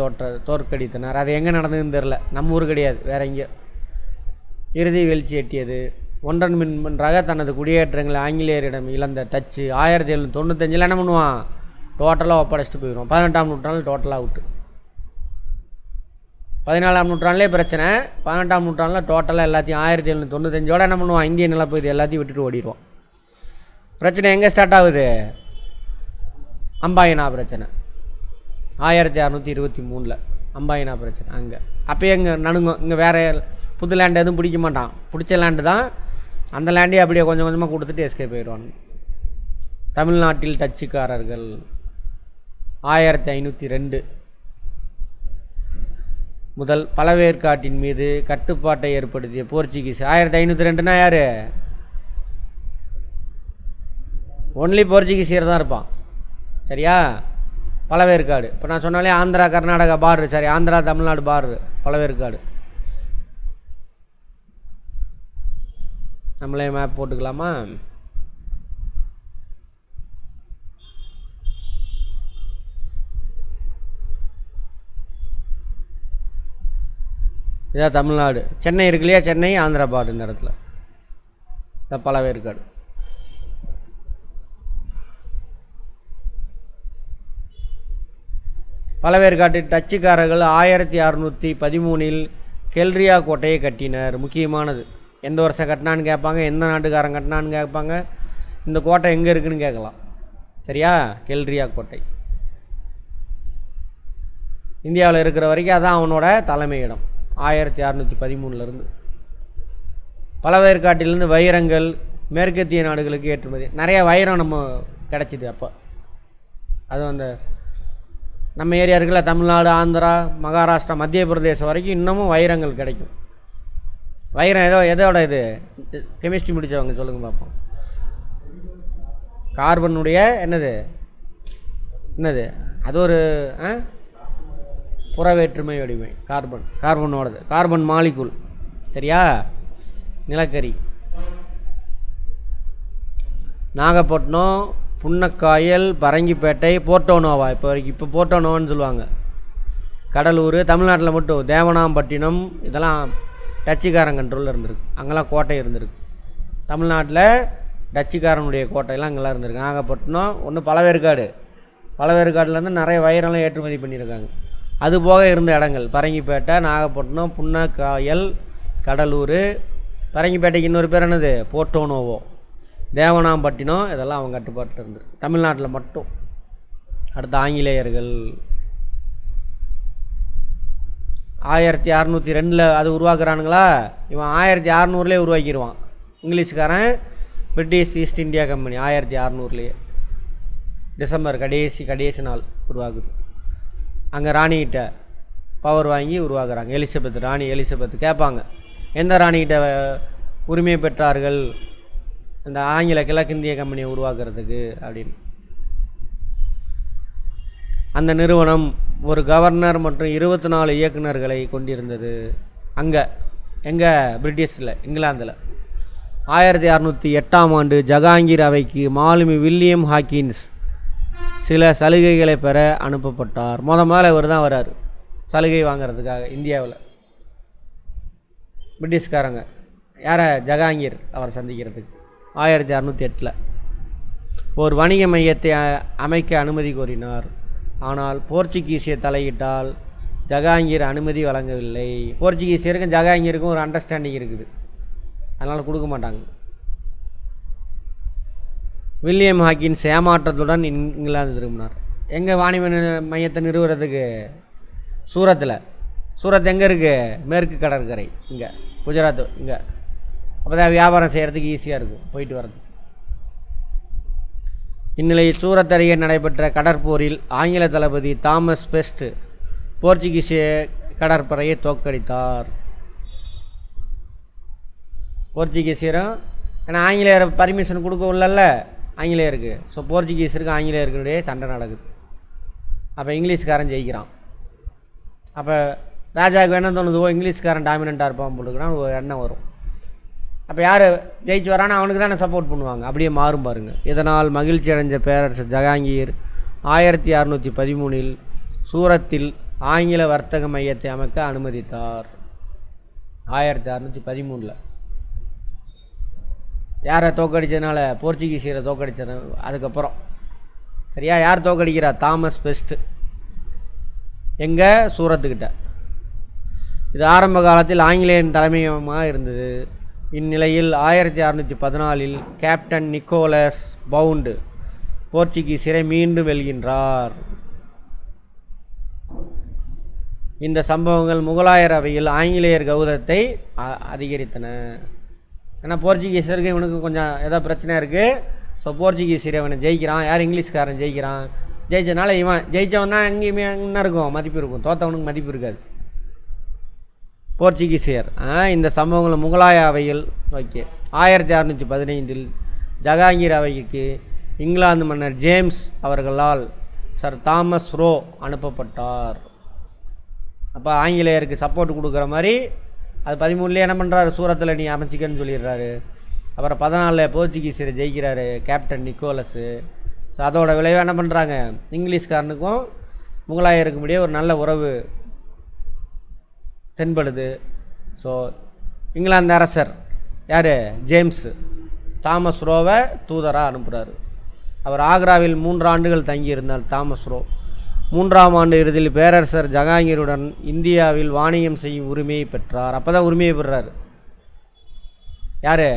தோற்கடித்தனர். அது எங்கே நடந்ததுன்னு தெரில, நம்ம ஊர் கிடையாது, வேற எங்கேயோ. இறுதி வீழ்ச்சி எட்டியது. ஒன்றன் பின்றாக தனது குடியேற்றங்களை ஆங்கிலேயரிடம் இழந்த டச்சு 1795 என்ன பண்ணுவான், டோட்டலாக ஒப்படைச்சிட்டு போயிடுவான். 18ஆம் நூற்றாண்டில் டோட்டலாக அவுட்டு. 14ஆம் நூற்றாண்டிலே பிரச்சனை, 18ஆம் நூற்றாண்டில் டோட்டலாக எல்லாத்தையும் 1795 என்ன பண்ணுவான், இந்திய நிலப்பகுதி எல்லாத்தையும் விட்டுட்டு ஓடிடுவான். பிரச்சனை எங்கே ஸ்டார்ட் ஆகுது, அம்பாயினா பிரச்சனை 1623 அம்பாயினா பிரச்சனை. அங்கே அப்போயே இங்கே நடுங்கும். இங்கே வேறு புது லேண்டு எதுவும் பிடிக்க மாட்டான், பிடிச்ச லேண்டு தான், அந்த லேண்டையே அப்படியே கொஞ்சம் கொஞ்சமாக கொடுத்துட்டு எஸ்கேப் போயிடுவாங்க. தமிழ்நாட்டில் டச்சுக்காரர்கள் 1502 முதல் பழவேற்காட்டின் மீது கட்டுப்பாட்டை ஏற்படுத்திய போர்ச்சுகீஸ். 1502னா யார், ஒன்லி போர்ச்சுகீசியர் தான் இருப்பான். சரியா, பழவேற்காடு இப்போ நான் சொன்னாலே ஆந்திரா கர்நாடகா பார்டரு, சரி ஆந்திரா தமிழ்நாடு பார்டரு பழவேற்காடு. நம்மளே மேப் போட்டுக்கலாமா. இதான் தமிழ்நாடு. சென்னை இருக்கு இல்லையா, சென்னை ஆந்திரா பார்டர் இந்த இடத்துல. இந்த பழவேற்காடு. பழவேற்காட்டு டச்சுக்காரர்கள் 1613 கெல்ரியா கோட்டையை கட்டினர். முக்கியமானது, எந்த வருஷம் கட்டினான்னு கேட்பாங்க, எந்த நாட்டுக்காரன் கட்டினான்னு கேட்பாங்க, இந்த கோட்டை எங்கே இருக்குதுன்னு கேட்கலாம். சரியா, கெல்ரியா கோட்டை இந்தியாவில் இருக்கிற வரைக்கும் அதான் அவனோட தலைமையிடம். 1613 பழவேற்காட்டிலிருந்து வைரங்கள் மேற்கத்திய நாடுகளுக்கு ஏற்றுமதி. நிறைய வைரம் நம்ம கிடச்சிது அப்போ. அதுவும் அந்த நம்ம ஏரியா இருக்குல்ல, தமிழ்நாடு ஆந்திரா மகாராஷ்டிரா மத்திய பிரதேசம் வரைக்கும் இன்னமும் வைரங்கள் கிடைக்கும். வைரம் எதோட இது, கெமிஸ்ட்ரி முடித்தவங்க சொல்லுங்கள் பார்ப்போம். கார்பனுடைய என்னது அது ஒரு புற வேற்றுமை வடிவமை. கார்பனோடது, கார்பன் மாலிகுல். சரியா, நிலக்கரி. நாகப்பட்டினம், புன்னக்காயல், பரங்கிப்பேட்டை, போர்ட்டோனோவா இப்போ போர்ட்டோனோவான்னு சொல்லுவாங்க. கடலூர், தமிழ்நாட்டில் மட்டும் தேவனாம்பட்டினம், இதெல்லாம் டச்சுக்காரன் கண்ட்ரோலில் இருந்திருக்கு. அங்கெல்லாம் கோட்டை இருந்திருக்கு. தமிழ்நாட்டில் டச்சுக்காரனுடைய கோட்டையெல்லாம் அங்கெல்லாம் இருந்திருக்கு. நாகப்பட்டினம் ஒன்று, பழவேற்காடுலேருந்து நிறைய வைரம்லாம் ஏற்றுமதி பண்ணியிருக்காங்க. அது போக இருந்த இடங்கள் பரங்கிப்பேட்டை, நாகப்பட்டினம், புன்னக்காயல், கடலூர். பரங்கிப்பேட்டைக்கு இன்னொரு பேர் என்னது, போர்ட்டோனோவோ. தேவனாம்பட்டினம், இதெல்லாம் அவங்க கட்டுப்பாட்டில் இருந்திருக்கு தமிழ்நாட்டில் மட்டும். அடுத்து ஆங்கிலேயர்கள் 1602 அது உருவாக்குறானுங்களா, இவன் 1600 உருவாக்கிடுவான். இங்கிலீஷ்காரன் British east India company 1600 December கடைசி நாள் உருவாக்குது. அங்கே ராணிகிட்ட பவர் வாங்கி உருவாக்குறாங்க. ராணி எலிசபெத் கேட்பாங்க, எந்த ராணிகிட்ட உரிமை பெற்றார்கள் இந்த ஆங்கில கிழக்கிந்திய கம்பெனியை உருவாக்குறதுக்கு அப்படின்னு. அந்த நிறுவனம் ஒரு கவர்னர் மற்றும் 24 இயக்குநர்களை கொண்டிருந்தது. அங்கே எங்கே, பிரிட்டிஷில், இங்கிலாந்தில். 1608 ஜஹாங்கீர் அவைக்கு மாலுமி வில்லியம் ஹாக்கின்ஸ் சில சலுகைகளை பெற அனுப்பப்பட்டார். முதல்ல இவர் தான் வராரு சலுகை வாங்கிறதுக்காக இந்தியாவில். பிரிட்டிஷ்காரங்க யாரை, ஜஹாங்கீர் அவரை சந்திக்கிறதுக்கு 1608 ஒரு வணிக மையத்தை அமைக்க அனுமதி கோரினார். ஆனால் போர்ச்சுகீசிய தலையிட்டால் ஜஹாங்கீர் அனுமதி வழங்கவில்லை. போர்ச்சுகீசியருக்கும் ஜஹாங்கீருக்கும் ஒரு அண்டர்ஸ்டாண்டிங் இருக்குது, அதனால் கொடுக்க மாட்டாங்க. வில்லியம் ஹாக்கின்ஸ் ஏமாற்றத்துடன் இங்கிலாந்து திரும்பினார். எங்கே வாணிப மையத்தை நிறுவுறதுக்கு, சூரத்தில். சூரத் எங்கே இருக்குது, மேற்கு கடற்கரை. இங்கே குஜராத் இங்கே. அப்போ தான் வியாபாரம் செய்கிறதுக்கு ஈஸியாக இருக்கும், போயிட்டு வர்றது. இந்நிலையில் சூரத் அருகே நடைபெற்ற கடற்போரில் ஆங்கில தளபதி தாமஸ் பெஸ்ட் போர்ச்சுகீசிய கடற்படையை தோற்கடித்தார். போர்ச்சுகீசியரும் ஏன்னா ஆங்கிலேயர் பர்மிஷன் கொடுக்கவில்லல்ல ஆங்கிலேயருக்கு. ஸோ போர்ச்சுகீஸருக்கு ஆங்கிலேயர்களுடைய சண்டை நடக்குது. அப்போ இங்கிலீஷ்காரன் ஜெயிக்கிறான். அப்போ ராஜாவுக்கு என்ன தோணுதுவோ இங்கிலீஷ்காரன் டாமினண்ட்டாக இருப்பான் போட்டுக்கிறான் ஒரு எண்ணம் வரும். அப்போ யார் ஜெயிச்சு வரானோ அவனுக்கு தானே சப்போர்ட் பண்ணுவாங்க. அப்படியே மாறும் பாருங்கள். இதனால் மகிழ்ச்சி அடைஞ்ச பேரரசர் ஜஹாங்கீர் 1613 சூரத்தில் ஆங்கில வர்த்தக மையத்தை அமைக்க அனுமதித்தார். 1613 யாரை தோக்கடிச்சதுனால? போர்ச்சுகீசியரை தோக்கடிச்சது. அதுக்கப்புறம் சரியா யார் தோக்கடிக்கிறா? Thomas best. எங்கே? சூரத்துக்கிட்ட. இது ஆரம்ப காலத்தில் ஆங்கிலேயன் தலைமையகமாக இருந்தது. இந்நிலையில் 1614 கேப்டன் நிக்கோலஸ் பவுண்டு போர்ச்சுகீசியரை மீண்டும் வெல்கின்றார். இந்த சம்பவங்கள் முகலாயர் அவையில் ஆங்கிலேயர் கௌரவத்தை அதிகரித்தன. ஏன்னா போர்ச்சுகீஸருக்கு இவனுக்கு கொஞ்சம் ஏதோ பிரச்சனை இருக்குது. ஸோ போர்ச்சுகீஸர் இவனை ஜெயிக்கிறான். யார்? இங்கிலீஷ்காரன் ஜெயிக்கிறான். ஜெயிச்சனால இவன் ஜெயித்தவன் தான் எங்கேயுமே என்ன இருக்கும்? மதிப்பு இருக்கும். தோற்றவனுக்கு மதிப்பு இருக்காது. போர்ச்சுகீசியர் இந்த சம்பவங்கள் முகலாய அவையில் ஓகே. 1615 ஜஹாங்கீர் அவைக்கு இங்கிலாந்து மன்னர் ஜேம்ஸ் அவர்களால் சர் தாமஸ் ரோ அனுப்பப்பட்டார். அப்போ ஆங்கிலேயருக்கு சப்போர்ட் கொடுக்குற மாதிரி அது 13 என்ன பண்ணுறாரு? சூரத்தில் நீ அமைச்சிக்கன்னு சொல்லிடுறாரு. அப்புறம் 14 போர்ச்சுகீஸரை ஜெயிக்கிறாரு கேப்டன் நிக்கோலஸு. ஸோ அதோட விளைவாக என்ன பண்ணுறாங்க? இங்கிலீஷ்காரனுக்கும் முகலாயருக்கும் இடையே ஒரு நல்ல உறவு தென்படுது. ஸோ இங்கிலாந்து அரசர் யார்? ஜேம்ஸு தாமஸ் ரோவை தூதராக அனுப்புகிறாரு. அவர் ஆக்ராவில் 3 ஆண்டுகள் தங்கியிருந்தார். தாமஸ் ரோ 3ஆம் ஆண்டு இறுதியில் பேரரசர் ஜஹாங்கீருடன் இந்தியாவில் வாணிகம் செய்யும் உரிமையை பெற்றார். அப்போ தான் உரிமையை பெறுறாரு. யார்?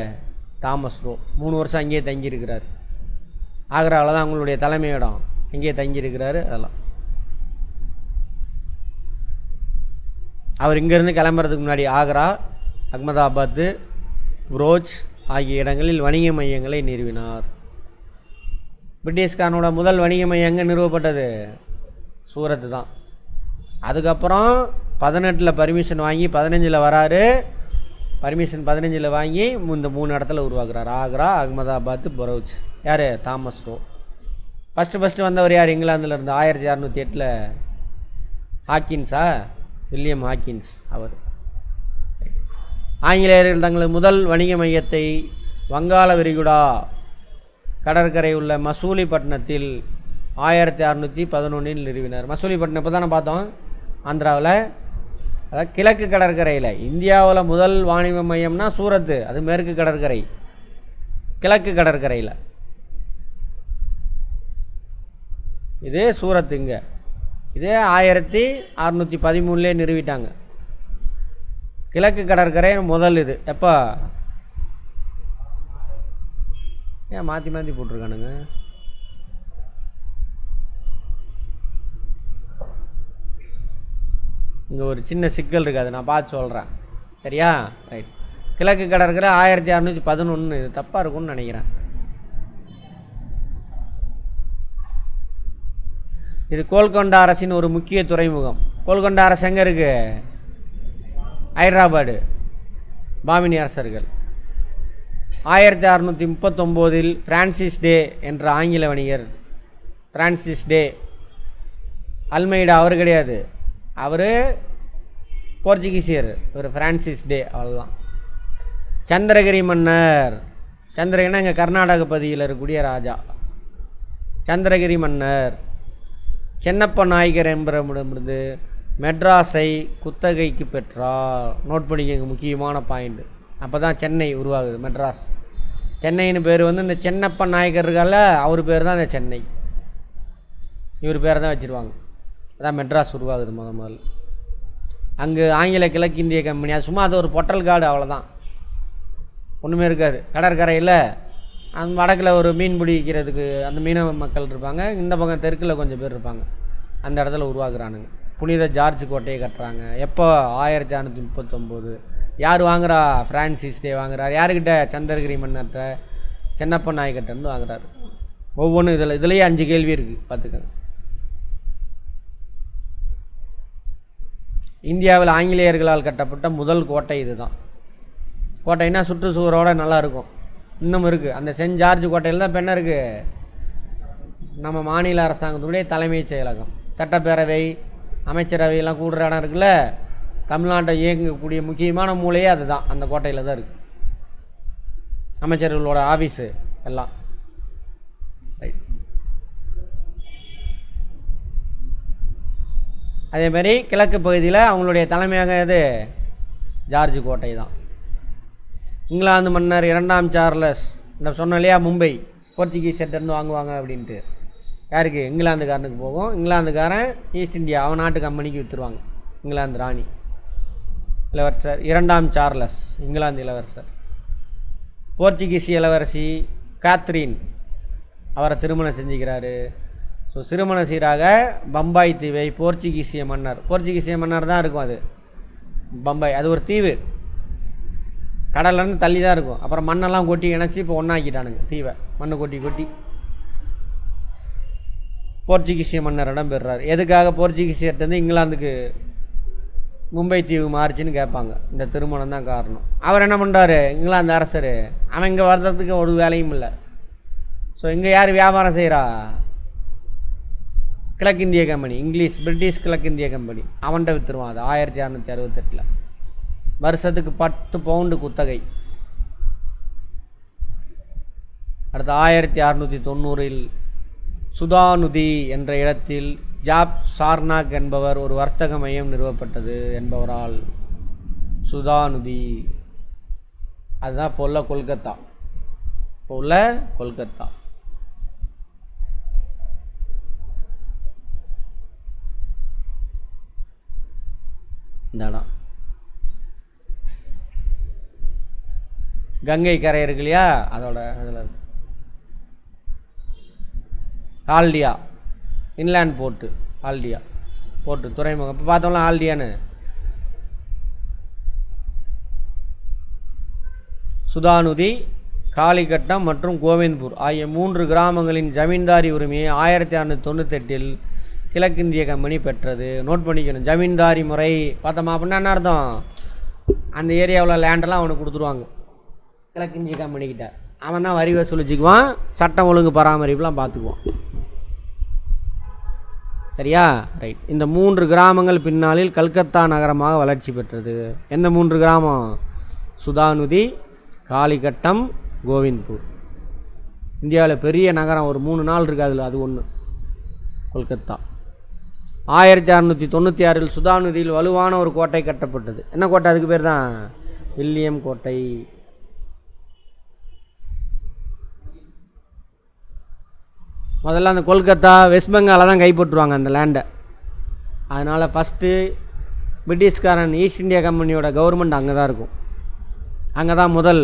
தாமஸ் ரோ 3 வருஷம் அங்கேயே தங்கியிருக்கிறார். ஆக்ராவில் தான் அவங்களுடைய தலைமையிடம். அங்கேயே தங்கியிருக்கிறாரு. அதெல்லாம் அவர் இங்கேருந்து கிளம்புறதுக்கு முன்னாடி ஆக்ரா, அகமதாபாத்து, புரோச் ஆகிய இடங்களில் வணிக மையங்களை நிறுவினார். பிரிட்டிஷ்காரனோட முதல் வணிக மையம் எங்கே நிறுவப்பட்டது? சூரத்து தான். அதுக்கப்புறம் 18 பர்மிஷன் வாங்கி 15 வராரு. பர்மிஷன் 15 வாங்கி இந்த 3 இடத்துல உருவாக்குறார். ஆக்ரா, அகமதாபாத், பரோச். யார்? Thomas row. ஃபஸ்ட்டு வந்தவர் யார்? இங்கிலாந்தில் இருந்து 1608 ஹாக்கின்ஸா? William Hawkins. அவர் ஆங்கிலேயர்கள் தங்களது முதல் வணிக மையத்தை வங்காள விரிகுடா கடற்கரை உள்ள மசூலிப்பட்டினத்தில் 1611 நிறுவினார். மசூலிப்பட்டினம் இப்போ தானே பார்த்தோம் ஆந்திராவில். அதாவது கிழக்கு கடற்கரையில். இந்தியாவில் முதல் வாணிப மையம்னா சூரத்து, அது மேற்கு கடற்கரை. கிழக்கு கடற்கரையில் இது சூரத்துங்க. இதே 1613 நிறுவிட்டாங்க. கிழக்கு கடற்கரை முதல். இது எப்போ? ஏன் மாற்றி மாற்றி போட்டிருக்கானுங்க? இங்கே ஒரு சின்ன சிக்கல் இருக்காது, நான் பார்த்து சொல்கிறேன். சரியா? ரைட். கிழக்கு கடற்கரை 1611. இது தப்பாக இருக்கும்னு நினைக்கிறேன். இது கோல்கொண்டா அரசின் ஒரு முக்கிய துறைமுகம். கோல்கொண்டா அரசு எங்கே இருக்குது? ஹைதராபாடு. பாமினி அரசர்கள். 1639 பிரான்சிஸ் டே என்ற ஆங்கில வணிகர். பிரான்சிஸ் டே அல்மெய்டா அவர் கிடையாது. அவர் போர்ச்சுகீசியர். இவர் பிரான்சிஸ் டே. அவ்வளோதான். சந்திரகிரி மன்னர். சந்திரகிரினா இங்கே கர்நாடக பகுதியில் இருக்கக்கூடிய ராஜா. சந்திரகிரி மன்னர் சென்னப்ப நாயக்கர் என்பவரிடமிருந்து மெட்ராஸை குத்தகைக்கு பெற்றார். நோட் பண்ணிக்கங்க, முக்கியமான பாயிண்ட். அப்போ தான் சென்னை உருவாகுது. மெட்ராஸ் சென்னைன்னு பேர் இந்த சென்னப்ப நாயக்கர் இருக்கால, அவர் பேர் தான் இந்த சென்னை. இவர் பேரை தான் வச்சுருவாங்க. அதான் மெட்ராஸ் உருவாகுது முதல். அங்கே ஆங்கில கிழக்கிந்திய கம்பெனி. அது சும்மா அது ஒரு பொட்டல் காடு, அவ்வளோதான். ஒன்றுமே இருக்காது. கடற்கரையில் அந்த வடக்கில் ஒரு மீன் பிடிக்கிறதுக்கு அந்த மீனவ மக்கள் இருப்பாங்க. இந்த பக்கம் தெற்கில் கொஞ்சம் பேர் இருப்பாங்க. அந்த இடத்துல உருவாக்குறானுங்க. புனித ஜார்ஜ் கோட்டையை கட்டுறாங்க. எப்போ? 1639. யார் வாங்குறா? ஃப்ரான்சிஸ் டே வாங்குறார். யாருக்கிட்ட? சந்திரகிரி மன்னர்கிட்ட, சென்னப்ப நாயக்கிட்டேருந்து வாங்குறாரு. ஒவ்வொன்றும் இதுலேயே 5 கேள்வி இருக்குது, பார்த்துக்கோங்க. இந்தியாவில் ஆங்கிலேயர்களால் கட்டப்பட்ட முதல் கோட்டை இதுதான். கோட்டைன்னா சுற்றுச்சுவரோடு நல்லாயிருக்கும். இன்னும் இருக்குது. அந்த சென்ட் ஜார்ஜ் கோட்டையில் தான் இப்போ என்ன இருக்குது? நம்ம மாநில அரசாங்கத்துடைய தலைமைச் செயலகம், சட்டப்பேரவை, அமைச்சரவையெல்லாம் கூடுற இடம் இருக்குல்ல, தமிழ்நாட்டை இயங்கக்கூடிய முக்கியமான மூலையே அதுதான், அந்த கோட்டையில் தான் இருக்குது. அமைச்சர்களோட ஆஃபீஸு எல்லாம். ரைட். அதேமாதிரி கிழக்கு பகுதியில் அவங்களுடைய தலைமையாக எது? ஜார்ஜ் கோட்டை தான். இங்கிலாந்து மன்னர் 2ஆம் சார்லஸ், இந்த சொன்ன இல்லையா, மும்பை போர்ச்சுகீஸ்கிட்டேருந்து வாங்குவாங்க அப்படின்ட்டு. யாருக்கு? இங்கிலாந்துக்காரனுக்கு போகும். இங்கிலாந்துக்காரன் ஈஸ்ட் இந்தியா அவன் நாட்டு கம்பெனிக்கு விற்றுருவாங்க. இங்கிலாந்து ராணி இளவரசர் 2ஆம் சார்லஸ், இங்கிலாந்து இளவரசர். போர்ச்சுகீஸ் இளவரசி காத்ரீன், அவரை திருமணம் செஞ்சுக்கிறாரு. ஸோ திருமண சீராக பம்பாய் தீவை போர்ச்சுகீசிய மன்னர் தான் இருக்கும். அது பம்பாய், அது ஒரு தீவு, கடல்லேருந்து தள்ளி தான் இருக்கும். அப்புறம் மண்ணெல்லாம் கொட்டி இணைச்சி இப்போ ஒன்றாக்கிட்டானுங்க தீவை. மண்ணை கொட்டி போர்ச்சுகீசிய மன்னரிடம் பெறுறாரு. எதுக்காக போர்ச்சுகீசியர்கிட்டருந்து இங்கிலாந்துக்கு மும்பை தீவு மாறிச்சின்னு கேட்பாங்க. இந்த திருமணம் தான் காரணம். அவர் என்ன பண்ணுறாரு? இங்கிலாந்து அரசர், அவன் இங்கே வர்றதுக்கு ஒரு வேலையும் இல்லை. ஸோ இங்கே யார் வியாபாரம் செய்கிறா? கிழக்கிந்திய கம்பெனி, பிரிட்டிஷ் கிழக்கிந்திய கம்பெனி. அவன்கிட்ட விற்றுருவான். அது 1668 வருஷத்துக்கு 10 பவுண்டு குத்தகை. அடுத்து 1690 சுதானுதி என்ற இடத்தில் ஜாப் சார்னாக் என்பவர் ஒரு வர்த்தக மையம் நிறுவப்பட்டது என்பவரால். சுதானுதி, அதுதான் இப்போ உள்ள கொல்கத்தா. இந்த இடம் கங்கை கரை இருக்கு இல்லையா, அதோட அதில் ஆல்டியா இன்லேண்ட் போர்ட்டு, ஆல்டியா போர்ட்டு துறைமுகம். இப்போ பார்த்தோம்னா ஆல்டியான்னு. சுதானுதி, காளிகட்டம் மற்றும் கோவிந்த்பூர் ஆகிய 3 கிராமங்களின் ஜமீன்தாரி உரிமையை 1698 கிழக்கிந்திய கம்பெனி பெற்றது. நோட் பண்ணிக்கணும். ஜமீன்தாரி முறை பார்த்தோமா அப்படின்னா என்ன அர்த்தம்? அந்த ஏரியாவில் லேண்டெல்லாம் அவனுக்கு கொடுத்துருவாங்க கிழக்கிந்திய கம்பெனிக்கிட்ட. அவன் தான் வரி வசூலிச்சுக்குவான், சட்டம் ஒழுங்கு பராமரிப்புலாம் பார்த்துக்குவான். சரியா? ரைட். இந்த 3 கிராமங்கள் பின்னாளில் கல்கத்தா நகரமாக வளர்ச்சி பெற்றது. எந்த 3 கிராமம்? சுதானுதி, காளிகட்டம், கோவிந்த்பூர். இந்தியாவில் பெரிய நகரம் ஒரு 3 நாள் இருக்குது, அதில் அது ஒன்று கொல்கத்தா. 1696 சுதானுதியில் வலுவான ஒரு கோட்டை கட்டப்பட்டது. என்ன கோட்டை? அதுக்கு பேர் தான் வில்லியம் கோட்டை. முதல்ல அந்த கொல்கத்தா வெஸ்ட் பெங்காலை தான் கைப்பற்றுவாங்க அந்த லேண்டை. அதனால் ஃபஸ்ட்டு பிரிட்டிஷ்காரன் ஈஸ்ட் இந்தியா கம்பெனியோட கவர்மெண்ட் அங்கே தான் இருக்கும். அங்கே தான் முதல்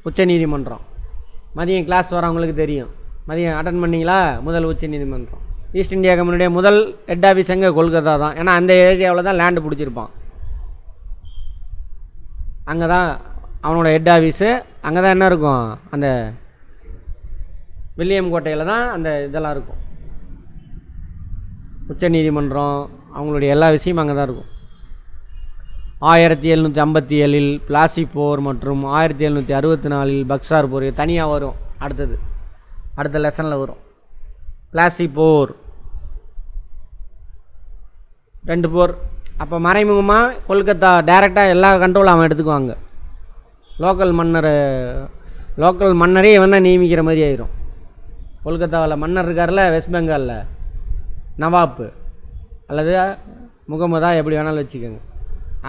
உச்ச நீதிமன்றம். மதியம் கிளாஸ் வரவங்களுக்கு தெரியும். மதியம் அட்டன் பண்ணிங்களா? முதல் உச்ச நீதிமன்றம். ஈஸ்ட் இந்தியா கம்பெனியுடைய முதல் ஹெட் ஆஃபீஸ் எங்கே? கொல்கத்தா தான். ஏன்னா அந்த ஏரியாவில் தான் லேண்டு பிடிச்சிருப்பான். அங்கே தான் அவனோட ஹெட் ஆஃபீஸு. அங்கே தான் என்ன இருக்கும்? அந்த வில்லியம் கோட்டையில் தான் அந்த இதெல்லாம் இருக்கும். உச்ச நீதிமன்றம், அவங்களுடைய எல்லா விஷயமும் அங்கே தான் இருக்கும். 1757 பிளாசி போர் மற்றும் 1764 பக்சார் போர் தனியாக வரும். அடுத்த லெசனில் வரும். பிளாசி போர் 2 போர். அப்போ மறைமுகமாக கொல்கத்தா டைரெக்டாக எல்லா கண்ட்ரோலும் அவன் எடுத்துக்குவாங்க. லோக்கல் மன்னரே இவன் தான் நியமிக்கிற மாதிரி ஆயிரும். கொல்கத்தாவில் மன்னர் இருக்கார்ல, வெஸ்ட் பெங்காலில் நவாப்பு அல்லது முகமதா, எப்படி வேணாலும் வச்சுக்கோங்க.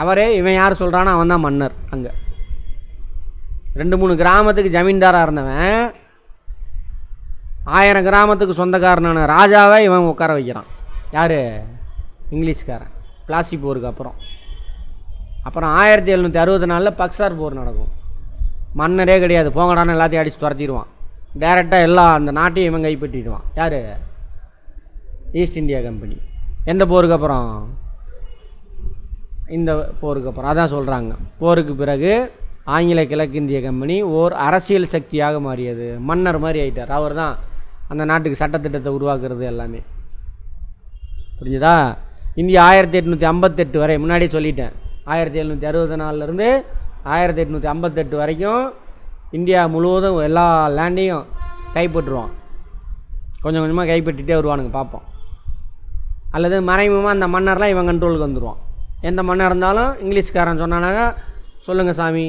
அவரே இவன் யார் சொல்கிறானோ அவன் தான் மன்னர். அங்கே 2-3 கிராமத்துக்கு ஜமீன்தாராக இருந்தவன் 1000 கிராமத்துக்கு சொந்தக்காரனான ராஜாவை இவன் உட்கார வைக்கிறான். யார்? இங்கிலீஷ்காரன். பிளாசி போருக்கு அப்புறம் 1764 பக்சார் போர் நடக்கும். மன்னரே கிடையாது, போங்கடான்னு எல்லாத்தையும் அடித்து துரத்திடுவான். டைரெக்டாக எல்லா அந்த நாட்டையும் இவன் கைப்பற்றிடுவான். யார்? East India Company. எந்த போருக்கு அப்புறம்? இந்த போருக்கு அப்புறம் அதான் சொல்கிறாங்க. போருக்கு பிறகு ஆங்கில கிழக்கிந்திய கம்பெனி ஓர் அரசியல் சக்தியாக மாறியது. மன்னர் மாதிரி ஆகிட்டார். அவர் தான் அந்த நாட்டுக்கு சட்டத்திட்டத்தை உருவாக்குறது எல்லாமே. புரிஞ்சுதா? இந்தியா 1858 வரை, முன்னாடி சொல்லிட்டேன், 1764 1858 வரைக்கும் இந்தியா முழுவதும் எல்லா லேண்டையும் கைப்பற்றுவான். கொஞ்சம் கொஞ்சமாக கைப்பற்றிட்டே வருவானுங்க, பார்ப்போம். அல்லது மறைமுகமாக அந்த மன்னர்லாம் இவன் கண்ட்ரோலுக்கு வந்துடுவான். எந்த மன்னர் இருந்தாலும் இங்கிலீஷ்காரன் சொன்னானாங்க, சொல்லுங்கள் சாமி,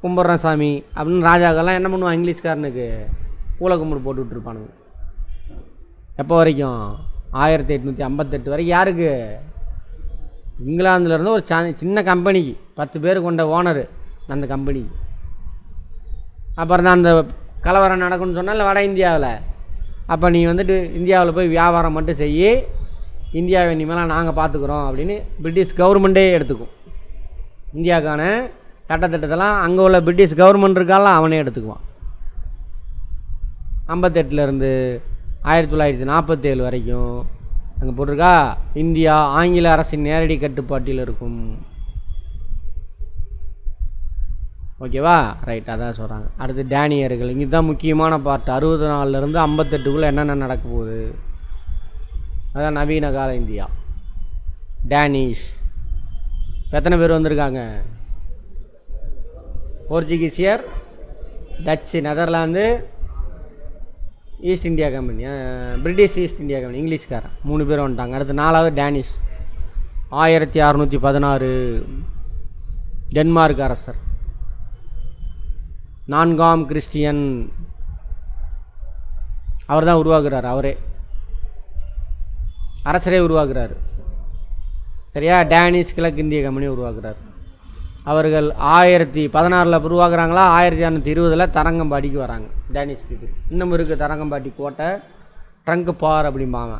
கும்பிட்றேன் சாமி அப்படின்னு ராஜாக்கெல்லாம் என்ன பண்ணுவான், இங்கிலீஷ்காரனுக்கு கூலை கும்பிடு போட்டு விட்டுருப்பானுங்க. எப்போ வரைக்கும்? 1858 வரைக்கும். யாருக்கு? இங்கிலாந்துலேருந்து ஒரு சின்ன கம்பெனிக்கு 10 பேர் கொண்ட ஓனரு அந்த கம்பெனிக்கு. அப்புறம் தான் அந்த கலவரம் நடக்கும்னு சொன்னால் வட இந்தியாவில், அப்போ நீ வந்துட்டு இந்தியாவில் போய் வியாபாரம் மட்டும் செய்யி, இந்தியாவை இனிமேலாம் நாங்கள் பார்த்துக்குறோம் அப்படின்னு பிரிட்டிஷ் கவர்மெண்ட்டே எடுத்துக்கும். இந்தியாவுக்கான சட்டத்திட்டத்தெல்லாம் அங்கே உள்ள பிரிட்டிஷ் கவர்மெண்ட் இருக்காலாம் அவனே எடுத்துக்குவான். 58லேருந்து 1947 வரைக்கும் அங்கே போட்டிருக்கா, இந்தியா ஆங்கில அரசின் நேரடி கட்டுப்பாட்டில் இருக்கும். ஓகேவா? ரைட், அதான் சொல்கிறாங்க. அடுத்து டேனியர்கள். இங்கே தான் முக்கியமான பார்ட். 64லேருந்து 58க்குள்ளே என்னென்ன நடக்க போகுது, அதான் நவீன கால இந்தியா. டேனிஷ் எத்தனை பேர் வந்திருக்காங்க? போர்ச்சுகீசியர், Dutch, Netherlands, east India company, British east India company, இங்கிலீஷ்காரன் 3 பேர் வந்துட்டாங்க. அடுத்து 4வது டேனிஷ். 1616 டென்மார்க் அரசர். 4ஆம் கிறிஸ்டியன், அவர் தான் உருவாக்குறார், அவரே அரசரே உருவாக்குறாரு. சரியா? டேனிஷ் கிழக்கிந்திய கம்பெனி உருவாக்குறார். அவர்கள் 1016 உருவாக்குறாங்களா, 1620 தரங்கம்பாடிக்கு வராங்க. டேனிஷ்க்கு இன்னும் இருக்குது தரங்கம்பாடி கோட்டை, ட்ரங்க் பார் அப்படிம்பாங்க.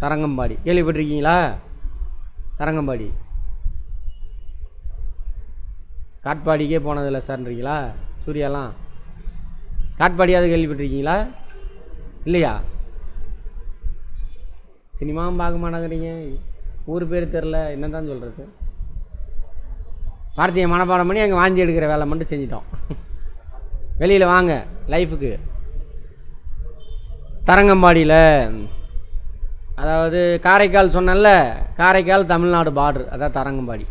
தரங்கம்பாடி கேள்விப்பட்டிருக்கீங்களா? தரங்கம்பாடி காட்பாடிக்கே போனதில்லை சார்ன்றீங்களா? சூர்யாலாம் காட்பாடியாவது கேள்விப்பட்டிருக்கீங்களா? இல்லையா? சினிமாவும் பார்க்க மாட்டேங்கிறீங்க, ஊர் பேர் தெரில, என்ன தான் சொல்கிறது? வார்த்தையை மனப்பாடம் பண்ணி அங்கே வாந்தி எடுக்கிற வேலை மட்டும் செஞ்சிட்டோம். வெளியில் வாங்க லைஃபுக்கு. தரங்கம்பாடியில், அதாவது காரைக்கால் சொன்னேன்ல, காரைக்கால் தமிழ்நாடு பார்டர், அதான் தரங்கம்பாடி.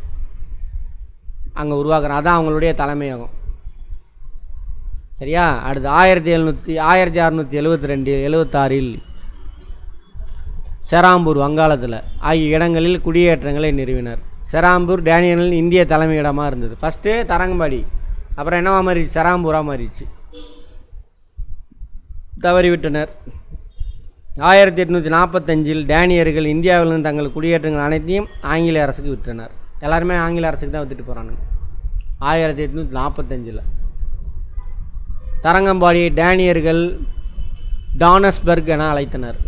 அங்கே உருவாக்குறேன், அதான் அவங்களுடைய தலைமையகம். சரியா? அடுத்து 1672 76 செராம்பூர் வங்காளத்தில் ஆகிய இடங்களில் குடியேற்றங்களை நிறுவினர். செராம்பூர் டேனியர்களின் இந்திய தலைமையிடமாக இருந்தது. ஃபஸ்ட்டு தரங்கம்பாடி, அப்புறம் என்னவா மாறிடுச்சு? செராம்பூராக மாறிடுச்சு. தவறிவிட்டனர். 1845 டேனியர்கள் இந்தியாவிலிருந்து தங்கள் குடியேற்றங்கள் அனைத்தையும் ஆங்கில அரசுக்கு விற்றனர். எல்லாருமே ஆங்கில அரசுக்கு தான் விற்றுட்டு போகிறானுங்க. 1845 தரங்கம்பாடியை டேனியர்கள் டானஸ்பர்க் என அழைத்தனர்.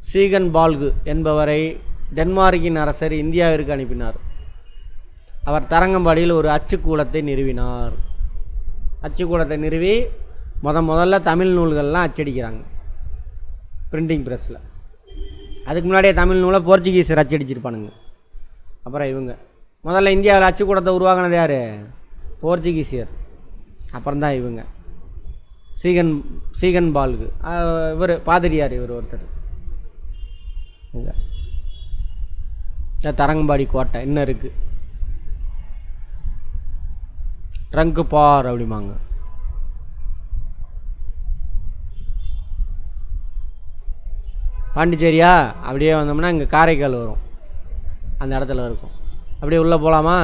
சீகன் பால்கு என்பவரை டென்மார்க்கின் அரசர் இந்தியாவிற்கு அனுப்பினார். அவர் தரங்கம்பாடியில் ஒரு அச்சுக்கூடத்தை நிறுவினார். அச்சுக்கூடத்தை நிறுவி முதல்ல தமிழ் நூல்கள்லாம் அச்சடிக்கிறாங்க பிரிண்டிங் ப்ரெஸ்ஸில். அதுக்கு முன்னாடியே தமிழ் நூலை போர்ச்சுகீஸர் அச்சடிச்சிருப்பானுங்க. அப்புறம் இவங்க முதல்ல இந்தியாவில் அச்சுக்கூடத்தை உருவாக்கினது யார்? போர்ச்சுகீசியர். அப்புறம்தான் இவங்க சீகன் பால்கு. இவர் பாதிரியார், இவர் ஒருத்தர். இங்கே தரங்கம்பாடி கோட்டை இன்னும் இருக்குது. ட்ரங்க் பார் அப்படிம்பாங்க. பாண்டிச்சேரியா அப்படியே வந்தோம்னா இங்கே காரைக்கால் வரும், அந்த இடத்துல இருக்கும். அப்படியே உள்ளே போகலாமா?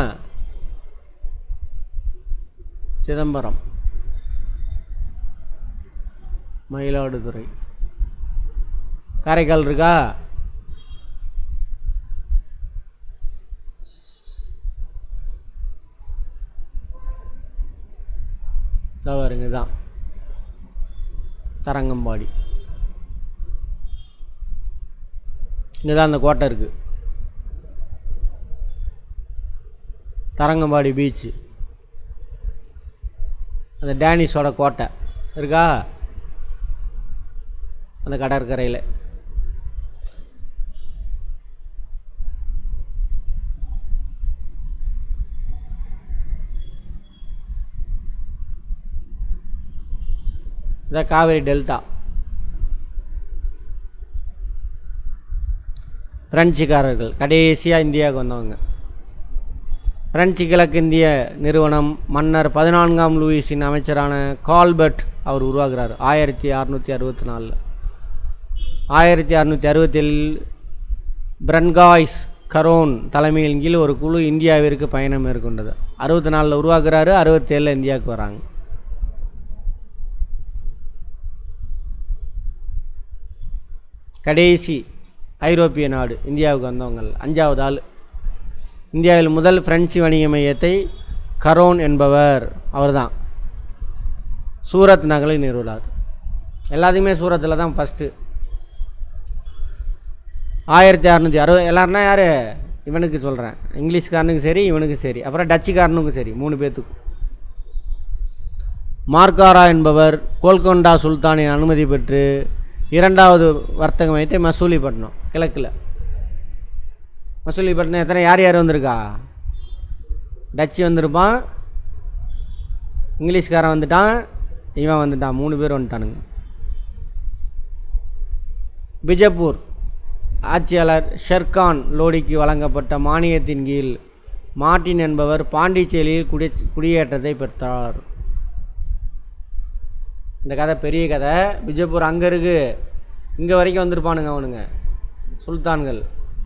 சிதம்பரம், மயிலாடுதுறை, காரைக்கால் இருக்கா? வருங்க, தான் தரங்கம்பாடி. இங்கே தான் அந்த கோட்டை இருக்குது. தரங்கம்பாடி பீச்சு, அந்த டேனிஷோட கோட்டை இருக்கா அந்த கடற்கரையில். இதான் காவிரி டெல்டா. பிரெஞ்சுக்காரர்கள் கடைசியாக இந்தியாவுக்கு வந்தவங்க. பிரெஞ்சு கிழக்கிந்திய நிறுவனம் மன்னர் 14ஆம் லூயிஸின் அமைச்சரான கால்பர்ட் அவர் உருவாக்குறார் 1664. 1667 பிரன்காய்ஸ் கரோன் தலைமையின் கீழ் ஒரு குழு இந்தியாவிற்கு பயணம் மேற்கொண்டது. 64 உருவாக்குறாரு, 67 இந்தியாவுக்கு வராங்க. கடைசி ஐரோப்பிய நாடு இந்தியாவுக்கு வந்தவங்க 5வது ஆள். இந்தியாவில் முதல் பிரெஞ்சு வணிக மையத்தை கரோன் என்பவர் அவர்தான் சூரத் நகரை நிறுவனார். எல்லாத்துக்குமே சூரத்தில் தான் ஃபஸ்ட்டு. 1660 எல்லாருன்னா யார்? இவனுக்கு சொல்கிறேன், இங்கிலீஷ்காரனுக்கும் சரி இவனுக்கும் சரி, அப்புறம் டச்சுக்காரனுக்கும் சரி, 3 பேர்த்துக்கும். மார்க்காரா என்பவர் கோல்கொண்டா சுல்தானின் அனுமதி பெற்று 2வது வர்த்தக மையத்தை மசூலிப்பட்டினம் கிழக்கில். மசூலிப்பட்டினம் எத்தனை யார் யார் வந்திருக்கா? டச்சு வந்திருப்பான், இங்கிலீஷ்காரன் வந்துட்டான், இவன் வந்துட்டான், 3 பேர் வந்துட்டானுங்க. பிஜப்பூர் ஆட்சியாளர் ஷெர்கான் லோடிக்கு வழங்கப்பட்ட மானியத்தின் கீழ் மார்ட்டின் என்பவர் பாண்டிச்சேரியில் குடியேற்றத்தை பெற்றார். இந்த கதை பெரிய கதை. பிஜப்பூர் அங்கே இருக்குது, இங்கே வரைக்கும் வந்திருப்பானுங்க அவனுங்க சுல்தான்கள்.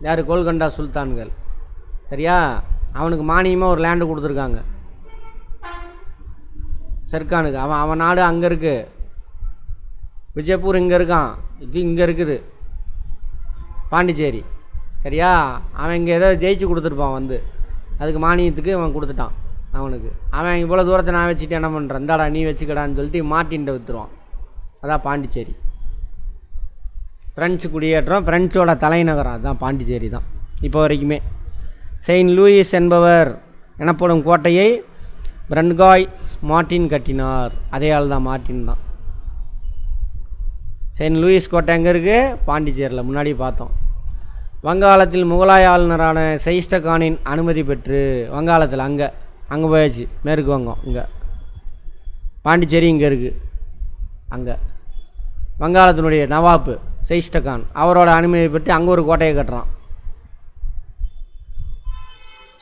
யார்? கோல்கொண்டா சுல்தான்கள். சரியா? அவனுக்கு மானியமாக ஒரு லேண்டு கொடுத்துருக்காங்க ஷெர்கானுக்கு. அவன் நாடு அங்கே இருக்குது, பிஜப்பூர் இங்கே இருக்கான், இது இங்கே இருக்குது பாண்டிச்சேரி. சரியா? அவன் இங்கே ஏதோ ஜெயிச்சு கொடுத்துருப்பான் வந்து, அதுக்கு மானியத்துக்கு அவன் கொடுத்துட்டான் அவனுக்கு. அவன் இவ்வளோ தூரத்தை நான் வச்சுட்டு என்ன பண்ணுறேன், இந்தாடா நீ வச்சுக்கடான்னு சொல்லிட்டு மார்ட்டின்ட்ட விற்றுருவான். அதான் பாண்டிச்சேரி. ஃப்ரெஞ்சு குடியேற்றம், ஃப்ரெஞ்சோட தலைநகரம் அதுதான் பாண்டிச்சேரி தான் இப்போ வரைக்குமே. செயின்ட் லூயிஸ் என்பவர் எனப்படும் கோட்டையை பிரன்காய் மார்ட்டின் கட்டினார். அதே ஆள் தான், மார்ட்டின் தான். செயின்ட் லூயிஸ் கோட்டை எங்கே இருக்குது? பாண்டிச்சேரியில், முன்னாடி பார்த்தோம். வங்காளத்தில் முகலாய ஆளுநரான செயிஸ்டகானின் அனுமதி பெற்று, வங்காளத்தில் அங்கே போயாச்சு, மேற்கு வங்கம். இங்கே பாண்டிச்சேரி இங்கே இருக்குது. அங்கே வங்காளத்தினுடைய நவாப்பு செயிஸ்டகான் அவரோட அனுமதி பெற்று அங்கே ஒரு கோட்டையை கட்டுறான்.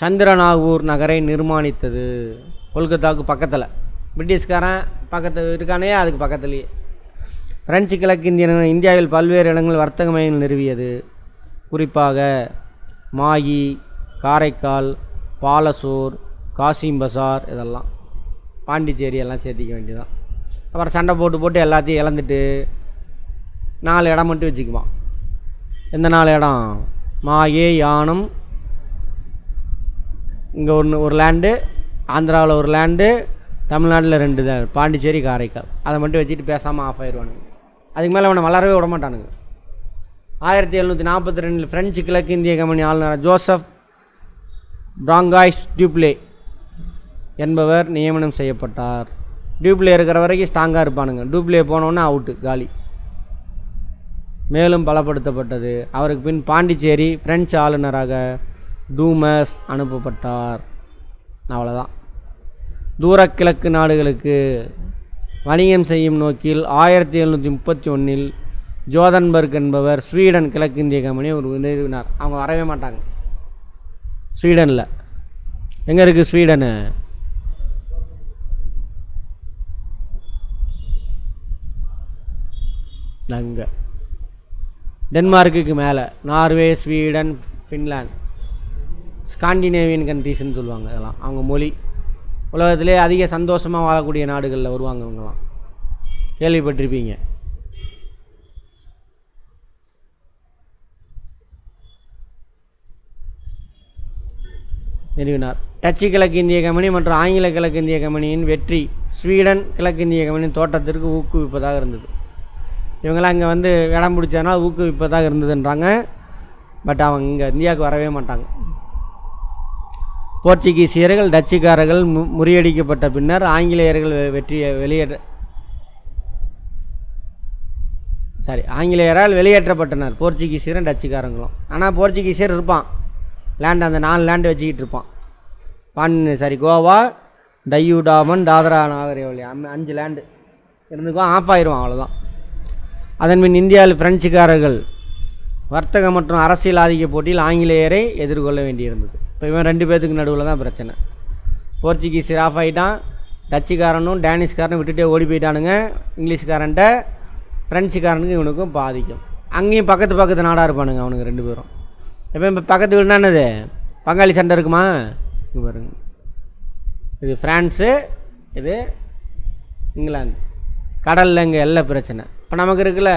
சந்திரநாகூர் நகரை நிர்மாணித்தது. கொல்கத்தாவுக்கு பக்கத்தில், பிரிட்டிஷ்காரன் பக்கத்தில் இருக்கானே, அதுக்கு பக்கத்துலேயே. பிரெஞ்சு கிழக்கிந்திய இந்தியாவில் பல்வேறு இடங்கள் வர்த்தக மையங்கள் நிறுவியது. குறிப்பாக மாயி, காரைக்கால், பாலசூர், காசிம் பசார், இதெல்லாம் பாண்டிச்சேரி எல்லாம் சேர்த்திக்க வேண்டியதான். அப்புறம் சண்டை போட்டு எல்லாத்தையும் இழந்துட்டு 4 இடம் மட்டும் வச்சுக்குவான். எந்த 4 இடம்? மாயே, யானம், இங்கே ஒரு லேண்டு, ஆந்திராவில் ஒரு லேண்டு, தமிழ்நாட்டில் 2 தான், பாண்டிச்சேரி, காரைக்கால். அதை மட்டும் வச்சுட்டு பேசாமல் ஆஃப் ஆயிடுவானுங்க. அதுக்கு மேலே அவனை வளரவே விட மாட்டானுங்க. 1742 பிரெஞ்சு கிழக்கு இந்திய கம்பெனி ஆளுநர் ஜோசப் பிராங்காய்ஸ் டியூப்ளே என்பவர் நியமனம் செய்யப்பட்டார். டியூப்ளே இருக்கிற வரைக்கும் ஸ்ட்ராங்காக இருப்பானுங்க, டியூப்ளே போனோன்னே அவுட்டு, காலி. மேலும் பலப்படுத்தப்பட்டது. அவருக்கு பின் பாண்டிச்சேரி பிரெஞ்சு ஆளுநராக டூமஸ் அனுப்பப்பட்டார். அவ்வளோதான். தூரக்கிழக்கு நாடுகளுக்கு வணிகம் செய்யும் நோக்கில் 1731 ஜோதன்பர்க் என்பவர் ஸ்வீடன் கிழக்கிந்திய கம்பெனி ஒரு நிறுவினார். அவங்க வரவே மாட்டாங்க ஸ்வீடனில். எங்கே இருக்குது ஸ்வீடனு? அங்கே டென்மார்க்குக்கு மேலே நார்வே, ஸ்வீடன், ஃபின்லாந்து, ஸ்காண்டினேவியன் கண்ட்ரீஸ்ன்னு சொல்லுவாங்க. இதெல்லாம் அவங்க மொழி. உலகத்திலே அதிக சந்தோஷமாக வாழக்கூடிய நாடுகளில் வருவாங்க இவங்கெல்லாம், கேள்விப்பட்டிருப்பீங்க. நிறுவினார். டச்சு கிழக்கிந்திய கம்பெனி மற்றும் ஆங்கில கிழக்கிந்திய கம்பெனியின் வெற்றி ஸ்வீடன் கிழக்கிந்திய கம்பெனியின் தோட்டத்திற்கு ஊக்குவிப்பதாக இருந்தது. இவங்களாம் இங்கே வந்து இடம் பிடிச்சதுனா ஊக்குவிப்பதாக இருந்ததுன்றாங்க. பட் அவங்க இங்கே இந்தியாவுக்கு வரவே மாட்டாங்க. போர்ச்சுகீசியர்கள் டச்சுக்காரர்கள் முறியடிக்கப்பட்ட பின்னர் ஆங்கிலேயர்கள் ஆங்கிலேயரால் வெளியேற்றப்பட்டனர், போர்ச்சுகீசியரும் டச்சுக்காரங்களும். ஆனால் போர்ச்சுகீசியர் இருப்பான், லேண்டு அந்த 4 லேண்டு வச்சுக்கிட்டு இருப்பான். கோவா, டையூ டாமன், தாதரா நாகர் ஹவேலி, 5 லேண்டு இருந்துக்குவான், ஆஃப் ஆயிடுவான், அவ்வளோதான். அதன் பின் இந்தியாவில் பிரெஞ்சுக்காரர்கள் வர்த்தக மற்றும் அரசியல் ஆதிக்க போட்டியில் ஆங்கிலேயரை எதிர்கொள்ள வேண்டியிருந்தது. இப்போ இவன் 2 பேர்த்துக்கு நடுவில் தான் பிரச்சனை. போர்ச்சுகீஸ் ஆஃப் ஆகிட்டான், டச்சுக்காரனும் டேனிஷ்காரனும் விட்டுட்டே ஓடி போயிட்டானுங்க. இங்கிலீஷ்காரன்ட்ட ஃப்ரெஞ்சுக்காரனுக்கு இவனுக்கும் பாதிக்கும். அங்கேயும் பக்கத்து நாடாக இருப்பானுங்க அவனுங்க 2 பேரும். இப்போ பக்கத்து வீடுனா என்னது, பங்காளி சண்டை இருக்குமா? இங்கே பாருங்க, இது ஃப்ரான்ஸு, இது இங்கிலாந்து. கடலில் இங்கே எல்லை பிரச்சனை. இப்போ நமக்கு இருக்குல்ல,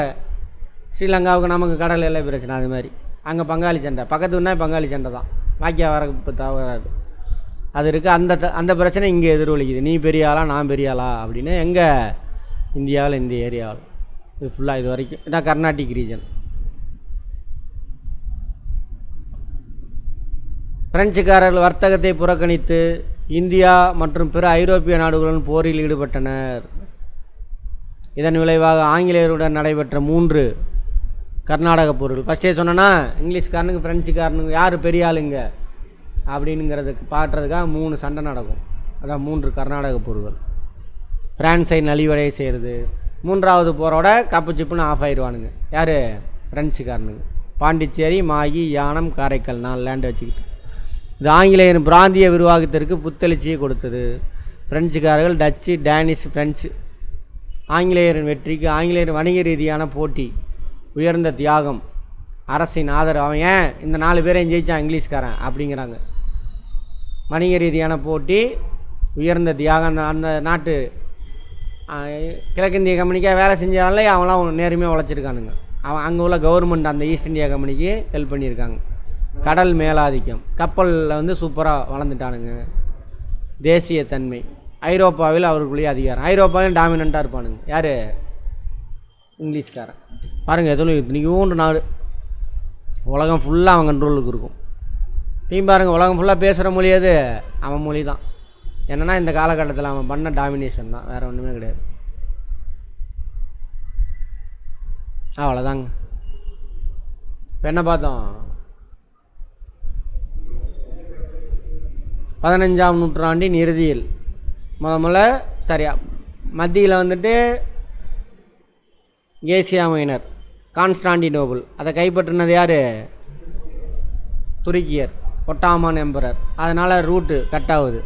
ஸ்ரீலங்காவுக்கு நமக்கு கடல் எல்லை பிரச்சனை, அது மாதிரி அங்கே பங்காளி சண்டை. பக்கத்து வீடுனா பங்காளி சண்டை தான், வாக்கியா வரப்பு தவறாது. அது இருக்குது. அந்த பிரச்சனை இங்கே எதிரொலிக்குது. நீ பெரிய ஆளா நான் பெரிய ஆளா அப்படின்னு. எங்கே? இந்தியாவில் இந்த ஏரியாவில் இது ஃபுல்லாக இது வரைக்கும் இதான் கர்நாடிக் ரீஜன். பிரெஞ்சுக்காரர்கள் வர்த்தகத்தை புறக்கணித்து இந்தியா மற்றும் பிற ஐரோப்பிய நாடுகளுடன் போரில் ஈடுபட்டனர். இதன் விளைவாக ஆங்கிலேயருடன் நடைபெற்ற 3 கர்நாடக போர்கள். ஃபஸ்ட்டே சொன்னேன்னா, இங்கிலீஷ்காரனுக்கு ஃப்ரெஞ்சுக்காரனுக்கு யார் பெரிய ஆளுங்க அப்படின்னுங்கிறதுக்கு பாட்டுறதுக்காக 3 சண்டை நடக்கும். அதான் 3 கர்நாடக போர்கள். ஃப்ரான்ஸை நலிவடைய செய்கிறது. 3வது போரோட கப்பு சிப்புன்னு ஆஃப் ஆயிடுவானுங்க. யார்? ஃப்ரெஞ்சுக்காரனுங்க. பாண்டிச்சேரி, மாகி, யானம், காரைக்கால் 4 லேண்டு வச்சுக்கிட்டு. இது ஆங்கிலேயரின் பிராந்திய விரிவாக்கத்திற்கு புத்தெழுச்சியை கொடுத்தது. பிரெஞ்சுக்காரர்கள், டச்சு, டேனிஷ், ஃப்ரெஞ்சு. ஆங்கிலேயரின் வெற்றிக்கு ஆங்கிலேயர் வணிக ரீதியான போட்டி, உயர்ந்த தியாகம், அரசின் ஆதரவு. அவன் ஏன் இந்த 4 பேரையும் ஜெயிச்சான் இங்கிலீஷ்காரன் அப்படிங்கிறாங்க. வணிக ரீதியான போட்டி, உயர்ந்த தியாகம். அந்த நாட்டு கிழக்கிந்திய கம்பெனிக்காக வேலை செஞ்சாலே அவங்களாம் நேர்மையாக உழைச்சிருக்கானுங்க. அவன் அங்கே உள்ள கவர்மெண்ட் அந்த ஈஸ்ட் இந்தியா கம்பெனிக்கு ஹெல்ப் பண்ணியிருக்காங்க. கடல் மேலாதிக்கம், கப்பலில் சூப்பராக வளர்ந்துட்டானுங்க. தேசியத்தன்மை, ஐரோப்பாவில் அவர்களுடைய அதிகாரம். ஐரோப்பாவில் டாமினண்ட்டாக இருப்பானுங்க. யார்? இங்கிலீஷ்காரன். பாருங்கள், எதுவும் இன்றைக்கி நாடு உலகம் ஃபுல்லாக அவன் கண்ட்ரோலுக்கு இருக்கும். டீம் பாருங்கள், உலகம் ஃபுல்லாக பேசுகிற மொழி எது? அவன் மொழி தான். என்னென்னா இந்த காலகட்டத்தில் அவன் பண்ண டாமினேஷன் தான், வேறு ஒன்றுமே கிடையாது. அவ்வளோதாங்க. இப்போ என்ன பார்த்தோம்? 15ஆம் நூற்றாண்டின் இறுதியில் மத்தியில் ஏசியா மைனர், கான்ஸ்டாண்டினோபிள், அதை கைப்பற்றினது யார்? துருக்கியர், ஒட்டாமான் எம்பரர். அதனால் ரூட்டு கட் ஆகுது.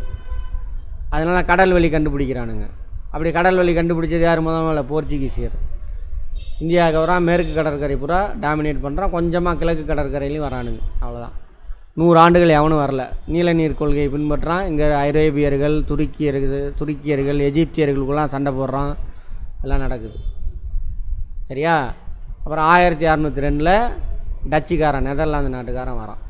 அதனால் கடல் வழி கண்டுபிடிக்கிறானுங்க. அப்படி கடல் வழி கண்டுபிடிச்சது யார்? முதல்ல போர்ச்சுகீசியர். இந்தியாவுக்கு வரா, மேற்கு கடற்கரை பூரா டாமினேட் பண்ணுறான். கொஞ்சமாக கிழக்கு கடற்கரையிலையும் வரானுங்க. அவ்வளோதான். 100 ஆண்டுகள் எவனும் வரல. நீல நீர் கொள்கையை பின்பற்றான். இங்கே ஐரோப்பியர்கள், துருக்கியர்கள், எஜிப்தியர்களுக்கெல்லாம் சண்டை போடுறான். எல்லாம் நடக்குது. சரியா? அப்புறம் 1602 டச்சுக்காரன், நெதர்லாந்து நாட்டுக்காரன் வரான்.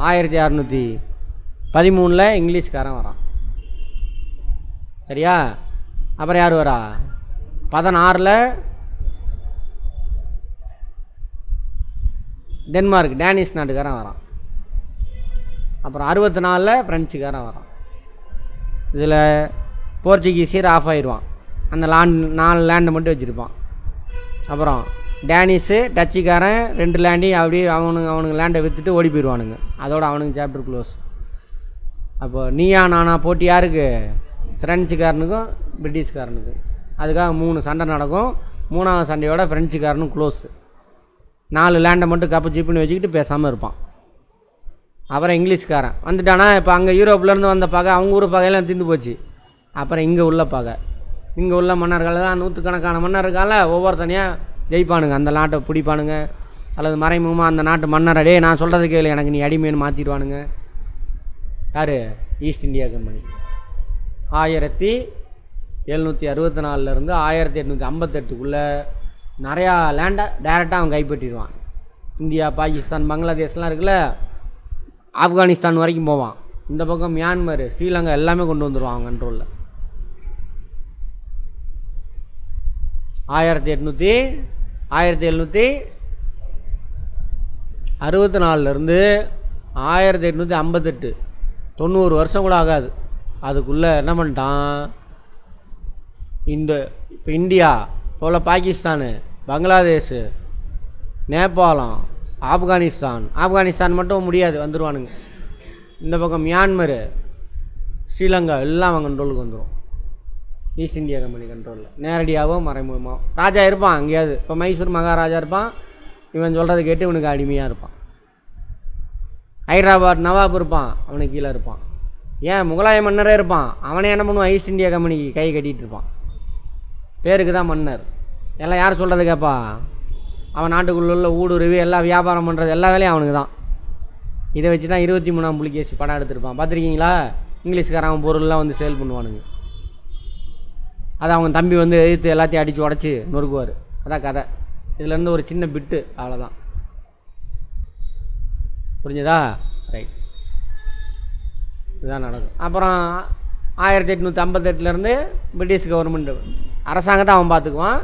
1613 இங்கிலீஷ்காரன் வரான். சரியா? அப்புறம் யார் வரா? 16 டென்மார்க், டேனிஷ் நாட்டுக்காரன் வரான். அப்புறம் 64 ஃப்ரெஞ்சுக்காரன் வரான். இதில் போர்ச்சுகீசியர் ஆஃப் ஆயிடுவான். அந்த 4 லேண்டு மட்டும் வச்சுருப்பான். அப்புறம் டேனிஷு, டச்சுக்காரன் 2 லேண்டையும் அப்படியே அவனுங்க லேண்டை விற்றுட்டு ஓடி போயிடுவானுங்க. அதோட அவனுங்க சாப்டர் க்ளோஸ். அப்போ நீயா நானா போட்டி யாருக்கு? ஃப்ரெஞ்சுக்காரனுக்கும் பிரிட்டிஷ்காரனுக்கும். அதுக்காக 3 சண்டை நடக்கும். 3வது சண்டையோட ஃப்ரெஞ்சுக்காரனும் க்ளோஸு. 4 லேண்டை மட்டும் கப்பு ஜிப்புன்னு வச்சுக்கிட்டு பேசாமல் இருப்பான். அப்புறம் இங்கிலீஷ்காரன் வந்துட்டானா, இப்போ அங்கே யூரோப்லேருந்து வந்த பகை, அவங்க ஊர் பகையெல்லாம் தீர்ந்து போச்சு. அப்புறம் இங்கே உள்ள பகை, இங்கே உள்ள மன்னர்கள் தான் 100கணக்கான மன்னர்களால் ஒவ்வொருத்தனையாக ஜெயிப்பானுங்க. அந்த நாட்டை பிடிப்பானுங்க, அல்லது மறைமுகமாக அந்த நாட்டு மன்னரடே நான் சொல்கிறது கேளு எனக்கு நீ அடிமைன்னு மாற்றிடுவானுங்க. யார்? East India company. 1764 1858 நிறையா லேண்டை டைரெக்டாக அவன் கைப்பற்றிடுவான். இந்தியா, பாகிஸ்தான், பங்களாதேஷ்லாம் இருக்குல்ல, ஆப்கானிஸ்தான் வரைக்கும் போவான். இந்த பக்கம் மியான்மர், ஸ்ரீலங்கா எல்லாமே கொண்டு வந்துடுவான் அவன் கண்ட்ரோலில். 1764 1858 90 வருஷம் கூட ஆகாது. அதுக்குள்ளே என்ன பண்ணிட்டான், இப்போ இந்தியா போல் பாகிஸ்தானு, பங்களாதேஷு, நேபாளம், ஆப்கானிஸ்தான் மட்டும் முடியாது, வந்துடுவானுங்க. இந்த பக்கம் மியான்மர், ஸ்ரீலங்கா எல்லாம் அவங்க கண்ட்ரோலுக்கு வந்துடும். ஈஸ்ட் இந்தியா கம்பெனி கண்ட்ரோலில், நேரடியாகவும் மறைமுகமாகவும். ராஜா இருப்பான் அங்கேயாவது, இப்போ மைசூர் மகாராஜா இருப்பான், இவன் சொல்கிறத கேட்டு இவனுக்கு அடிமையாக இருப்பான். ஹைதராபாத் நவாப் இருப்பான், அவனுக்கு கீழே இருப்பான். ஏன் முகலாய மன்னரே இருப்பான், அவனே என்ன பண்ணுவான், ஈஸ்ட் இந்தியா கம்பெனிக்கு கை கட்டிகிட்டு இருப்பான். பேருக்கு தான் மன்னர். எல்லாம் யார் சொல்கிறது கேட்பா, அவன் நாட்டுக்குள்ள ஊடுருவி எல்லாம் வியாபாரம் பண்ணுறது எல்லா வேலையும் அவனுக்கு தான். இதை வச்சு தான் 23ஆம் புலிகேசி படம் எடுத்திருப்பான், பார்த்துருக்கீங்களா? இங்கிலீஷ்காரன் பொருள்லாம் வந்து சேல் பண்ணுவானுங்க. அதை அவங்க தம்பி வந்து எதிர்த்து எல்லாத்தையும் அடித்து உடச்சி நொறுக்குவார். அதான் கதை. இதுலேருந்து ஒரு சின்ன பிட்டு, அவ்வளோதான். புரிஞ்சதா? ரைட், இதுதான் நடக்கும். அப்புறம் 1858 பிரிட்டிஷ் கவர்மெண்ட் அரசாங்கத்தை அவன் பார்த்துக்குவான்,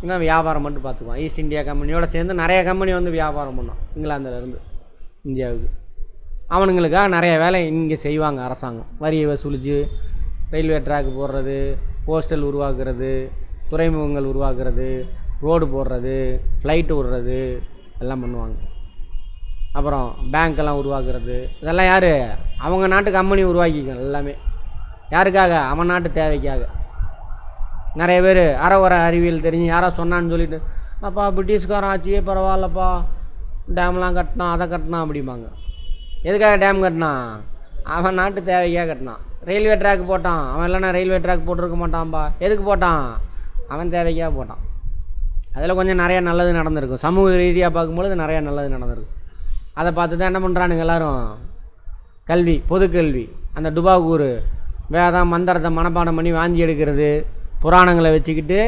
இன்னும் வியாபாரம் மட்டும் பார்த்துக்குவான். ஈஸ்ட் இந்தியா கம்பெனியோட சேர்ந்து நிறைய கம்பெனி வந்து வியாபாரம் பண்ணான் இங்கிலாந்துலேருந்து இந்தியாவுக்கு. அவனுங்களுக்காக நிறைய வேலை இங்கே செய்வாங்க அரசாங்கம். வரியை வசூலித்து ரயில்வே ட்ராக் போடுறது, போஸ்டல் உருவாக்குறது, துறைமுகங்கள் உருவாக்குறது, ரோடு போடுறது, ஃப்ளைட்டு விடுறது எல்லாம் பண்ணுவாங்க. அப்புறம் பேங்க்கெல்லாம் உருவாக்குறது, இதெல்லாம் யார்? அவங்க நாட்டு கம்பெனி உருவாக்கிக்க எல்லாமே. யாருக்காக? அவன் நாட்டு தேவைக்காக. நிறைய பேர் அறவர அறிவியல் தெரிஞ்சு யாரோ சொன்னான்னு சொல்லிட்டு, அப்பா பிரிட்டிஷ்காரன் ஆட்சியே பரவாயில்லப்பா, டேம்லாம் கட்டினான், அதை கட்டினான் அப்படிம்பாங்க. எதுக்காக டேம் கட்டினான்? அவன் நாட்டு தேவைக்காக கட்டினான். ரயில்வே ட்ராக் போட்டான், அவன் இல்லைன்னா ரயில்வே ட்ராக் போட்டிருக்க மாட்டான்ப்பா. எதுக்கு போட்டான்? அவன் தேவைக்காக போட்டான். அதில் கொஞ்சம் நிறையா நல்லது நடந்திருக்கும், சமூக ரீதியாக பார்க்கும்பொழுது நிறையா நல்லது நடந்திருக்கும். அதை பார்த்து தான் என்ன பண்ணுறானுங்க எல்லோரும், கல்வி, பொதுக்கல்வி, அந்த டுபாகூர் வேதம் மந்திரத்தை மனப்பாடம் பண்ணி வாந்தி எடுக்கிறது, புராணங்களை வச்சுக்கிட்டு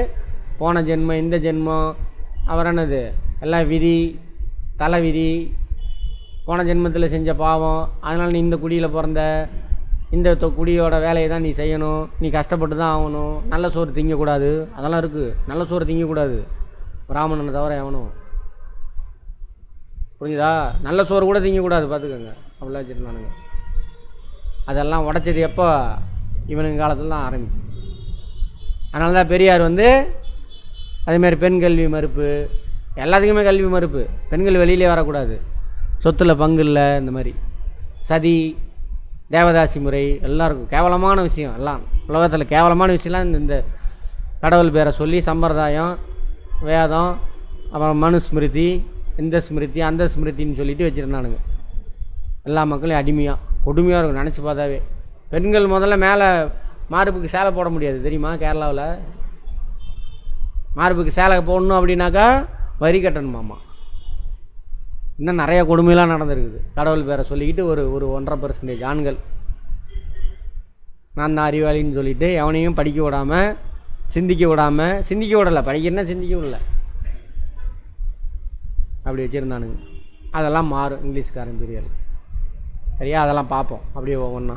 போன ஜென்மம் இந்த ஜென்மம் அவர் என்னது எல்லாம் விதி, தலை விதி, போன ஜென்மத்தில் செஞ்ச பாவம், அதனால் நீ இந்த குடியில் பிறந்த, இந்த குடியோட வேலையை தான் நீ செய்யணும், நீ கஷ்டப்பட்டு தான் ஆகணும், நல்ல சோறு திங்கக்கூடாது, அதெல்லாம் இருக்குது. நல்ல சோறு திங்கக்கூடாது பிராமணனை தவிர எவனும். புரிஞ்சுதா? நல்ல சோறு கூட திங்கக்கூடாது, பார்த்துக்கோங்க. அப்படிலாம் வச்சுருந்தானுங்க. அதெல்லாம் உடச்சது எப்போ? இவனுங்க காலத்தில் தான் ஆரம்பிச்சு. அதனால தான் பெரியார் வந்து அதேமாதிரி பெண் கல்வி மறுப்பு, எல்லாத்துக்குமே கல்வி மறுப்பு. பெண்கள் வெளியிலே வரக்கூடாது, சொத்தில் பங்கு இல்லை, இந்த மாதிரி சதி, தேவதாசி முறை எல்லாம் இருக்கும். கேவலமான விஷயம் எல்லாம், உலகத்தில் கேவலமான விஷயம்லாம் இந்த கடவுள் பேரை சொல்லி சம்பிரதாயம், வேதம், அப்புறம் மனுஸ்மிருதி, இந்த ஸ்மிருதி அந்த ஸ்மிருதின்னு சொல்லிட்டு வச்சுருந்தானுங்க. எல்லா மக்களையும் அடிமையாக கொடுமையாக இருக்கும் நினச்சி பார்த்தாவே. பெண்கள் முதல்ல மேலே மார்புக்கு சேலை போட முடியாது, தெரியுமா? கேரளாவில் மார்புக்கு சேலை போடணும் அப்படின்னாக்கா வரி கட்டணுமாம்மா. இன்னும் நிறைய கொடுமையெல்லாம் நடந்திருக்குது. கடவுள் பேரை சொல்லிக்கிட்டு ஒரு 1.5% ஆண்கள் நான் தான் அறிவாளின்னு சொல்லிவிட்டு எவனையும் படிக்க விடாமல், சிந்திக்க விடலை, படிக்கிறேன்னா சிந்திக்க விடல, அப்படி வச்சுருந்தானுங்க. அதெல்லாம் மாறும் இங்கிலீஷ்காரன் பீரியட். சரியா? அதெல்லாம் பார்ப்போம் அப்படியே ஒவ்வொன்றா.